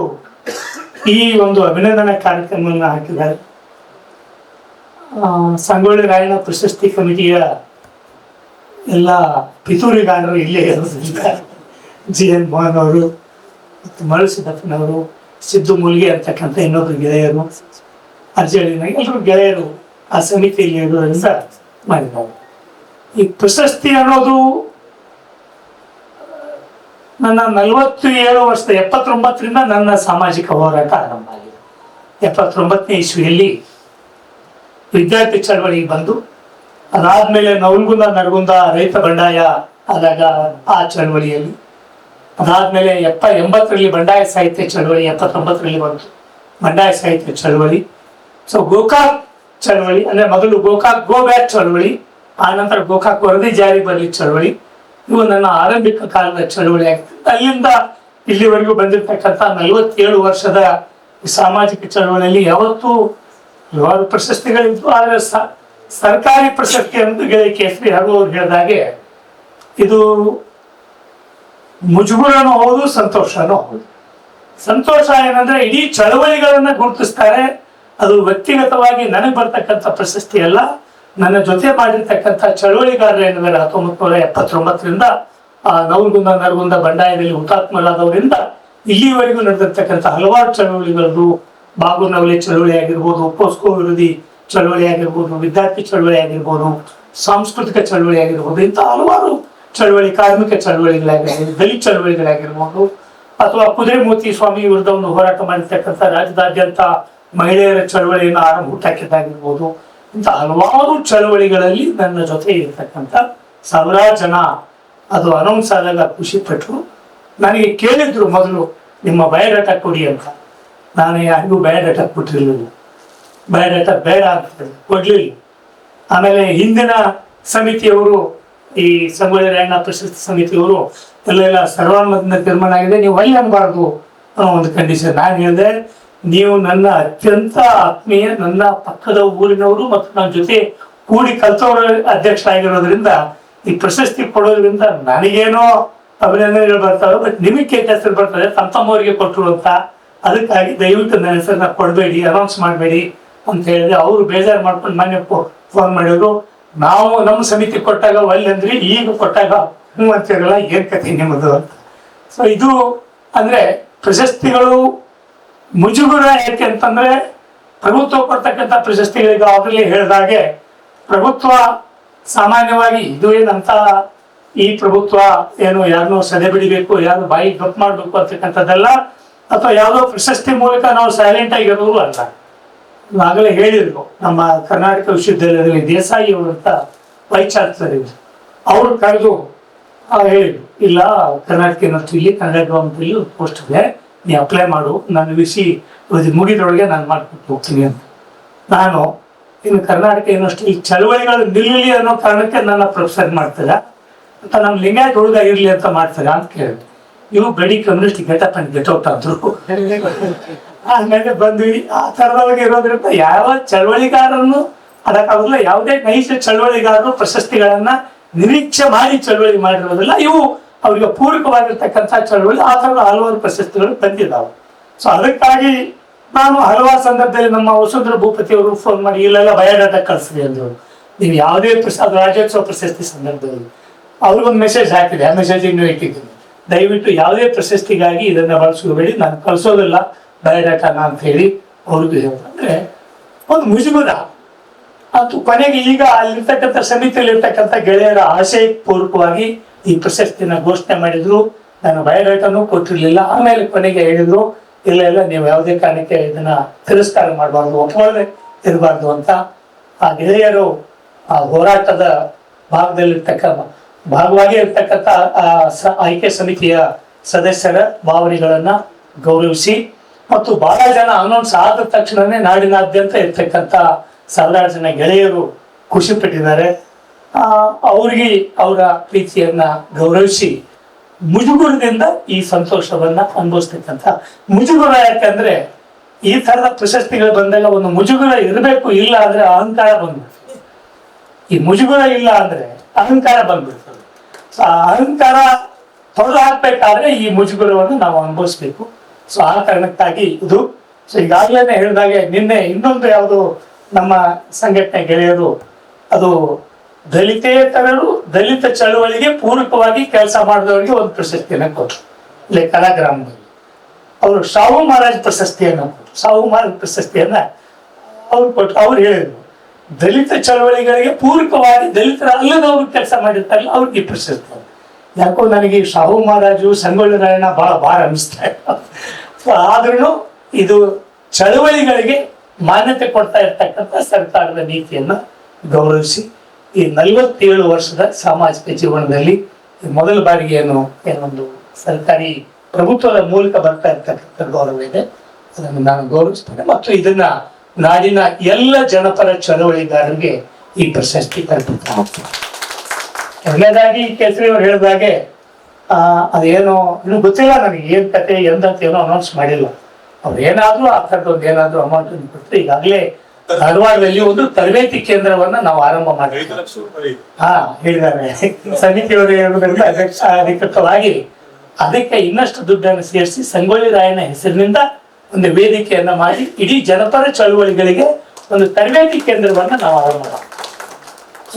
ಈ ಒಂದು ಅಭಿನಂದನಾ ಕಾರ್ಯಕ್ರಮವನ್ನು ಹಾಕಿದ್ದಾರೆ. ಸಂಗೊಳ್ಳಿ ರಾಯಣ್ಣ ಪ್ರಶಸ್ತಿ ಕಮಿಟಿಯ ಎಲ್ಲ ಪಿತೂರಿಗಾರರು ಇಲ್ಲೇ ಇರೋದ್ರಿಂದ GN ಮೋಹನ್ ಅವರು ಮತ್ತು ಮರುಸಿದ್ದಪ್ಪನವರು, ಸಿದ್ದು ಮೂಲ್ಗೆ ಅಂತಕ್ಕಂಥ ಇನ್ನೊಬ್ರು ಗೆಳೆಯರು, ಅರ್ಜಳಿನ ಎಲ್ಲರೂ ಗೆಳೆಯರು ಆ ಸಮಿತಿಯಲ್ಲಿ ಇರೋದ್ರಿಂದ ಮಾಡಿದ್ದಾರೆ. ಈ ಪ್ರಶಸ್ತಿ ಅನ್ನೋದು ನನ್ನ 47 ವರ್ಷದ 79ರಿಂದ ನನ್ನ ಸಾಮಾಜಿಕ ಹೋರಾಟ ಆರಂಭ ಆಗಿದೆ. 79ನೇ ಇಸ್ವಿಯಲ್ಲಿ ವಿದ್ಯಾರ್ಥಿ ಚಳವಳಿಗೆ ಬಂದು, ಅದಾದ್ಮೇಲೆ ನವಲ್ಗುಂದ ನರಗುಂದ ರೈತ ಬಂಡಾಯ ಆದಾಗ ಆ ಚಳವಳಿಯಲ್ಲಿ, ಅದಾದ್ಮೇಲೆ 80ರಲ್ಲಿ ಬಂಡಾಯ ಸಾಹಿತ್ಯ ಚಳವಳಿ, 79ರಲ್ಲಿ ಬಂತು ಬಂಡಾಯ ಸಾಹಿತ್ಯ ಚಳವಳಿ. ಸೊ ಗೋಕಾಕ್ ಚಳವಳಿ ಅಂದ್ರೆ ಮೊದಲು ಗೋಕಾಕ್ ಗೋ ಬ್ಯಾಕ್ ಚಳವಳಿ, ಆ ನಂತರ ಗೋಕಾಕ್ ವರದಿ ಜಾರಿ ಬರಲಿ ಚಳವಳಿ, ಇವು ನನ್ನ ಆರಂಭಿಕ ಕಾಲದ ಚಳವಳಿ ಆಗ್ತದೆ. ಅಲ್ಲಿಂದ ಇಲ್ಲಿವರೆಗೂ ಬಂದಿರತಕ್ಕಂಥ 47 ವರ್ಷದ ಸಾಮಾಜಿಕ ಚಳವಳಿಯಲ್ಲಿ ಯಾವತ್ತೂ ಹಲವಾರು ಪ್ರಶಸ್ತಿಗಳಿದ್ದು, ಆದರೆ ಸರ್ಕಾರಿ ಪ್ರಶಸ್ತಿ ಅಂತ ಕೇಸರಿ ಹಾಗೂ ಅವ್ರು ಹೇಳಿದಾಗೆ ಇದು ಮುಜುಗುರನೂ ಹೌದು, ಸಂತೋಷನೂ ಹೌದು. ಸಂತೋಷ ಏನಂದ್ರೆ ಇಡೀ ಚಳವಳಿಗಳನ್ನ ಗುರುತಿಸ್ತಾರೆ. ಅದು ವ್ಯಕ್ತಿಗತವಾಗಿ ನನಗೆ ಬರ್ತಕ್ಕಂಥ ಪ್ರಶಸ್ತಿ ಅಲ್ಲ, ನನ್ನ ಜೊತೆ ಮಾಡಿರ್ತಕ್ಕಂಥ ಚಳವಳಿಗಾರರು ಏನಿದ್ದಾರೆ 1979ರಿಂದ ನವಲ್ಗುಂದ ನರಗುಂದ ಬಂಡಾಯದಲ್ಲಿ ಹುತಾತ್ಮರಾದವರಿಂದ ಇಲ್ಲಿವರೆಗೂ ನಡೆದಿರ್ತಕ್ಕಂಥ ಹಲವಾರು ಚಳವಳಿಗಳದ್ದು, ಬಾಗುನವಲೆ ಚಳವಳಿ ಆಗಿರ್ಬೋದು, ಪೋಸ್ಕೋ ವಿರೋಧಿ ಚಳವಳಿ ಆಗಿರ್ಬೋದು, ವಿದ್ಯಾರ್ಥಿ ಚಳವಳಿ ಆಗಿರ್ಬೋದು, ಸಾಂಸ್ಕೃತಿಕ ಚಳವಳಿ ಆಗಿರ್ಬೋದು, ಇಂಥ ಹಲವಾರು ಚಳವಳಿ, ಕಾರ್ಮಿಕ ಚಳವಳಿಗಳಾಗಿರ್ಬೋದು, ದಲಿತ ಚಳವಳಿಗಳಾಗಿರ್ಬೋದು, ಅಥವಾ ಕುದುರೆಮೂರ್ತಿ ಸ್ವಾಮಿ ವಿರುದ್ಧ ಒಂದು ಹೋರಾಟ ಮಾಡಿರ್ತಕ್ಕಂಥ ರಾಜ್ಯದಾದ್ಯಂತ ಮಹಿಳೆಯರ ಚಳವಳಿಯನ್ನು ಹುಟ್ಟಾಕಿದ್ದಾಗಿರ್ಬೋದು, ಇಂಥ ಹಲವಾರು ಚಳವಳಿಗಳಲ್ಲಿ ನನ್ನ ಜೊತೆ ಇರ್ತಕ್ಕಂಥ ಸಾವಿರಾರು ಜನ ಅದು ಅನೌನ್ಸ್ ಆದಾಗ ಖುಷಿ ಪಟ್ಟರು. ನನಗೆ ಕೇಳಿದ್ರು ಮೊದಲು ನಿಮ್ಮ ಬಯೋಡಾಟಾ ಕೊಡಿ ಅಂತ. ನಾನು ಯಾರಿಗೂ ಬಯೋಡಾಟಾ ಕೊಟ್ಟಿರಲಿಲ್ಲ. ಬಯೋಡಾಟಾ ಬೇಡ ಅಂತ ಕೊಡ್ಲಿಲ್ಲ. ಆಮೇಲೆ ಹಿಂದಿನ ಸಮಿತಿಯವರು, ಈ ಸಂಗೊಳ್ಳಿ ರಾಯಣ್ಣ ಪ್ರಶಸ್ತಿ ಸಮಿತಿಯವರು ಎಲ್ಲ ಸರ್ವಾನುಮತದಿಂದ ತೀರ್ಮಾನ ಆಗಿದೆ, ನೀವು ಅಲ್ಲಿ ಅನ್ಬಾರ್ದು ಅನ್ನೋ ಒಂದು ಕಂಡೀಷನ್. ನಾನು ಹೇಳಿದೆ, ನೀವು ನನ್ನ ಅತ್ಯಂತ ಆತ್ಮೀಯ, ನನ್ನ ಪಕ್ಕದ ಊರಿನವರು ಮತ್ತು ನನ್ನ ಜೊತೆ ಕೂಡಿ ಕಲ್ತವರು ಅಧ್ಯಕ್ಷರಾಗಿರೋದ್ರಿಂದ ಈ ಪ್ರಶಸ್ತಿ ಕೊಡೋದ್ರಿಂದ ನನಗೇನೋ ಅಭಿನಂದನೆಗಳು ಬರ್ತವೆ, ಬಟ್ ನಿಮಗೆ ಕೆಟ್ಟ ಹೆಸರು ಬರ್ತದೆ, ತಮ್ಮವರಿಗೆ ಕೊಟ್ಟರು ಅಂತ. ಅದಕ್ಕಾಗಿ ದಯವಿಟ್ಟು ನನ್ನ ಹೆಸರನ್ನ ಕೊಡಬೇಡಿ, ಅನೌನ್ಸ್ ಮಾಡಬೇಡಿ ಅಂತ ಹೇಳಿದ್ರೆ ಅವರು ಬೇಜಾರು ಮಾಡ್ಕೊಂಡು ಮನೆ ಫೋನ್ ಮಾಡಿದ್ರು. ನಾವು ನಮ್ಮ ಸಮಿತಿ ಕೊಟ್ಟಾಗ ಒಳ್ಳೆ ಅಂದ್ರಿ, ಈಗ ಕೊಟ್ಟಾಗ ಹ್ಞೂ ಅಂತಿರಲ್ಲ, ಏನ್ ಕತೆ ನಿಮ್ಮದು ಅಂತ. ಸೊ ಇದು ಅಂದ್ರೆ ಪ್ರಶಸ್ತಿಗಳು ಮುಜುಗುರ ಯಾಕೆ ಅಂತಂದ್ರೆ, ಪ್ರಭುತ್ವ ಕೊಡ್ತಕ್ಕಂಥ ಪ್ರಶಸ್ತಿಗಳಿಗೆ ಆಗಲೇ ಹೇಳಿದಾಗೆ ಪ್ರಭುತ್ವ ಸಾಮಾನ್ಯವಾಗಿ ಇದು ಏನಂತ ಈ ಪ್ರಭುತ್ವ ಏನು ಯಾರನ್ನೋ ಸದೆ ಬಿಡಿಬೇಕು, ಯಾರು ಬಾಯಿ ಗಪ್ ಮಾಡ್ಬೇಕು ಅಂತಕ್ಕಂಥದ್ದಲ್ಲ, ಅಥವಾ ಯಾವುದೋ ಪ್ರಶಸ್ತಿ ಮೂಲಕ ನಾವು ಸೈಲೆಂಟ್ ಆಗಿರೋರು ಅಲ್ಲ. ಆಗಲೇ ಹೇಳಿದ್ರು, ನಮ್ಮ ಕರ್ನಾಟಕ ವಿಶ್ವವಿದ್ಯಾಲಯದಲ್ಲಿ ದೇಸಾಯಿ ಅವರು ಅಂತ ವೈಸ್ ಚಾನ್ಸಲರ್ ಇದ್ರು, ಅವರು ಕರೆದು ಹೇಳಿದ್ರು, ಇಲ್ಲ ಕರ್ನಾಟಕ ಯೂನಿವರ್ಸಿಟಿಲಿ ಕನ್ನಡ ಗೌರ್ಮೆಂಟಲ್ಲಿ ಪೋಸ್ಟ್ ಇದೆ, ನೀ ಅಪ್ಲೈ ಮಾಡು, ನಾನು ವಿಸಿ ಮುಗಿದ್ರೊಳಗೆ ನಾನು ಮಾಡ್ಕೊಟ್ಟು ಹೋಗ್ತೀನಿ ಅಂತ. ನಾನು ಇನ್ನು ಕರ್ನಾಟಕ ಯೂನಿವರ್ಸಿಟಿ ಚಳವಳಿಗಳು ನಿಲ್ಲಲಿ ಅನ್ನೋ ಕಾರಣಕ್ಕೆ ನನ್ನ ಪ್ರೊಫೆಸರ್ ಮಾಡ್ತಾರೆ ಅಂತ, ನಮ್ಮ ಲಿಂಗಾಯತ್ ಹುಡುಗ ಇರಲಿ ಅಂತ ಮಾಡ್ತಾರೆ ಅಂತ ಕೇಳಿದ್ರು. ಇವು ಬಡಿ ಕಮ್ಯುನಿಸ್ಟ್ ಗೆಟಪ್ ಅಂಡ್ ಗೆಟೌಟ್ ಅಂದ್ರು. ಆಮೇಲೆ ಬಂದ್ವಿ. ಆ ಥರದೊಳಗೆ ಇರೋದ್ರಿಂದ ಯಾವ ಚಳವಳಿಗಾರನ್ನು ಅದಕ್ಕಾಗಲ್ಲ, ಯಾವುದೇ ನೈಜ ಚಳವಳಿಗಾರರು ಪ್ರಶಸ್ತಿಗಳನ್ನ ನಿರೀಕ್ಷೆ ಮಾಡಿ ಚಳವಳಿ ಮಾಡಿರೋದಿಲ್ಲ. ಇವು ಅವರಿಗೆ ಪೂರಕವಾಗಿರ್ತಕ್ಕಂಥ ಚಳವಳಿ, ಆ ಥರದ ಹಲವಾರು ಪ್ರಶಸ್ತಿಗಳು ಬಂದಿದ್ದಾವೆ. ಸೊ ಅದಕ್ಕಾಗಿ ನಾನು ಹಲವಾರು ಸಂದರ್ಭದಲ್ಲಿ ನಮ್ಮ ವಸುಂಧರಾ ಭೂಪತಿ ಅವರು ಫೋನ್ ಮಾಡಿ ಇಲ್ಲೆಲ್ಲ ಬಯೋಡಾಟಾ ಕಳಿಸ್ರಿ ಅಂದ್ರು. ನೀವು ಯಾವುದೇ ಅದು ರಾಜ್ಯೋತ್ಸವ ಪ್ರಶಸ್ತಿ ಸಂದರ್ಭದಲ್ಲಿ ಅವ್ರಿಗೊಂದು ಮೆಸೇಜ್ ಹಾಕಿದೆ, ಆ ಮೆಸೇಜಿಗೆ ನೀವು ಇಟ್ಟಿದ್ದೀನಿ, ದಯವಿಟ್ಟು ಯಾವುದೇ ಪ್ರಶಸ್ತಿಗಾಗಿ ಇದನ್ನ ಬಳಸ್ಕೋಬೇಡಿ, ನಾನು ಕಳಿಸೋದಿಲ್ಲ ಬಯೋಡಾಟಾನ ಅಂತ ಹೇಳಿ ಅವ್ರಿಗೂ ಹೇಳಿದ್ರು. ಅಂದ್ರೆ ಒಂದು ಮುಜುಗುರ ಅದು ಕೊನೆಗೆ ಈಗ ಅಲ್ಲಿರ್ತಕ್ಕಂಥ ಸಮಿತಿಯಲ್ಲಿ ಇರ್ತಕ್ಕಂಥ ಗೆಳೆಯರ ಆಶಯ ಪೂರ್ವಕವಾಗಿ ಈ ಪ್ರಶಸ್ತಿನ ಘೋಷಣೆ ಮಾಡಿದ್ರು. ನಾನು ಬಯೋಡಾಟಾನು ಕೊಟ್ಟಿರ್ಲಿಲ್ಲ. ಆಮೇಲೆ ಕೊನೆಗೆ ಹೇಳಿದ್ರು, ಇಲ್ಲ ನೀವು ಯಾವುದೇ ಕಾರಣಕ್ಕೆ ಇದನ್ನ ತಿರಸ್ಕಾರ ಮಾಡಬಾರ್ದು, ಒಪ್ಪದೆ ಇರಬಾರ್ದು ಅಂತ. ಆ ಗೆಳೆಯರು ಆ ಹೋರಾಟದ ಭಾಗವಾಗಿ ಇರ್ತಕ್ಕಂಥ ಆಯ್ಕೆ ಸಮಿತಿಯ ಸದಸ್ಯರ ಭಾವನೆಗಳನ್ನ ಗೌರವಿಸಿ, ಮತ್ತು ಬಹಳ ಜನ ಅನೌನ್ಸ್ ಆದ ತಕ್ಷಣನೇ ನಾಡಿನಾದ್ಯಂತ ಇರ್ತಕ್ಕಂಥ ಸಾವಿರಾರು ಜನ ಗೆಳೆಯರು ಖುಷಿ ಪಟ್ಟಿದ್ದಾರೆ. ಅವ್ರಿಗೆ ಅವರ ಪ್ರೀತಿಯನ್ನ ಗೌರವಿಸಿ ಮುಜುಗುರದಿಂದ ಈ ಸಂತೋಷವನ್ನ ಅನುಭವಿಸ್ತಕ್ಕಂಥ ಮುಜುಗುರ. ಯಾಕಂದ್ರೆ ಈ ತರದ ಪ್ರಶಸ್ತಿಗಳು ಬಂದಾಗ ಒಂದು ಮುಜುಗುರ ಇರಬೇಕು, ಇಲ್ಲ ಅಂದ್ರೆ ಅಹಂಕಾರ ಬಂದ್ಬಿಡ್ತದೆ. ಈ ಮುಜುಗುರ ಇಲ್ಲ ಅಂದ್ರೆ ಅಹಂಕಾರ ಬಂದ್ಬಿಡ್ತದೆ. ಸೊ ಆ ಅಹಂಕಾರ ತೊಡೆದು ಹಾಕ್ಬೇಕಾದ್ರೆ ಈ ಮುಜುಗುರವನ್ನು ನಾವು ಅನುಭವಿಸ್ಬೇಕು. ಸೊ ಆ ಕಾರಣಕ್ಕಾಗಿ ಇದು. ಸೊ ಈಗಾಗಲೇ ಹೇಳಿದಾಗೆ ನಿನ್ನೆ ಇನ್ನೊಂದು ಯಾವುದು ನಮ್ಮ ಸಂಘಟನೆ ಗೆಳೆಯರು, ಅದು ದಲಿತೇತರರು ದಲಿತ ಚಳವಳಿಗೆ ಪೂರಕವಾಗಿ ಕೆಲಸ ಮಾಡಿದವರಿಗೆ ಒಂದು ಪ್ರಶಸ್ತಿಯನ್ನು ಕೊಟ್ಟರು. ಇಲ್ಲಿ ಕಲಾಗ್ರಾಮದಲ್ಲಿ ಅವರು ಶಾಹು ಮಹಾರಾಜ್ ಪ್ರಶಸ್ತಿಯನ್ನು ಕೊಟ್ಟರು. ಶಾಹು ಮಹಾರಾಜ್ ಪ್ರಶಸ್ತಿಯನ್ನ ಅವ್ರು ಕೊಟ್ಟರು. ಅವ್ರು ಹೇಳಿದ್ರು, ದಲಿತ ಚಳವಳಿಗಳಿಗೆ ಪೂರಕವಾಗಿ ದಲಿತರ ಅಲ್ಲದವರು ಕೆಲಸ ಮಾಡಿರ್ತಾರಲ್ಲ ಅವ್ರಿಗೆ ಈ ಪ್ರಶಸ್ತಿ. ಯಾಕೋ ನನಗೆ ಶಾಹು ಮಹಾರಾಜು ಸಂಗೊಳ್ಳಿ ರಾಯಣ್ಣ ಭಾಳ ಅನ್ನಿಸ್ತಾ ಇದೆ. ಆದ್ರೂ ಇದು ಚಳವಳಿಗಳಿಗೆ ಮಾನ್ಯತೆ ಕೊಡ್ತಾ ಇರ್ತಕ್ಕಂಥ ಸರ್ಕಾರದ ನೀತಿಯನ್ನ ಗೌರವಿಸಿ ಈ 47 ವರ್ಷದ ಸಾಮಾಜಿಕ ಜೀವನದಲ್ಲಿ ಮೊದಲ ಬಾರಿಗೆ ಏನೊಂದು ಸರ್ಕಾರಿ ಪ್ರಭುತ್ವದ ಮೂಲಕ ಬರ್ತಾ ಇರ್ತಕ್ಕಂಥ ಗೌರವ ಇದೆ, ಅದನ್ನು ನಾನು ಗೌರವಿಸ್ತೇನೆ. ಮತ್ತು ಇದನ್ನ ನಾಡಿನ ಎಲ್ಲ ಜನಪರ ಚಳವಳಿಗಾರರಿಗೆ ಈ ಪ್ರಶಸ್ತಿ ಅರ್ಪಿತ ಆಗ್ತದೆ. ಎರಡನೇದಾಗಿ ಕೇಸರಿ ಅವರು ಹೇಳಿದಾಗೆ ಅದೇನೋ ಇನ್ನು ಗೊತ್ತಿಲ್ಲ ನನಗೆ ಏನ್ ಕತೆ ಎಂದಂತ ಏನೋ ಅನೌನ್ಸ್ ಮಾಡಿಲ್ಲ. ಅವ್ರು ಏನಾದ್ರು ಆ ಥರದೊಂದು ಏನಾದ್ರು ಅಮೌಂಟ್ ಕೊಟ್ಟರೆ, ಈಗಾಗಲೇ ಧಾರವಾಡದಲ್ಲಿ ಒಂದು ತರಬೇತಿ ಕೇಂದ್ರವನ್ನ ನಾವು ಆರಂಭ ಮಾಡಿದ್ದೀವಿ. ಹೇಳಿದ್ದಾರೆ ಸಮಿತಿಯವರು ಹೇಳುವುದರಿಂದ ಅಧ್ಯಕ್ಷ ಅಧಿಕೃತವಾಗಿ ಅದಕ್ಕೆ ಇನ್ನಷ್ಟು ದುಡ್ಡನ್ನು ಸೇರಿಸಿ ಸಂಗೊಳ್ಳಿ ರಾಯಣ್ಣ ಹೆಸರಿನಿಂದ ಒಂದು ವೇದಿಕೆಯನ್ನ ಮಾಡಿ ಇಡೀ ಜನಪರ ಚಳುವಳಿಗಳಿಗೆ ಒಂದು ತರಬೇತಿ ಕೇಂದ್ರವನ್ನ ನಾವು ಆರಂಭ ಮಾಡ್ತೀವಿ.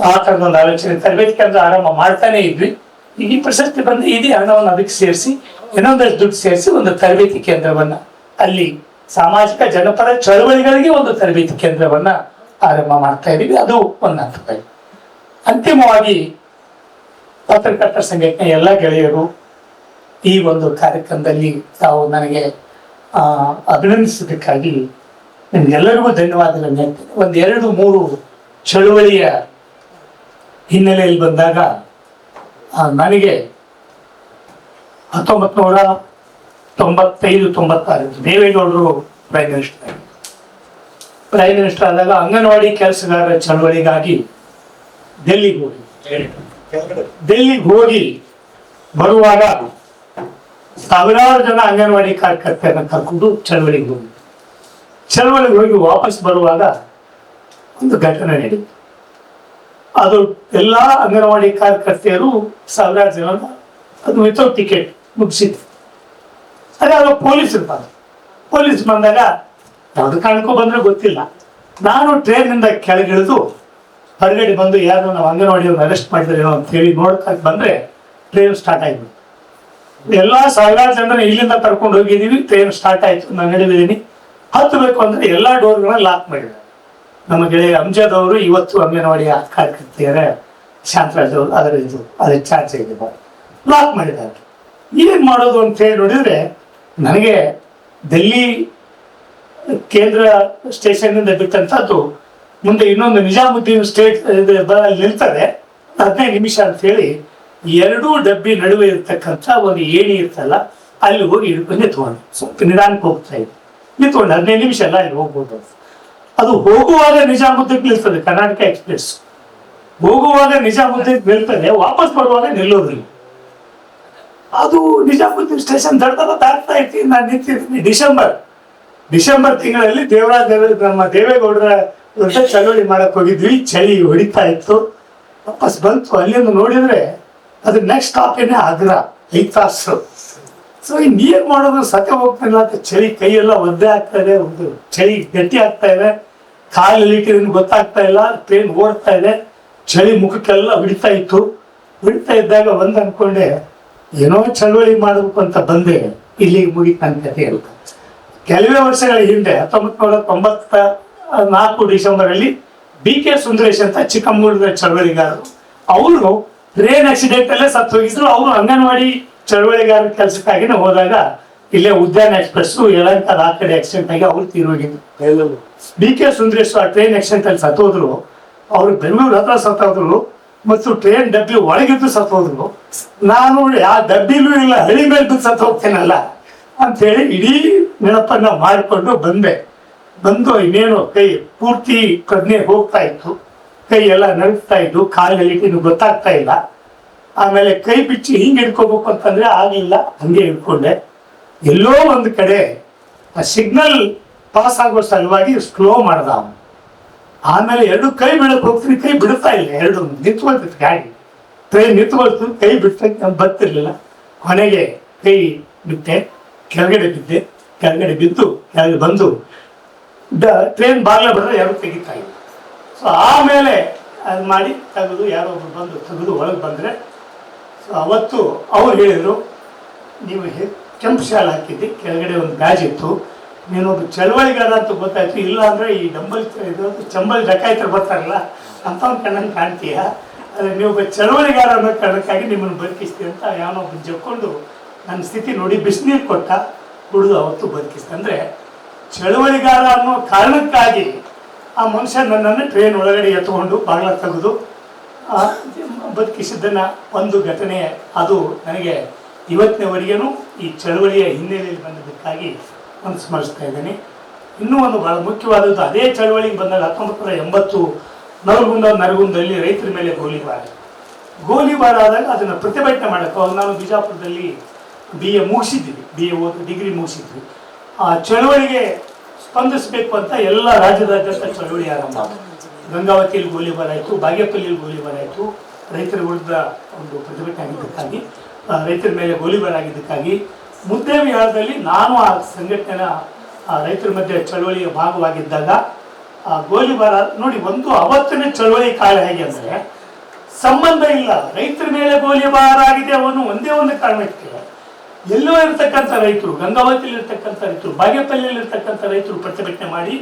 ಆ ಥರದ ಒಂದು ಆಲೋಚನೆ ತರಬೇತಿ ಕೇಂದ್ರ ಆರಂಭ ಮಾಡ್ತಾನೆ ಇದ್ವಿ. ಈಗ ಈ ಪ್ರಶಸ್ತಿ ಬಂದು ಇಡೀ ಹಣವನ್ನು ಅದಕ್ಕೆ ಸೇರಿಸಿ ಇನ್ನೊಂದಷ್ಟು ದುಡ್ಡು ಸೇರಿಸಿ ಒಂದು ತರಬೇತಿ ಕೇಂದ್ರವನ್ನ ಅಲ್ಲಿ ಸಾಮಾಜಿಕ ಜನಪರ ಚಳವಳಿಗಳಿಗೆ ಒಂದು ತರಬೇತಿ ಕೇಂದ್ರವನ್ನ ಆರಂಭ ಮಾಡ್ತಾ ಇದೀವಿ. ಅದು ಒಂದು ಹಂತ. ಅಂತಿಮವಾಗಿ ಪತ್ರಕರ್ತರ ಸಂಘಟನೆ ಎಲ್ಲ ಗೆಳೆಯರು ಈ ಒಂದು ಕಾರ್ಯಕ್ರಮದಲ್ಲಿ ತಾವು ನನಗೆ ಅಭಿನಂದಿಸೋದಕ್ಕಾಗಿ ನಿಮ್ಗೆಲ್ಲರಿಗೂ ಧನ್ಯವಾದಗಳನ್ನು ಹೇಳ್ತೇನೆ. 1-2-3 ಚಳುವಳಿಯ ಹಿನ್ನೆಲೆಯಲ್ಲಿ ಬಂದಾಗ ನನಗೆ 1995-96 ದೇವೇಗೌಡರು ಪ್ರೈಮ್ ಮಿನಿಸ್ಟರ್ ಆದಾಗ ಅಂಗನವಾಡಿ ಕೆಲಸಗಾರರ ಚಳವಳಿಗಾಗಿ ಡೆಲ್ಲಿಗೆ ಹೋಗಿ ಬರುವಾಗ ಸಾವಿರಾರು ಜನ ಅಂಗನವಾಡಿ ಕಾರ್ಯಕರ್ತೆಯನ್ನ ಕರ್ಕೊಂಡು ಚಳವಳಿಗೆ ಹೋಗಿ ವಾಪಸ್ ಬರುವಾಗ ಒಂದು ಘಟನೆ ನಡೀತು. ಅದು ಎಲ್ಲ ಅಂಗನವಾಡಿ ಕಾರ್ಯಕರ್ತೆಯರು ಸಾವಿರಾರು ಜನ ಅದು ವಿತೌಟ್ ಟಿಕೆಟ್ ಮುಗಿಸಿದ್ರು. ಅದೇ ಅದು ಪೊಲೀಸ್ ಇರ್ತಾರೆ. ಪೊಲೀಸ್ ಬಂದಾಗ ಯಾವ್ದು ಕಾರಣಕ್ಕೂ ಬಂದ್ರೆ ಗೊತ್ತಿಲ್ಲ, ನಾನು ಟ್ರೈನಿಂದ ಕೆಳಗಿಳಿದು ಹೊರಗಡೆ ಬಂದು ಯಾರು ನಾವು ಅಂಗನವಾಡಿಯವ್ರನ್ನ ಅರೆಸ್ಟ್ ಮಾಡಿದ್ರೇನೋ ಅಂತ ಹೇಳಿ ನೋಡ್ತಾ ಬಂದ್ರೆ ಟ್ರೈನ್ ಸ್ಟಾರ್ಟ್ ಆಯ್ತು. ಎಲ್ಲ ಸಾವಿರಾರು ಜನರ ಇಲ್ಲಿಂದ ಕರ್ಕೊಂಡು ಹೋಗಿದ್ದೀವಿ, ಟ್ರೈನ್ ಸ್ಟಾರ್ಟ್ ಆಯ್ತು, ನಾನು ನಡೆದಿದ್ದೀನಿ. ಹತ್ತಬೇಕು ಅಂದ್ರೆ ಎಲ್ಲ ಡೋರ್ಗಳನ್ನ ಲಾಕ್ ಮಾಡಿದ್ದಾರೆ. ನಮ್ಮ ಗೆಳೆಯ ಅಮ್ಜದ್ ಅವರು ಇವತ್ತು ಅಂಗನವಾಡಿಯ ಕಾರ್ಯಕರ್ತೆಯರ ಶಾಂತರಾಜ್ ಅವರು ಅದರ ಚಾರ್ಜ್ ಆಗಿದ್ದಾರೆ, ಲಾಕ್ ಮಾಡಿದ್ದಾರೆ. ಏನ್ ಮಾಡೋದು ಅಂತ ಹೇಳಿ ನೋಡಿದ್ರೆ ನನಗೆ ಡೆಲ್ಲಿ ಕೇಂದ್ರ ಸ್ಟೇಷನ್ ಇಂದ ಬಿಟ್ಟಂತದ್ದು ಮುಂದೆ ಇನ್ನೊಂದು ನಿಜಾಮುದ್ದೀನ್ ಸ್ಟೇಟ್ ನಿಲ್ತದೆ 15 ನಿಮಿಷ ಅಂತ ಹೇಳಿ 2 ಡಬ್ಬಿ ನಡುವೆ ಇರ್ತಕ್ಕಂಥ ಒಂದು ಏಣಿ ಇರ್ತಲ್ಲ, ಅಲ್ಲಿ ಹೋಗಿ ಹಿಡ್ಕೊಂಡು ನಿಂತ್ಕೊಂಡು ಸ್ವಲ್ಪ ನಿಧಾನಕ್ಕೆ ಹೋಗ್ತಾ ಇದ್ದೆ. ನಿಂತ್ಕೊಂಡು 15 ನಿಮಿಷ ಅಲ್ಲ, ಅಲ್ಲಿ ಹೋಗ್ಬೋದು. ಅದು ಹೋಗುವಾಗ ನಿಜಾಮುದ್ದೀನ್ ನಿಲ್ತದೆ, ಕರ್ನಾಟಕ ಎಕ್ಸ್ಪ್ರೆಸ್ ಹೋಗುವಾಗ ನಿಜಾಮುದ್ದೀನ್ ನಿಲ್ತದೆ, ವಾಪಸ್ ಬರುವಾಗ ನಿಲ್ಲೋದಿಲ್ಲ. ಅದು ನಿಜಾಮುದ್ದೀನ್ ಸ್ಟೇಷನ್ ದಾಟ್ತಾ ಇತ್ತು. ನಾನು ನಿಂತಿದ್ದೀನಿ ಡಿಸೆಂಬರ್ ತಿಂಗಳಲ್ಲಿ ನಮ್ಮ ದೇವೇಗೌಡರ ಚಳವಳಿ ಮಾಡಕ್ ಹೋಗಿದ್ವಿ. ಚಳಿ ಹೊಡಿತಾ ಇತ್ತು, ವಾಪಸ್ ಬಂತು. ಅಲ್ಲಿಂದ ನೋಡಿದ್ರೆ ಅದು ನೆಕ್ಸ್ಟ್ ಸ್ಟಾಪ್ ಏನೇ ಆಗ್ರಾ, 5 ತಾಸು. ಸೊ ಇನ್ನೇನ್ ಮಾಡೋದು, ಸತ್ಯ ಹೋಗ್ತಿಲ್ಲ ಅಂತ ಚಳಿ ಕೈಯೆಲ್ಲ ಒದ್ದೆ ಆಗ್ತಾ ಇದೆ, ಒಂದು ಚಳಿ ಗಟ್ಟಿ ಆಗ್ತಾ ಇದೆ, ಕಾಲಲ್ಲಿ ಗೊತ್ತಾಗ್ತಾ ಇಲ್ಲ, ಟ್ರೈನ್ ಓಡ್ತಾ ಇದೆ, ಚಳಿ ಮುಖಕ್ಕೆಲ್ಲ ಹೊಡಿತಾ ಇತ್ತು. ಹೊಡಿತಾ ಇದ್ದಾಗ ಬಂದು ಅನ್ಕೊಂಡೆ ಏನೋ ಚಳವಳಿ ಮಾಡಬೇಕು ಅಂತ ಬಂದೆ, ಇಲ್ಲಿಗೆ ಮುಗಿತು ನನ್ನ ಕಥೆ ಅಂತ. ಕೆಲವೇ ವರ್ಷಗಳ ಹಿಂದೆ 1994 ಡಿಸೆಂಬರ್ ಅಲ್ಲಿ BK ಸುಂದರೇಶ್ ಅಂತ ಚಿಕ್ಕಮಗಳೂರಿನ ಚಳವಳಿಗಾರರು, ಅವರು ಟ್ರೈನ್ ಆಕ್ಸಿಡೆಂಟ್ ಅಲ್ಲೇ ಸತ್ತು ಹೋಗಿದ್ರು. ಅವರು ಅಂಗನವಾಡಿ ಚಳವಳಿಗಾರರ ಕೆಲಸಕ್ಕಾಗಿನೇ ಹೋದಾಗ ಇಲ್ಲೇ ಉದ್ಯಾನ ಎಕ್ಸ್ಪ್ರೆಸ್ ಯಲಹಂಕದ ಆ ಕಡೆ ಆಕ್ಸಿಡೆಂಟ್ ಆಗಿ ಅವ್ರು ತೀರೋಗಿದ್ರು. BK ಸುಂದರೇಶ್ ಆ ಟ್ರೈನ್ ಆಕ್ಸಿಡೆಂಟ್ ಅಲ್ಲಿ ಸತ್ತೋದ್ರು. ಅವರು ಬೆಂಗಳೂರು ಹತ್ರ ಸತ್ತೋದ್ರು ಮತ್ತು ಟ್ರೈನ್ ಡಬ್ಬಿ ಒಳಗಿದ್ದು ಸತ್ತೋದ್ರು. ನಾನು ಆ ಡಬ್ಬಿಲೂ ಇಲ್ಲ, ಹಳಿ ಮೇಲೆ ಬಿದ್ದು ಸತ್ತು ಹೋಗ್ತೇನಲ್ಲ ಅಂತ ಹೇಳಿ ಇಡೀ ನೆನಪನ್ನ ಮಾಡಿಕೊಂಡು ಬಂದು ಇನ್ನೇನು ಕೈ ಪೂರ್ತಿ ಪ್ರಜ್ಞೆ ಹೋಗ್ತಾ ಇತ್ತು, ಕೈ ಎಲ್ಲ ನಡುಗ್ತಾ ಇದ್ದು, ಕಾಲಲ್ಲಿ ಗೊತ್ತಾಗ್ತಾ ಇಲ್ಲ. ಆಮೇಲೆ ಕೈ ಬಿಚ್ಚಿ ಹಿಂಗೆ ಹಿಡ್ಕೋಬೇಕು ಅಂತಂದ್ರೆ ಆಗಲಿಲ್ಲ, ಹಂಗೆ ಹಿಡ್ಕೊಂಡೆ. ಎಲ್ಲೋ ಒಂದು ಕಡೆ ಆ ಸಿಗ್ನಲ್ ಪಾಸ್ ಆಗೋ ಸಲುವಾಗಿ ಸ್ಲೋ ಮಾಡ್ದ ಅವನು. ಆಮೇಲೆ 2 ಕೈ ಬಿಡಕ್ ಹೋಗ್ತೀನಿ, ಕೈ ಬಿಡ್ತಾ ಇಲ್ಲ, 2 ನಿಂತ್ಕೊಳ್ತಿತ್ತು ಗಾಡಿ, ಟ್ರೈನ್ ನಿಂತ್ಕೊಳ್ತು, ಕೈ ಬಿಡ್ತಕ್ಕೆ ನಮ್ಗೆ ಬರ್ತಿರ್ಲಿಲ್ಲ. ಕೊನೆಗೆ ಕೈ ಬಿಟ್ಟೆ, ಕೆಳಗಡೆ ಬಿದ್ದು ಕೆಳಗೆ ಬಂದು ಟ್ರೈನ್ ಬಾಗ್ಲ ಬರೆದ್ರೆ ಯಾರು ತೆಗಿತಾ ಇಲ್ಲ. ಸೊ ಆಮೇಲೆ ಅದು ಮಾಡಿ ತೆಗೆದು ಯಾರೋ ಒಬ್ರು ಬಂದು ತೆಗೆದು ಒಳಗೆ ಬಂದರೆ, ಸೊ ಅವತ್ತು ಅವ್ರು ಹೇಳಿದರು, ನೀವು ಕೆಂಪು ಶಾಲೆ ಹಾಕಿದ್ದಿ, ಕೆಳಗಡೆ ಒಂದು ಬ್ಯಾಜ್ ಇತ್ತು, ನೀನೊಬ್ಬ ಚಳವಳಿಗಾರ ಅಂತ ಗೊತ್ತಾಯ್ತು, ಇಲ್ಲ ಅಂದರೆ ಈ ಚಂಬಲ್ ಡಕಾಯ್ತರು ಬರ್ತಾರಲ್ಲ ಅಂಥವ್ನು ಕಣ್ಣಂಗೆ ಕಾಣ್ತೀಯ, ನೀವೊಬ್ಬ ಚಳವಳಿಗಾರ ಅನ್ನೋ ಕಾರಣಕ್ಕಾಗಿ ನಿಮ್ಮನ್ನು ಬದುಕಿಸ್ತೀವಿ ಅಂತ ಯಾವನೊಬ್ಬ ಜಕ್ಕೊಂಡು ನನ್ನ ಸ್ಥಿತಿ ನೋಡಿ ಬಿಸಿನೀರು ಕೊಟ್ಟ, ಕುಡಿದು ಅವತ್ತು ಬದುಕಿಸ್ತೆ. ಅಂದರೆ ಚಳವಳಿಗಾರ ಅನ್ನೋ ಕಾರಣಕ್ಕಾಗಿ ಆ ಮನುಷ್ಯ ನನ್ನನ್ನು ಟ್ರೈನ್ ಒಳಗಡೆ ಎತ್ಕೊಂಡು ಬಾಗಿಲ ತೆಗೆದು ಬದುಕಿಸಿದ್ದನ್ನ ಒಂದು ಘಟನೆ. ಅದು ನನಗೆ ಇವತ್ತಿನವರೆಗೂ ಈ ಚಳವಳಿಯ ಹಿನ್ನೆಲೆಯಲ್ಲಿ ಬಂದಿದ್ದಕ್ಕಾಗಿ ಒಂದು ಸ್ಮರಿಸ್ತಾ ಇದ್ದೇನೆ. ಇನ್ನೂ ಒಂದು ಬಹಳ ಮುಖ್ಯವಾದದ್ದು, ಅದೇ ಚಳವಳಿಗೆ ಬಂದಾಗ 1980 ನರಗುಂದದಲ್ಲಿ ರೈತರ ಮೇಲೆ ಗೋಲಿಬಾರ್ ಆದಾಗ ಅದನ್ನು ಪ್ರತಿಭಟನೆ ಮಾಡೋಕ್ಕೆ ನಾನು ಬಿಜಾಪುರದಲ್ಲಿ BA ಮುಗಿಸಿದ್ವಿ, BA ಓದಿ ಡಿಗ್ರಿ ಮುಗಿಸಿದ್ವಿ. ಆ ಚಳವಳಿಗೆ ಸ್ಪಂದಿಸಬೇಕು ಅಂತ ಎಲ್ಲ ರಾಜ್ಯದಾದ್ಯಂತ ಚಳವಳಿ ಆರಂಭ. ಗಂಗಾವತಿಯಲ್ಲಿ ಗೋಲಿಬಾರ್ ಆಯಿತು, ಬಾಗೇಪಲ್ಲಿಯಲ್ಲಿ ಗೋಲಿಬಾರ್ ಆಯಿತು. ರೈತರ ವಿರುದ್ಧ ಒಂದು ಪ್ರತಿಭಟನೆ ಆಗಿದ್ದಕ್ಕಾಗಿ, ರೈತರ ಮೇಲೆ ಗೋಲಿಬಾರ್ ಆಗಿದ್ದಕ್ಕಾಗಿ ಮುದ್ದೇಬಿಹಾರದಲ್ಲಿ ನಾನು ಆ ಸಂಘಟನೆಯ ರೈತರ ಮಧ್ಯೆ ಚಳವಳಿಯ ಭಾಗವಾಗಿದ್ದಾಗ ಆ ಗೋಲಿಬಾರ್ ನೋಡಿ. ಒಂದು ಅವತ್ತಿನ ಚಳವಳಿ ಕಾಲ ಹೇಗೆ ಅಂದರೆ ಸಂಬಂಧ ಇಲ್ಲ, ರೈತರ ಮೇಲೆ ಗೋಲಿಬಾರ್ ಆಗಿದೆ ಅವನು ಒಂದೇ ಒಂದು ಕಾರಣಕ್ಕೆ. ಎಲ್ಲೋ ಇರ್ತಕ್ಕಂಥ ರೈತರು, ಗಂಗಾವತಿಯಲ್ಲಿ ಇರ್ತಕ್ಕಂಥ ರೈತರು, ಬಾಗೇಪಲ್ಲಿಯಲ್ಲಿ ಇರ್ತಕ್ಕಂಥ ರೈತರು ಪ್ರತಿಭಟನೆ ಮಾಡಿ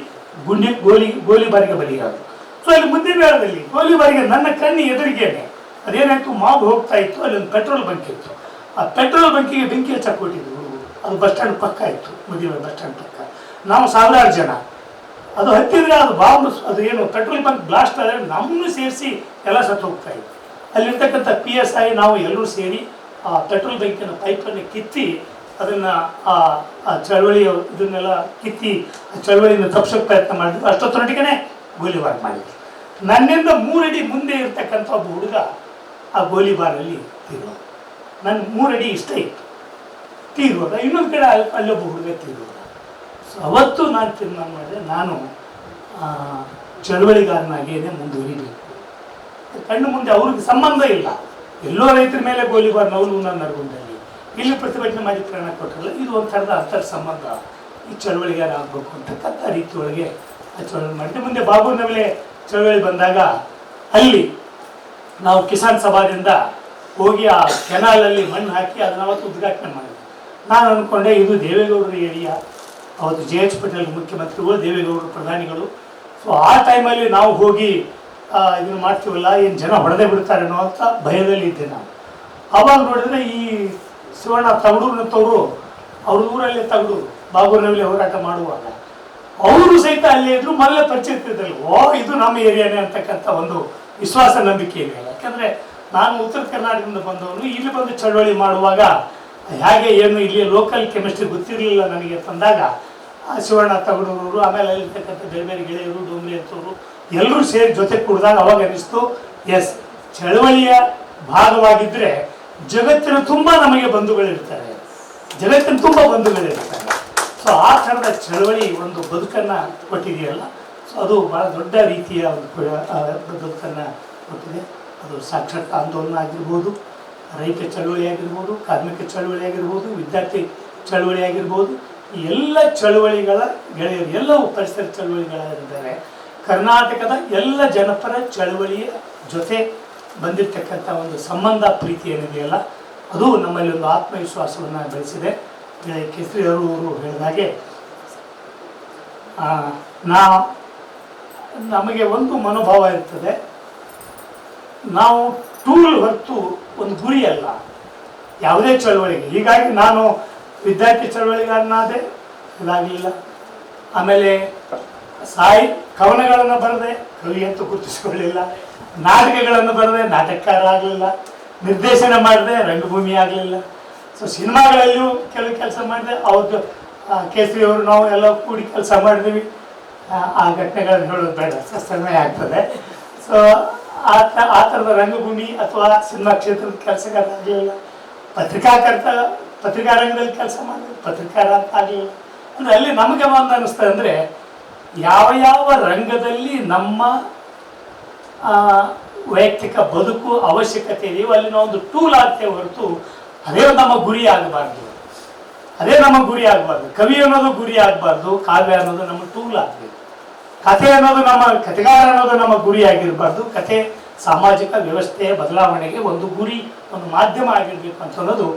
ಗೋಲಿಬಾರಿಗೆ ಬಲಿಯಾದರು. ಸೊ ಅಲ್ಲಿ ಮುದ್ದೇಬಿಹಾರದಲ್ಲಿ ಗೋಲಿಬಾರಿಗೆ ನನ್ನ ಕಣ್ಣಿ ಎದುರಿಗೇನೆ ಅದೇನಾಯ್ತು, ಮಾವು ಹೋಗ್ತಾ ಇತ್ತು, ಅಲ್ಲಿ ಒಂದು ಪೆಟ್ರೋಲ್ ಬಂಕ್ ಇತ್ತು. ಆ ಪೆಟ್ರೋಲ್ ಬಂಕಿಗೆ ಬೆಂಕಿ ಹಚ್ಚಕ್ಕೆ ಕೊಟ್ಟಿದ್ರು. ಅದು ಬಸ್ ಸ್ಟ್ಯಾಂಡ್ ಪಕ್ಕ ಇತ್ತು, ಮುದ್ದೇಬಿಹಾರ ಬಸ್ ಸ್ಟ್ಯಾಂಡ್ ಪಕ್ಕ. ನಾವು ಸಾವಿರಾರು ಜನ, ಅದು ಹತ್ತಿದ್ರೆ ಅದು ಬಾಂಬ್, ಅದು ಏನು ಪೆಟ್ರೋಲ್ ಬಂಕ್ ಬ್ಲಾಸ್ಟ್ ಆದರೆ ನಮ್ಮನ್ನು ಸೇರಿಸಿ ಎಲ್ಲ ಸತ್ತು ಹೋಗ್ತಾ ಇತ್ತು. ಅಲ್ಲಿರ್ತಕ್ಕಂಥ PSI ನಾವು ಎಲ್ಲರೂ ಸೇರಿ ಆ ಪೆಟ್ರೋಲ್ ಬಂಕಿನ ಪೈಪನ್ನು ಕಿತ್ತಿ ಅದನ್ನು ಆ ಚಳವಳಿಯ ಇದನ್ನೆಲ್ಲ ಕಿತ್ತಿ ಆ ಚಳವಳಿಯಿಂದ ತಪ್ಪಿಸೋಕೆ ಪ್ರಯತ್ನ ಮಾಡಿದ್ರು. ಅಷ್ಟೊತ್ತರೊಟ್ಟಿಗೆ ಗೋಲಿಬಾರ್ ಮಾಡಿದ್ರು. ನನ್ನಿಂದ 3 ಅಡಿ ಮುಂದೆ ಇರ್ತಕ್ಕಂಥ ಒಬ್ಬ ಹುಡುಗ ಆ ಗೋಲಿಬಾರಲ್ಲಿ ತೀರೋದ. ನನ್ನ 3 ಅಡಿ ಇಷ್ಟ ಇತ್ತು, ತೀರೋದ. ಇನ್ನೊಂದು ಕಡೆ ಅಲ್ಲೊಬ್ಬ ಹುಡುಗ ತೀರೋದ. ಸೊ ಅವತ್ತು ನಾನು ತೀರ್ಮಾನ ಮಾಡಿದೆ, ನಾನು ಚಳವಳಿಗಾರನಾಗಿಯೇ ಮುಂದುವರಿಬೇಕು. ಕಣ್ಣು ಮುಂದೆ ಅವ್ರಿಗೆ ಸಂಬಂಧ ಇಲ್ಲ, ಎಲ್ಲೋ ರೈತರ ಮೇಲೆ ಗೋಲಿಬಾರ್ ನವಲೂನ ನರಗುಂದಲ್ಲಿ ಇಲ್ಲಿ ಪ್ರತಿಭಟನೆ ಮಾಡಿ ಪ್ರಾಣ ಕೊಟ್ಟರಲ್ಲ, ಇದು ಒಂಥರದ ಅಂತರ್ ಸಂಬಂಧ, ಈ ಚಳವಳಿಗಾರ ಆಗಬೇಕು ಅಂತಕ್ಕಂಥ ರೀತಿಯೊಳಗೆ ಆ ಚಳವಳಿ ಮಾಡಿದೆ. ಮುಂದೆ ಬಾಬುನವಲೆ ಚಳವಳಿ ಬಂದಾಗ ಅಲ್ಲಿ ನಾವು ಕಿಸಾನ್ ಸಭಾದಿಂದ ಹೋಗಿ ಆ ಕೆನಾಲಲ್ಲಿ ಮಣ್ಣು ಹಾಕಿ ಅದನ್ನ ಅವತ್ತು ಉದ್ಘಾಟನೆ ಮಾಡಿದ್ವಿ. ನಾನು ಅಂದ್ಕೊಂಡೆ ಇದು ದೇವೇಗೌಡರ ಏರಿಯಾ, ಅವತ್ತು JH ಪಟೇಲ್ ಮುಖ್ಯಮಂತ್ರಿಗಳು, ದೇವೇಗೌಡರು ಪ್ರಧಾನಿಗಳು. ಸೊ ಆ ಟೈಮಲ್ಲಿ ನಾವು ಹೋಗಿ ಇದನ್ನು ಮಾಡ್ತೀವಲ್ಲ, ಏನು ಜನ ಹೊಡೆದೇ ಬಿಡ್ತಾರೇನೋ ಅಂತ ಭಯದಲ್ಲಿ ಇದ್ದೆ ನಾನು. ಆವಾಗ ನೋಡಿದ್ರೆ ಈ ಶಿವಣ್ಣ ತಗಡೂರಿನಂಥವ್ರು ಅವ್ರ ಊರಲ್ಲೇ ತಗಡೂರು ಬಾಬುನವಲೆ ಹೋರಾಟ ಮಾಡುವಾಗ ಅವರು ಸಹಿತ ಅಲ್ಲೇ ಇದ್ರು, ಮೊದಲೇ ಪರಿಚಯಿಸಿದ್ರಲ್ಲಿ ಇದು ನಮ್ಮ ಏರಿಯಾನೇ ಅಂತಕ್ಕಂಥ ಒಂದು ವಿಶ್ವಾಸ ನಂಬಿಕೆ ಇದೆ. ಯಾಕಂದರೆ ನಾನು ಉತ್ತರ ಕರ್ನಾಟಕದಿಂದ ಬಂದವನು, ಇಲ್ಲಿ ಬಂದು ಚಳವಳಿ ಮಾಡುವಾಗ ಹೇಗೆ ಏನು ಇಲ್ಲಿ ಲೋಕಲ್ ಕೆಮಿಸ್ಟ್ರಿ ಗೊತ್ತಿರಲಿಲ್ಲ ನನಗೆ ತಂದಾಗ ಶಿವಣ್ಣ ತಗಡೂರು, ಆಮೇಲೆ ಅಲ್ಲಿರ್ತಕ್ಕಂಥ ಬೇರೆ ಬೇರೆ ಗೆಳೆಯರು, ಡೋಂಗ್ರಿ ಅಂತವರು ಎಲ್ಲರೂ ಸೇರಿ ಜೊತೆ ಕೂಡಿದಾಗ ಅವಾಗ ಅನಿಸ್ತು, ಎಸ್ ಚಳವಳಿಯ ಭಾಗವಾಗಿದ್ದರೆ ಜಗತ್ತಿನ ತುಂಬ ನಮಗೆ ಬಂಧುಗಳಿರ್ತಾರೆ, ಜಗತ್ತಿನ ತುಂಬ ಬಂಧುಗಳಿರ್ತಾರೆ. ಸೊ ಆ ಥರದ ಚಳವಳಿ ಒಂದು ಬದುಕನ್ನು ಕೊಟ್ಟಿದೆಯಲ್ಲ, ಸೊ ಅದು ಭಾಳ ದೊಡ್ಡ ರೀತಿಯ ಒಂದು ಬದುಕನ್ನು ಕೊಟ್ಟಿದೆ. ಅದು ಸಾಕ್ಷರತಾ ಆಂದೋಲನ ಆಗಿರ್ಬೋದು, ರೈತ ಚಳವಳಿ ಆಗಿರ್ಬೋದು, ಕಾರ್ಮಿಕ ಚಳವಳಿ ಆಗಿರ್ಬೋದು, ವಿದ್ಯಾರ್ಥಿ ಚಳವಳಿ ಆಗಿರ್ಬೋದು, ಈ ಎಲ್ಲ ಚಳವಳಿಗಳ ಗೆಳೆಯರು ಎಲ್ಲವೂ ಪರಿಸರ ಚಳವಳಿಗಳಿದ್ದಾರೆ. ಕರ್ನಾಟಕದ ಎಲ್ಲ ಜನಪರ ಚಳವಳಿಯ ಜೊತೆ ಬಂದಿರತಕ್ಕಂಥ ಒಂದು ಸಂಬಂಧ, ಪ್ರೀತಿ ಏನಿದೆಯಲ್ಲ, ಅದು ನಮ್ಮಲ್ಲಿ ಒಂದು ಆತ್ಮವಿಶ್ವಾಸವನ್ನು ಬೆಳೆಸಿದೆ. ಕೇಸರಿ ಅವರು ಹೇಳಿದಾಗೆ ನಮಗೆ ಒಂದು ಮನೋಭಾವ ಇರ್ತದೆ, ನಾವು ಟೂಲ್ ಹೊರತು ಒಂದು ಗುರಿ ಅಲ್ಲ ಯಾವುದೇ ಚಳವಳಿಗೆ. ಹೀಗಾಗಿ ನಾನು ವಿದ್ಯಾರ್ಥಿ ಚಳವಳಿಗಾರನಾದೆ, ಇದಾಗಲಿಲ್ಲ. ಆಮೇಲೆ ಕವನಗಳನ್ನು ಬರೆದೆ, ಕವಿ ಅಂತ ಗುರುತಿಸ್ಕೊಳ್ಳಿಲ್ಲ. ನಾಟಕಗಳನ್ನು ಬರೆದೆ, ನಾಟಕಕಾರ ಆಗಲಿಲ್ಲ. ನಿರ್ದೇಶನ ಮಾಡಿದೆ, ರಂಗಭೂಮಿ ಆಗಲಿಲ್ಲ. ಸೊ ಸಿನಿಮಾಗಳಲ್ಲಿಯೂ ಕೆಲವು ಕೆಲಸ ಮಾಡಿದೆ. ಅವ್ರದ್ದು ಕೇಸರಿ ಅವರು ನಾವು ಎಲ್ಲ ಕೂಡಿ ಕೆಲಸ ಮಾಡಿದ್ವಿ. ಆ ಘಟನೆಗಳನ್ನು ಹೇಳೋದು ಬೇಡ, ಸಮಯ ಆಗ್ತದೆ. ಸೊ ಆ ಥರದ ರಂಗಭೂಮಿ ಅಥವಾ ಸಿನಿಮಾ ಕ್ಷೇತ್ರದ ಕೆಲಸಗಾರ ಆಗಲಿಲ್ಲ. ಪತ್ರಿಕಾ ರಂಗದಲ್ಲಿ ಕೆಲಸ ಮಾಡಿದೆ, ಪತ್ರಿಕಾರ ಅಂತ ಆಗಲಿಲ್ಲ. ಅಂದರೆ ಅಲ್ಲಿ ನಮಗೆ ಒಂದು ಅನ್ನಿಸ್ತದೆ ಅಂದರೆ, ಯಾವ ರಂಗದಲ್ಲಿ ನಮ್ಮ ವೈಯಕ್ತಿಕ ಬದುಕು ಅವಶ್ಯಕತೆ ಇದೆಯೋ ಅಲ್ಲಿ ನಾವು ಒಂದು ಟೂಲ್ ಆಗ್ತೇವೆ ಹೊರತು ಅದೇ ನಮ್ಮ ಗುರಿ ಆಗಬಾರ್ದು. ಕವಿ ಅನ್ನೋದು ಗುರಿ ಆಗಬಾರ್ದು, ಕಾವ್ಯ ಅನ್ನೋದು ನಮ್ಮ ಟೂಲ್ ಆಗಬೇಕು. ಕಥೆ ಅನ್ನೋದು ಕಥೆಗಾರ ಅನ್ನೋದು ನಮ್ಮ ಗುರಿ ಆಗಿರಬಾರ್ದು. ಕಥೆ ಸಾಮಾಜಿಕ ವ್ಯವಸ್ಥೆಯ ಬದಲಾವಣೆಗೆ ಒಂದು ಗುರಿ, ಒಂದು ಮಾಧ್ಯಮ ಆಗಿರಬೇಕು ಅಂತ ಅನ್ನೋದು.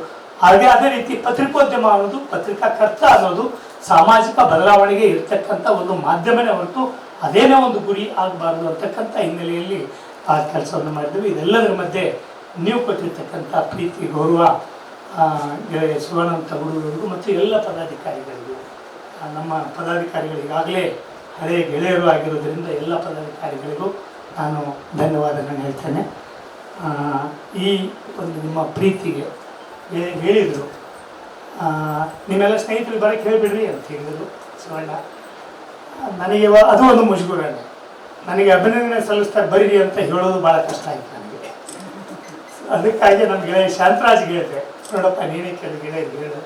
ಹಾಗೆ ಅದೇ ರೀತಿ ಪತ್ರಿಕೋದ್ಯಮ ಅನ್ನೋದು, ಪತ್ರಿಕಾಕರ್ತ ಅನ್ನೋದು ಸಾಮಾಜಿಕ ಬದಲಾವಣೆಗೆ ಇರ್ತಕ್ಕಂಥ ಒಂದು ಮಾಧ್ಯಮನೇ ಹೊರತು ಅದೇನೇ ಒಂದು ಗುರಿ ಆಗಬಾರ್ದು ಅಂತಕ್ಕಂಥ ಹಿನ್ನೆಲೆಯಲ್ಲಿ ಆ ಕೆಲಸವನ್ನು ಮಾಡಿದ್ವಿ. ಇದೆಲ್ಲದರ ಮಧ್ಯೆ ನೀವು ಕೊಟ್ಟಿರ್ತಕ್ಕಂಥ ಪ್ರೀತಿ, ಗೌರವ ಗೆಳೆಯ ಶಿವಣ್ಣ ತಗಡೂರವರಿಗೂ ಮತ್ತು ಎಲ್ಲ ಪದಾಧಿಕಾರಿಗಳಿಗೂ, ನಮ್ಮ ಪದಾಧಿಕಾರಿಗಳಿಗಾಗಲೇ ಹಳೆಯ ಗೆಳೆಯರು ಆಗಿರೋದ್ರಿಂದ ಎಲ್ಲ ಪದಾಧಿಕಾರಿಗಳಿಗೂ ನಾನು ಧನ್ಯವಾದಗಳನ್ನು ಹೇಳ್ತೇನೆ. ಈ ಒಂದು ನಿಮ್ಮ ಪ್ರೀತಿಗೆ ಹೇಳಿದರು, ನಿಮ್ಮೆಲ್ಲ ಸ್ನೇಹಿತರು ಬರೋಕ್ಕೆ ಹೇಳಿಬಿಡ್ರಿ ಅಂತ ಹೇಳಿದರು ಶಿವಣ್ಣ. ನನಗೆ ಅದು ಒಂದು ಮುಜುಗರನೇ. ನನಗೆ ಅಭಿನಂದನೆ ಸಲ್ಲಿಸ್ತಾರೆ ಬರೀರಿ ಅಂತ ಹೇಳೋದು ಭಾಳ ಕಷ್ಟ ಆಯಿತು ನನಗೆ. ಅದಕ್ಕಾಗಿ ನಮ್ಮ ಗೆಳೆಯ ಶಾಂತರಾಜ್ಗೆ ಹೇಳಿದೆ, ನೋಡಪ್ಪ ನೀನೇ ಗೆಳೆಯರಿಗೆ ಹೇಳು,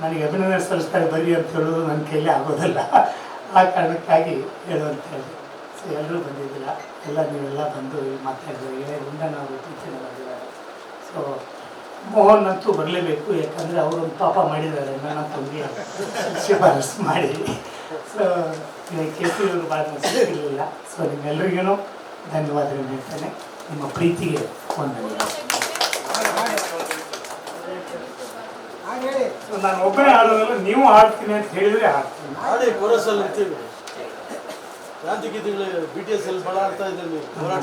ನನಗೆ ಅಭಿನಂದನೆ ಸಲ್ಲಿಸ್ತಾರೆ ಬರೀ ಅಂತ ಹೇಳೋದು ನನ್ನ ಕೈಲಿ ಆಗೋದಿಲ್ಲ, ಆ ಕಾರಣಕ್ಕಾಗಿ ಹೇಳು ಅಂತ ಹೇಳಿದೆ. ಸೊ ಎಲ್ಲರೂ ಬಂದಿದ್ದಿಲ್ಲ, ನೀವೆಲ್ಲ ಬಂದು ಮಾತಾಡಿದ್ರು. ಗೆಳೆಯರಿಂದ ನಾವು ಪ್ರೀತಿನ ಬಂದಿದ್ದಾರೆ. ಸೊ ಮೋಹನ್ ಅಂತೂ ಬರಲೇಬೇಕು, ಯಾಕಂದರೆ ಅವರೊಂದು ಪಾಪ ಮಾಡಿದ್ದಾರೆ, ನನ್ನ ತಂಗಿ ಶಿಫಾರಸು ಮಾಡಿ. ಸೊ ಕೇಸರಿ ಅವರು ಭಾಳ ಸಿಗಲಿಲ್ಲ. ಸೊ ನಿಮ್ಮೆಲ್ಲರಿಗೂ ಧನ್ಯವಾದಗಳು ಹೇಳ್ತೇನೆ. ನಿಮ್ಮ ಪ್ರೀತಿಗೆ ವಂದನೆಗಳು. ಸೊ ನಾನು ಒಬ್ಬನೇ ಹಾಡೋದಲ್ಲ, ನೀವು ಹಾಡ್ತೀನಿ ಅಂತ ಹೇಳಿದರೆ ಹಾಡ್ತೀನಿ. ಹಾಡಿ ಕೋರಸಲ್ಲಿ ಇರ್ತೀವಿ. ಕ್ರಾಂತಿಗೀತೆಗಳು BTS ಅಲ್ಲಿ ಬಹಳ ಆಡ್ತಾ ಇದ್ದಾರೆ.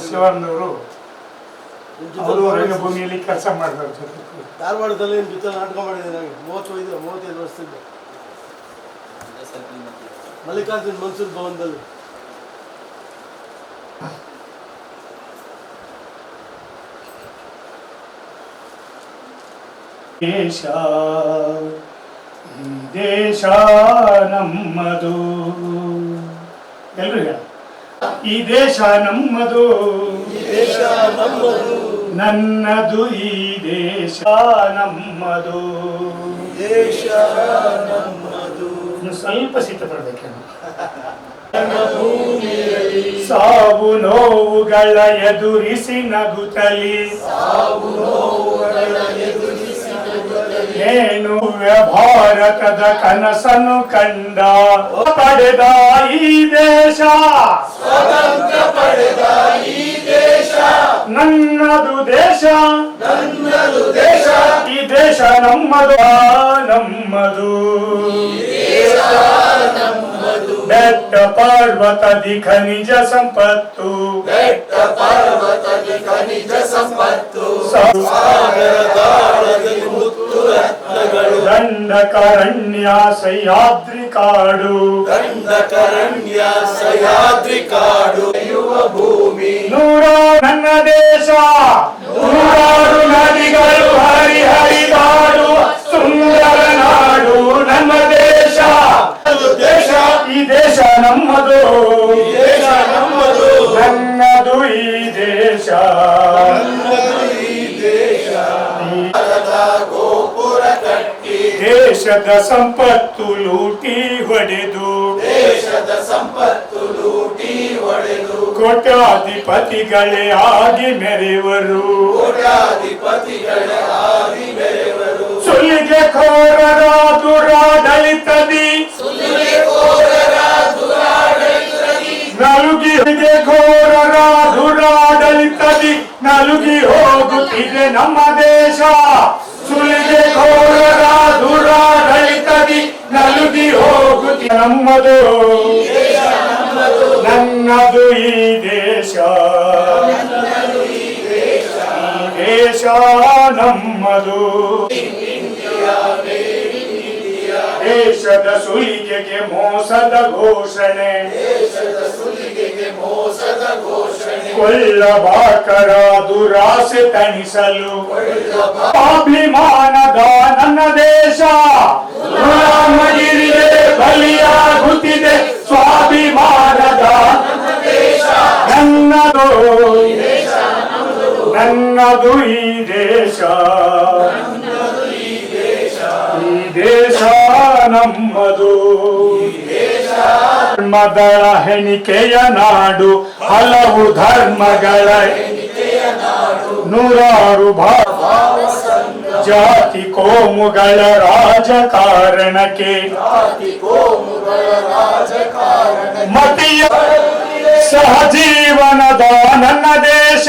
ಶಿವಣ್ಣವರು ಅವರು ರಂಗಭೂಮಿಯಲ್ಲಿ ಕೆಲಸ ಮಾಡಿದವ್ರ ಜೊತೆ ಧಾರವಾಡದಲ್ಲಿ ಜೊತೆ ನಾಟಕ ಮಾಡಿದ್ದೀನಿ ನನಗೆ 35 ವರ್ಷದಿಂದ. ಮಲ್ಲಿಕಾರ್ಜುನ್ ಮನ್ಸೂರ್ ಭವನದಲ್ಲಿ. ದೇಶ ಈ ದೇಶ ನಮ್ಮದು. ಎಲ್ರು ಹೇಳ, ಈ ದೇಶ ನಮ್ಮದು, ನನ್ನದು ಈ ದೇಶ ನಮ್ಮದು. ಇನ್ನು ಸ್ವಲ್ಪ ಸಿಟ್ಟು ಬರಬೇಕೇನು. ಸಾವು ನೋವುಗಳ ಎದುರಿಸಿ ನಗುತ್ತಲಿ ಏನು ಭಾರತದ ಕನಸನ್ನು ಕಂಡ ಪಡೆದ ಈ ದೇಶ, ನನ್ನದು ದೇಶ, ಈ ದೇಶ ನಮ್ಮದು, ನಮ್ಮದು. ಬೆಟ್ಟ ಪರ್ವತದಿ ಖನಿಜ ಸಂಪತ್ತು, ದಂಡಕರಣ್ಯ ಸಹ್ಯಾದ್ರಿ ಕಾಡು, ನೂರಾರು ನನ್ನ ದೇಶ, ನೂರಾರು ನದಿಗಳು ಹರಿದಾಡು ಸುಂದರ ನಾಡು ನನ್ನ ದೇಶ. ಈ ದೇಶ ನಮ್ಮದು, ನನ್ನದು ಈ ದೇಶ. ದೇಶದ ಸಂಪತ್ತು ಲೂಟಿ ಹೊಡೆದು, ಕೋಟ್ಯಾಧಿಪತಿಗಳೇ ಆಗಿ ಮೆರೆವರು, ಸುಲಿಗೆ ಕೋರರ ದುರಾಡಳಿತದಿ ನಲುಗಿಗೆ ಘೋರರ ದುರಾಡಳಿತದಿ ನಲುಗಿ ಹೋಗುತ್ತಿದೆ ನಮ್ಮ ದೇಶ. ಸುಲಿಗೆ ಘೋರರ ದುರಾಡಳಿತದಿ ನಲುಗಿ ಹೋಗುತ್ತಿದೆ ನಮ್ಮದು, ನನ್ನದು ಈ ದೇಶ, ಈ ದೇಶ ನಮ್ಮದು. ದೇಶದ ಸುಲಿಗೆಗೆ ಮೋಸದ ಘೋಷಣೆ, ಕೊಲ್ಲಬಾಕರ ದುರಾಸೆ ತಣಿಸಲು ಅಭಿಮಾನದ ನನ್ನ ದೇಶ ಗುಲಾಮಗಿರಿಗೆ ಬಲಿಯಾಗುತ್ತಿದೆ ಸ್ವಾಭಿಮಾನದ ನನ್ನದು, ನನ್ನದು ಈ ದೇಶ, ಈ ದೇಶ ನಮ್ಮದು. ಧರ್ಮಗಳ ಹೆಣಿಕೆಯ ನಾಡು, ಹಲವು ಧರ್ಮಗಳ ನೂರಾರು ಜಾತಿ ಕೋಮುಗಳ ರಾಜಕಾರಣಕ್ಕೆ ಮತೀಯ ಸಹಜೀವನದ ನನ್ನ ದೇಶ,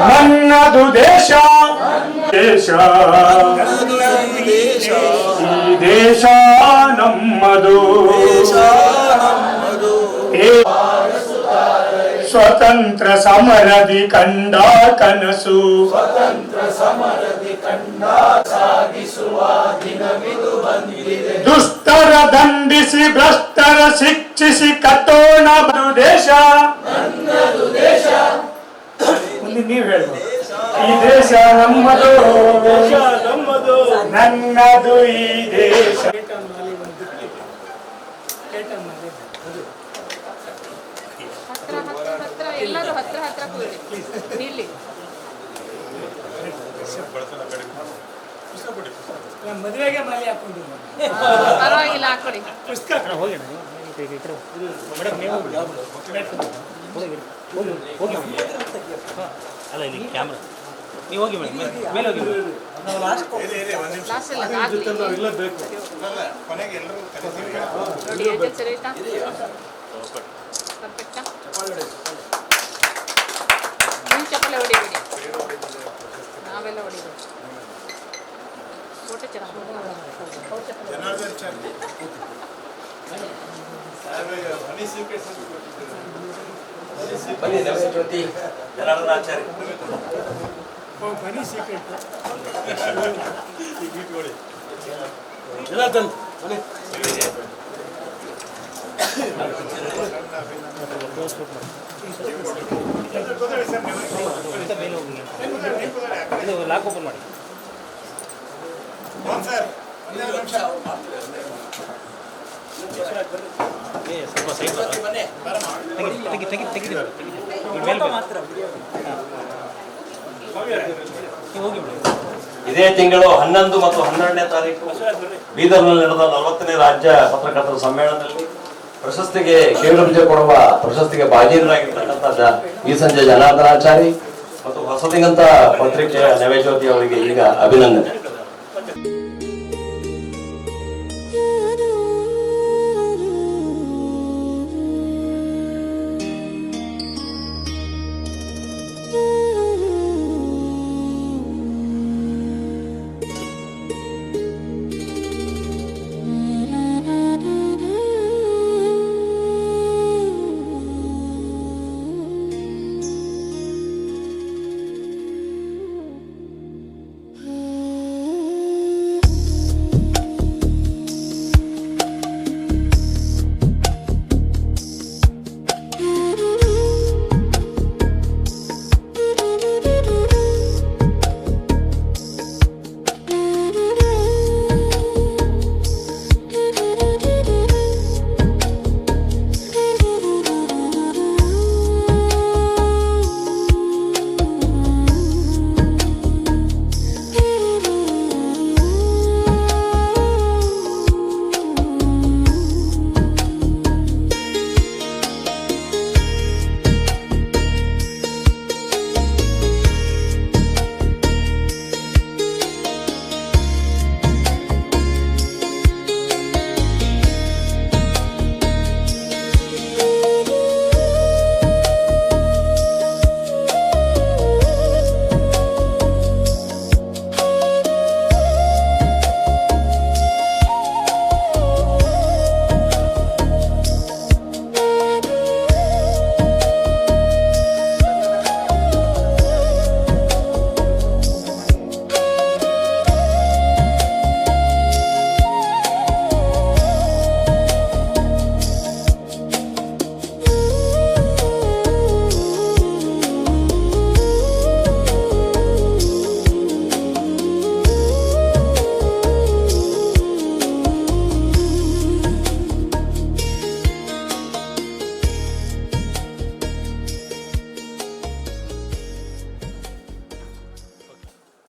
ನನ್ನದು ದೇಶ, ದೇಶ ಈ ದೇಶ ನಮ್ಮದು. ಸ್ವತಂತ್ರ ಸಮರದಿ ಕಂಡ ಕನಸು, ದುಷ್ಟರ ದಂಡಿಸಿ ಭ್ರಷ್ಟರ ಶಿಕ್ಷಿಸಿ ಕಟ್ಟೋಣ ದೇಶ. ನೀವು ಹೇಳ್ಬೋದು, ಈ ದೇಶ ನಮ್ಮದು, ನನ್ನದು ಈ ದೇಶ. ಎಲ್ಲರೂ ಹತ್ರ ಹತ್ರ ನಿಲ್ಲಿ. ಮದುವೆಗೆ ಮಾಲಿ ಹಾಕೊಂಡು ಪರವಾಗಿಲ್ಲ, ಹಾಕೊಳ್ಳಿ. ಪುಸ್ತಕ ಹೋಗಿ ಅಲ್ಲ ಇಲ್ಲಿ ಕ್ಯಾಮ್ರಾ ನೀವು ಹೋಗಿ ಮೇಡಮ್, ಮೇಲೆ ಹೋಗಿ ಲಾಸ್ಟ್ ಎಲ್ಲ ಆಗ್ಲಿ. ನೋಡಿ, ಹೇಗೆ ಸರಿ ಆಯ್ತಾ? ಪರ್ಫೆಕ್ಟಾ? ನಿಮ್ಮ ಚಪ್ಪಲೆ ಹೊಡಿಬೇಡಿ, ನಾವೆಲ್ಲ ಹೊಡಿಬೇಕು. ಫೋಟೋ ಚೆನ್ನಾಗಿ ಬನ್ನಿ ಸೀಕ್ರೆಟ್ ಜನಾರ್ದನ್ ಬನ್ನಿ. ಮೇಲೆ ಹೋಗಿ ಇದು ಲಾಕ್ ಓಪನ್ ಮಾಡಿ. ಸ್ವಲ್ಪ ಸೈಡ್ ತೆಗಿ ಮೇಲೆ ನೀವು ಹೋಗಿ ಬಿಡಿ. ಇದೇ ತಿಂಗಳು 11 ಮತ್ತು 12ನೇ ತಾರೀಕು ಬೀದರ್ನಲ್ಲಿ ನಡೆದ 40ನೇ ರಾಜ್ಯ ಪತ್ರಕರ್ತರ ಸಮ್ಮೇಳನದಲ್ಲಿ ಪ್ರಶಸ್ತಿಗೆ ಕೇಳುವಿಕೆ ಕೊಡುವ ಪ್ರಶಸ್ತಿಗೆ ಭಾಜನರಾಗಿರ್ತಕ್ಕಂಥ ಈ ಸಂಜೆ ಜನಾರ್ದನಾಚಾರಿ ಮತ್ತು ಹೊಸದಿಗಂತ ಪತ್ರಿಕೆಯ ನವೇಜ್ಯೋತಿ ಅವರಿಗೆ ಈಗ ಅಭಿನಂದನೆ.